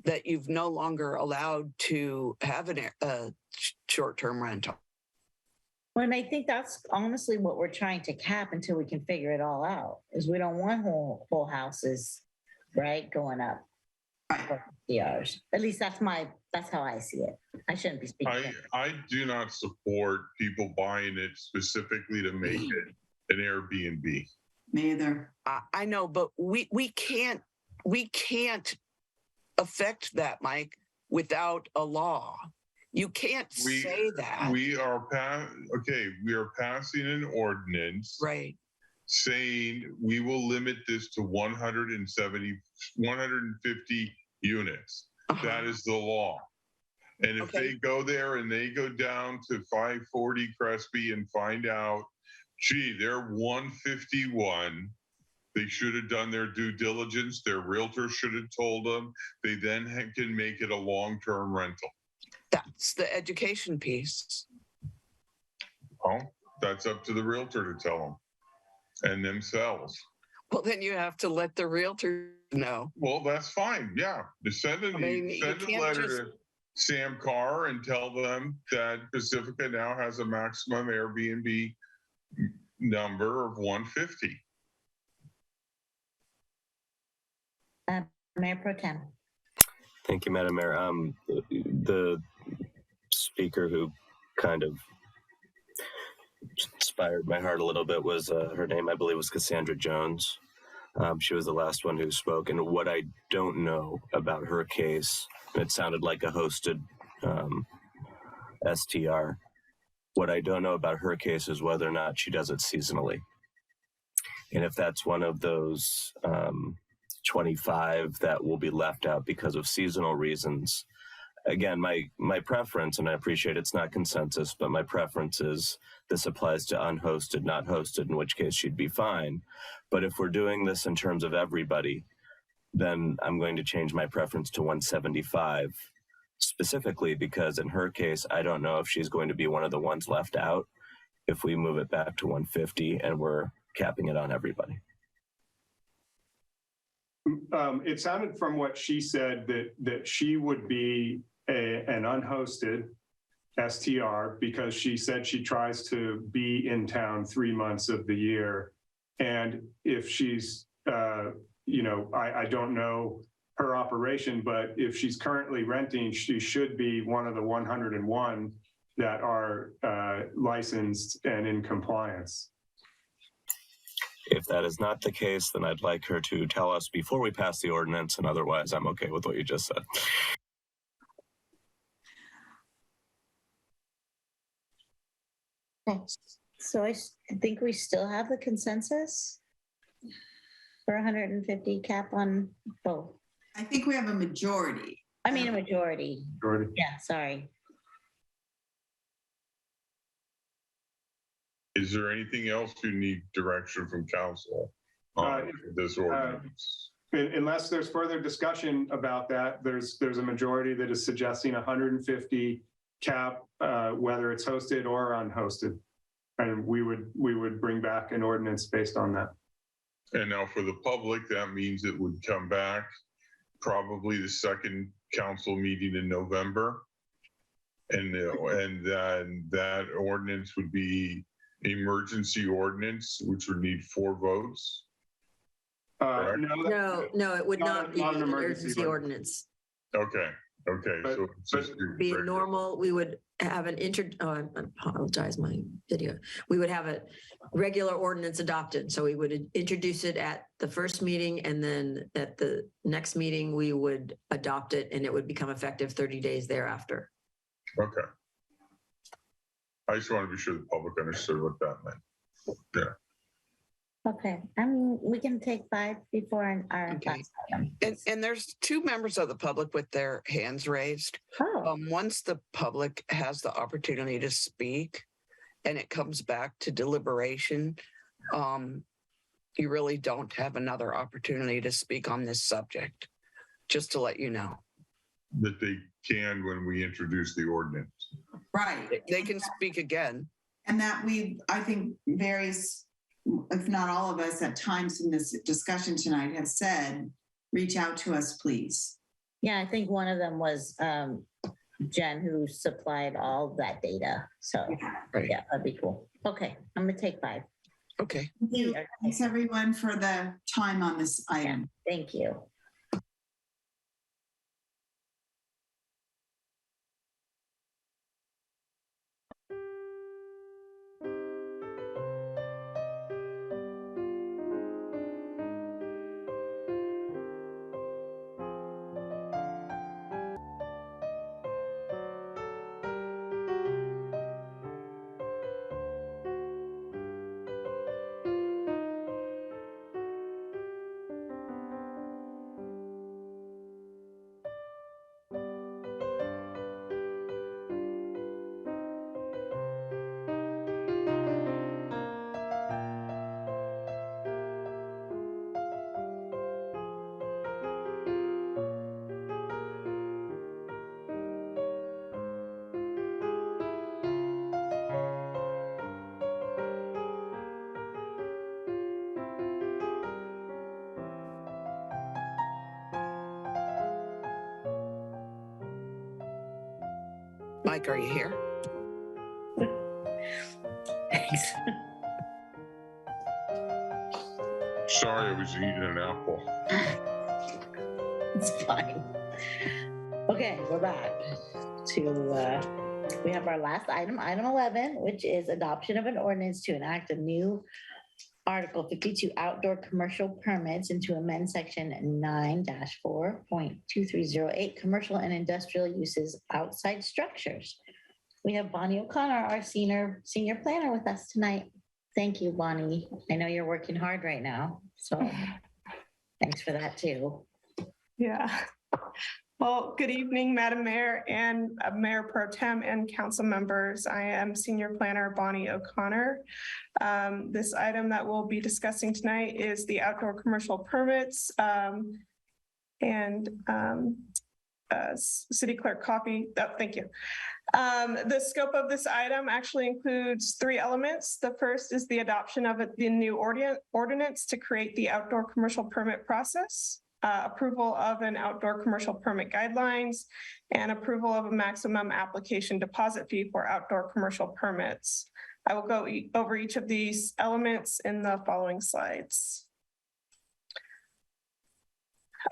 that you've no longer allowed to have a short-term rental. Well, and I think that's honestly what we're trying to cap until we can figure it all out, is we don't want whole houses, right, going up for STRs. At least that's how I see it. I shouldn't be speaking. I do not support people buying it specifically to make it an Airbnb. Me either. I know, but we can't affect that, Mike, without a law. You can't say that. We are passing an ordinance, right, saying we will limit this to 150 units. That is the law. And if they go there and they go down to 540 Crespi and find out, gee, they're 151, they should have done their due diligence. Their realtor should have told them. They then can make it a long-term rental. That's the education piece. Well, that's up to the realtor to tell them and themselves. Well, then you have to let the realtor know. Well, that's fine. Yeah. Send a letter to Sam Carr and tell them that Pacifica now has a maximum Airbnb number of 150. Mayor Pro Tem. Thank you, Madam Mayor. The speaker who kind of inspired my heart a little bit was her name, I believe, was Cassandra Jones. She was the last one who spoke. And what I don't know about her case, it sounded like a hosted STR. What I don't know about her case is whether or not she does it seasonally. And if that's one of those 25 that will be left out because of seasonal reasons. Again, my preference, and I appreciate it's not consensus, but my preference is this applies to unhosted, not hosted, in which case she'd be fine. But if we're doing this in terms of everybody, then I'm going to change my preference to 175, specifically because in her case, I don't know if she's going to be one of the ones left out if we move it back to 150 and we're capping it on everybody. It sounded from what she said that she would be an unhosted STR because she said she tries to be in town 3 months of the year. And if she's, I don't know her operation, but if she's currently renting, she should be one of the 101 that are licensed and in compliance. If that is not the case, then I'd like her to tell us before we pass the ordinance, and otherwise I'm okay with what you just said. Okay. So I think we still have the consensus for 150 cap on both. I think we have a majority. I mean, a majority. Yeah, sorry. Is there anything else you need direction from council on this ordinance? Unless there's further discussion about that, there's a majority that is suggesting 150 cap, whether it's hosted or unhosted. And we would bring back an ordinance based on that. And now for the public, that means it would come back probably the second council meeting in November. And then that ordinance would be emergency ordinance, which would need 4 votes. No, it would not be an emergency ordinance. Okay. Okay, so it's just Be regular. normal, we would have an I apologize, my video. We would have a regular ordinance adopted. So we would introduce it at the first meeting, and then at the next meeting, we would adopt it, and it would become effective 30 days thereafter. Okay. I just want to be sure the public understood what that meant. Yeah. Okay, we can take 5 before our Okay. last item. And there's 2 members of the public with their hands raised. Oh, Once the public has the opportunity to speak and it comes back to deliberation, you really don't have another opportunity to speak on this subject, just to let you know. That they can when we introduce the ordinance. Right. They can speak again. And that I think various, if not all of us at times in this discussion tonight have said, reach out to us, please. yeah, I think one of them was Jen, who supplied all that data. So Right. yeah, that'd be cool. Okay, I'm gonna take 5. Okay. Thanks everyone for the time on this item. Thank you. Mike, are you here? Thanks. Sorry, I was eating an apple. It's fine. Okay, we're back to, we have our last item, item 11, which is adoption of an ordinance to enact a new Article 52 outdoor commercial permits and to amend section 9-4.2308 commercial and industrial uses outside structures. We have Bonnie O'Connor, our senior planner, with us tonight. Thank you, Bonnie. I know you're working hard right now, so thanks for that too. Yeah. Well, good evening, Madam Mayor and Mayor Pro Tem and council members. I am Senior Planner Bonnie O'Connor. This item that we'll be discussing tonight is the outdoor commercial permits City Clerk copy. Oh, thank you. The scope of this item actually includes 3 elements. The first is the adoption of the new ordinance to create the outdoor commercial permit process. Approval of an outdoor commercial permit guidelines, and approval of a maximum application deposit fee for outdoor commercial permits. I will go over each of these elements in the following slides.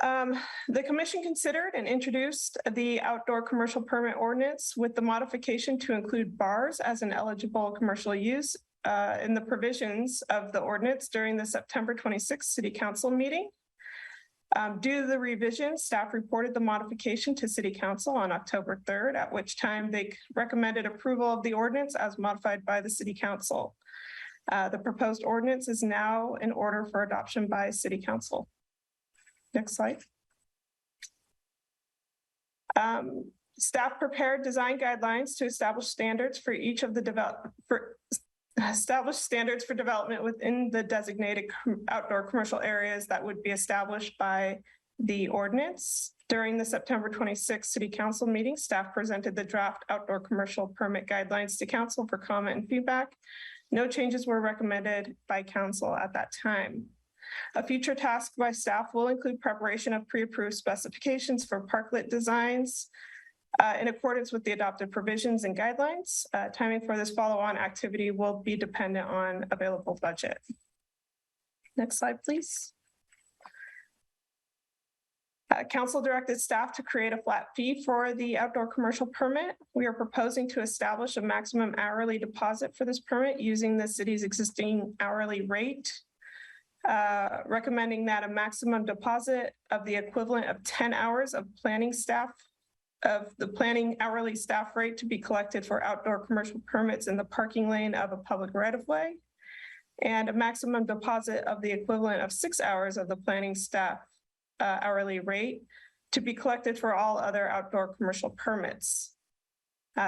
The commission considered and introduced the outdoor commercial permit ordinance with the modification to include bars as an eligible commercial use in the provisions of the ordinance during the September 26th City Council meeting. Due to the revision, staff reported the modification to City Council on October 3rd, at which time they recommended approval of the ordinance as modified by the City Council. The proposed ordinance is now in order for adoption by City Council. Next slide. Staff prepared design guidelines to establish standards for each of the standards for development within the designated outdoor commercial areas that would be established by the ordinance. During the September 26th City Council meeting, staff presented the draft outdoor commercial permit guidelines to council for comment and feedback. No changes were recommended by council at that time. A future task by staff will include preparation of pre-approved specifications for parklet designs in accordance with the adopted provisions and guidelines. Timing for this follow-on activity will be dependent on available budget. Next slide, please. Council directed staff to create a flat fee for the outdoor commercial permit. We are proposing to establish a maximum hourly deposit for this permit using the city's existing hourly rate. Recommending that a maximum deposit of the equivalent of 10 hours of planning hourly staff rate to be collected for outdoor commercial permits in the parking lane of a public right-of-way, and a maximum deposit of the equivalent of 6 hours of the planning staff hourly rate to be collected for all other outdoor commercial permits.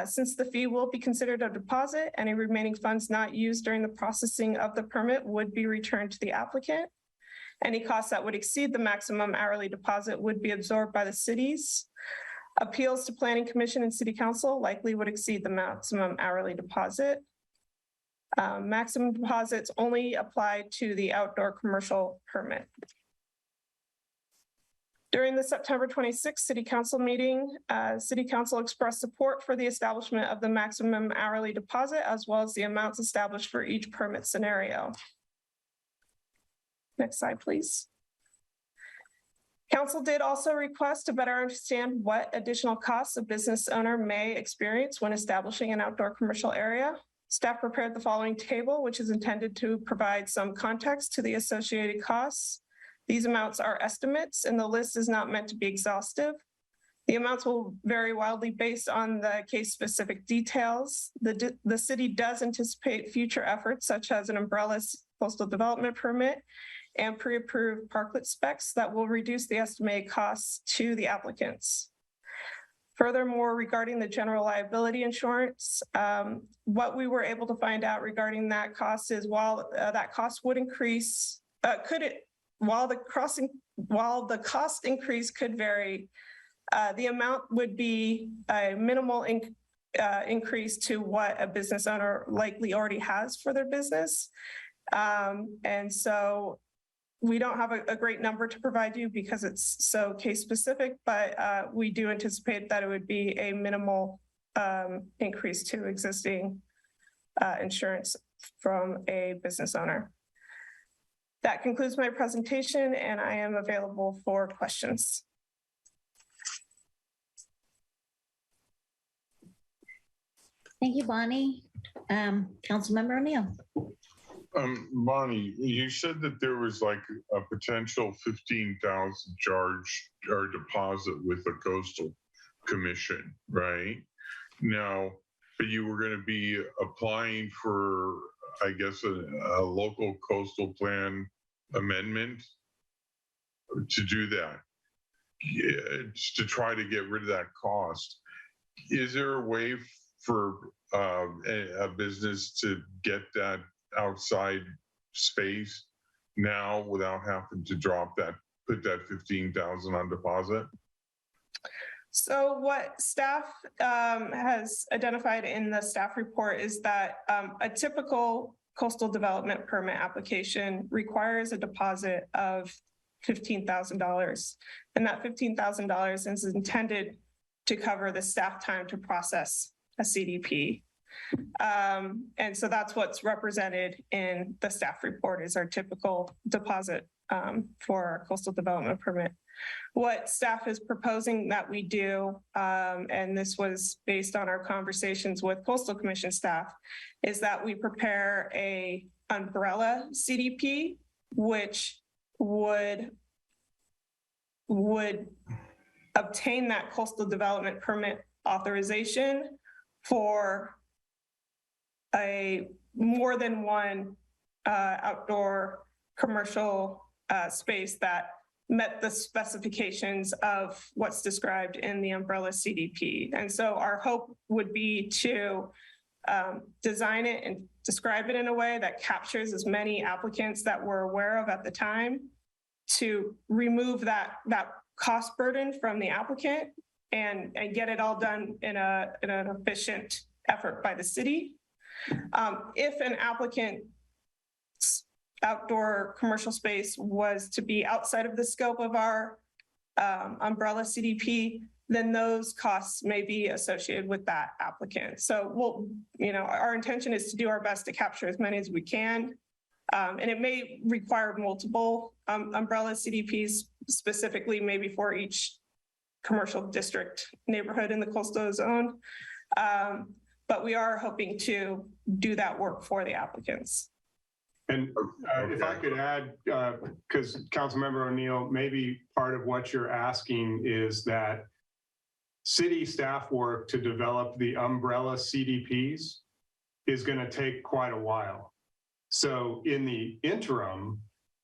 Since the fee will be considered a deposit, any remaining funds not used during the processing of the permit would be returned to the applicant. Any costs that would exceed the maximum hourly deposit would be absorbed by the cities. Appeals to Planning Commission and City Council likely would exceed the maximum hourly deposit. Maximum deposits only apply to the outdoor commercial permit. During the September 26th City Council meeting, City Council expressed support for the establishment of the maximum hourly deposit, as well as the amounts established for each permit scenario. Next slide, please. Council did also request to better understand what additional costs a business owner may experience when establishing an outdoor commercial area. Staff prepared the following table, which is intended to provide some context to the associated costs. These amounts are estimates, and the list is not meant to be exhaustive. The amounts will vary wildly based on the case-specific details. The city does anticipate future efforts, such as an umbrella coastal development permit and pre-approved parklet specs that will reduce the estimated costs to the applicants. Furthermore, regarding the general liability insurance, what we were able to find out regarding that cost is while that cost would increase, while the cost increase could vary, the amount would be a minimal increase to what a business owner likely already has for their business. And so we don't have a great number to provide you because it's so case specific, but we do anticipate that it would be a minimal increase to existing insurance from a business owner. That concludes my presentation, and I am available for questions. Thank you, Bonnie. Councilmember O'Neill. Bonnie, you said that there was like a potential 15,000 charge or deposit with the Coastal Commission, right? Now, but you were going to be applying for, I guess, a local coastal plan amendment to do that, to try to get rid of that cost. Is there a way for a business to get that outside space now without having to put that 15,000 on deposit? So what staff has identified in the staff report is that a typical coastal development permit application requires a deposit of $15,000. And that $15,000 is intended to cover the staff time to process a CDP. And so that's what's represented in the staff report is our typical deposit for our coastal development permit. What staff is proposing that we do, and this was based on our conversations with Coastal Commission staff, is that we prepare a umbrella CDP, which would obtain that coastal development permit authorization for a more than one outdoor commercial space that met the specifications of what's described in the umbrella CDP. And so our hope would be to design it and describe it in a way that captures as many applicants that we're aware of at the time to remove that cost burden from the applicant and get it all done in an efficient effort by the city. If an applicant's outdoor commercial space was to be outside of the scope of our umbrella CDP, then those costs may be associated with that applicant. So our intention is to do our best to capture as many as we can And it may require multiple umbrella CDPs, specifically maybe for each commercial district neighborhood in the coastal zone. But we are hoping to do that work for the applicants. And if I could add, because Councilmember O'Neill, maybe part of what you're asking is that city staff work to develop the umbrella CDPs is going to take quite a while. So in the interim,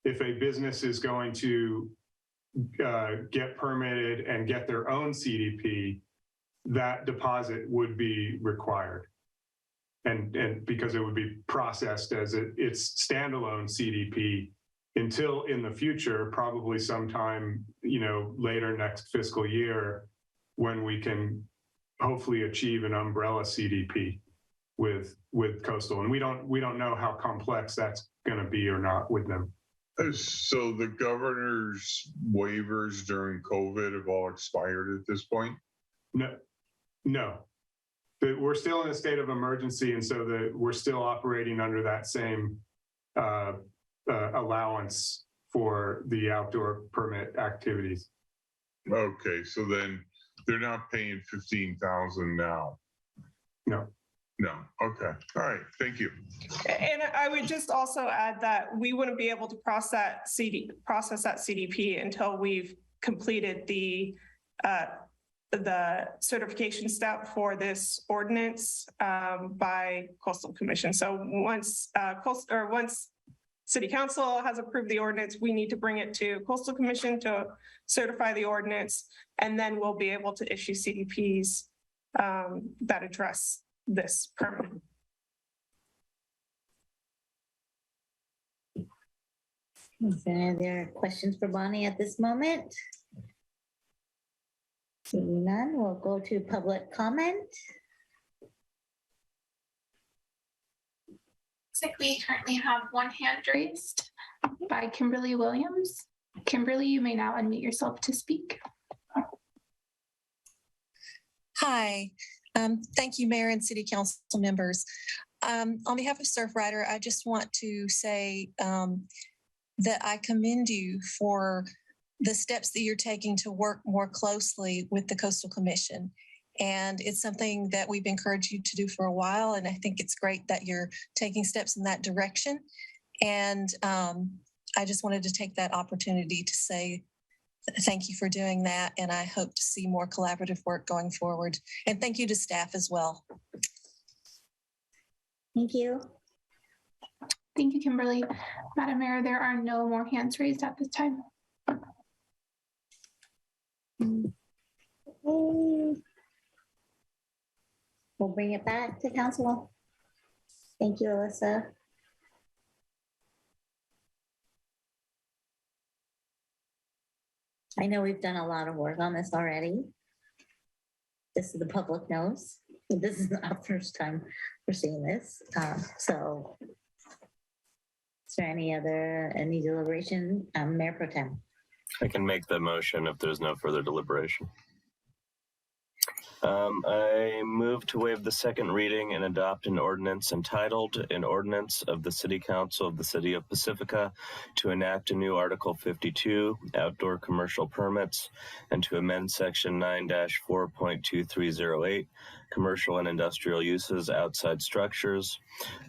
if a business is going to get permitted and get their own CDP, that deposit would be required. And because it would be processed as its standalone CDP until in the future, probably sometime, later next fiscal year, when we can hopefully achieve an umbrella CDP with coastal. And we don't know how complex that's going to be or not with them. So the governor's waivers during COVID have all expired at this point? No. We're still in a state of emergency, and so we're still operating under that same allowance for the outdoor permit activities. Okay, so then they're not paying $15,000 now. No. Okay. All right. Thank you. And I would just also add that we wouldn't be able to process that CDP until we've completed the certification step for this ordinance by Coastal Commission. So once City Council has approved the ordinance, we need to bring it to Coastal Commission to certify the ordinance, and then we'll be able to issue CDPs that address this permit. Is there any other questions for Bonnie at this moment? Seeing none, we'll go to public comment. Looks like we currently have one hand raised by Kimberly Williams. Kimberly, you may now unmute yourself to speak. Hi, thank you, Mayor and City Council members. On behalf of Surfrider, I just want to say that I commend you for the steps that you're taking to work more closely with the Coastal Commission. And it's something that we've encouraged you to do for a while. And I think it's great that you're taking steps in that direction. And I just wanted to take that opportunity to say thank you for doing that. And I hope to see more collaborative work going forward. And thank you to staff as well. Thank you. Thank you, Kimberly. Madam Mayor, there are no more hands raised at this time. We'll bring it back to council. Thank you, Alyssa. I know we've done a lot of work on this already. This is the public knows. This is not our first time we're seeing this. So is there any deliberation? Mayor Pro Tem. I can make the motion if there's no further deliberation. I move to waive the second reading and adopt an ordinance entitled An Ordinance of the City Council of the City of Pacifica to enact a new Article 52, Outdoor Commercial Permits, and to amend Section 9-4.2308, Commercial and Industrial Uses Outside Structures,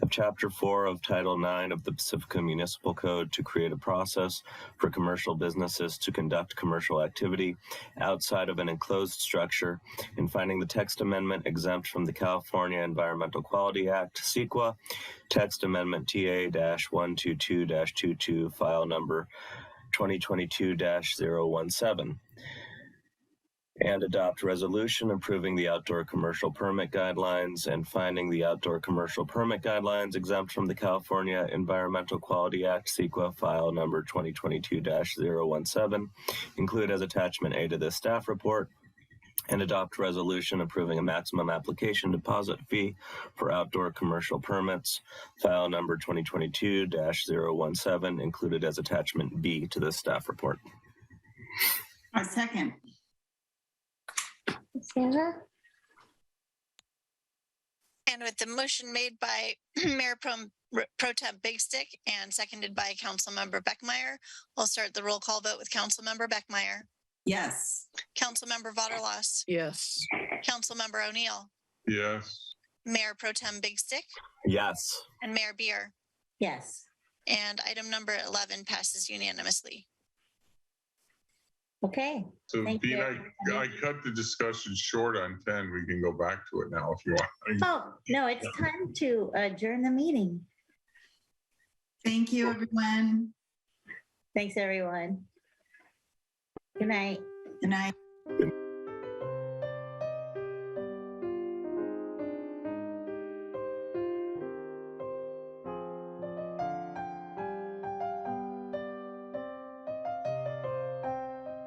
of Chapter 4 of Title 9 of the Pacifica Municipal Code to create a process for commercial businesses to conduct commercial activity outside of an enclosed structure, and finding the text amendment exempt from the California Environmental Quality Act, CEQA, text amendment TA-122-22, file number 2022-017. And adopt resolution approving the outdoor commercial permit guidelines and finding the outdoor commercial permit guidelines exempt from the California Environmental Quality Act, CEQA, file number 2022-017, include as attachment A to this staff report, and adopt resolution approving a maximum application deposit fee for outdoor commercial permits, file number 2022-017, included as attachment B to this staff report. A second. Sandra? And with the motion made by Mayor Pro Tem Big Stick and seconded by Councilmember Beckmeyer, we'll start the roll call vote with Councilmember Beckmeyer, Yes. Councilmember Vaterlos, Yes. Councilmember O'Neill, Yes. Mayor Pro Tem Big Stick, Yes. and Mayor Beer. Yes. And item number 11 passes unanimously. Okay. So Thank Bean, you, I cut the discussion short on 10. We can go back to it now if you want. Oh, no, it's time to adjourn the meeting. Thank you, everyone. Thanks, everyone. Good night. Good night.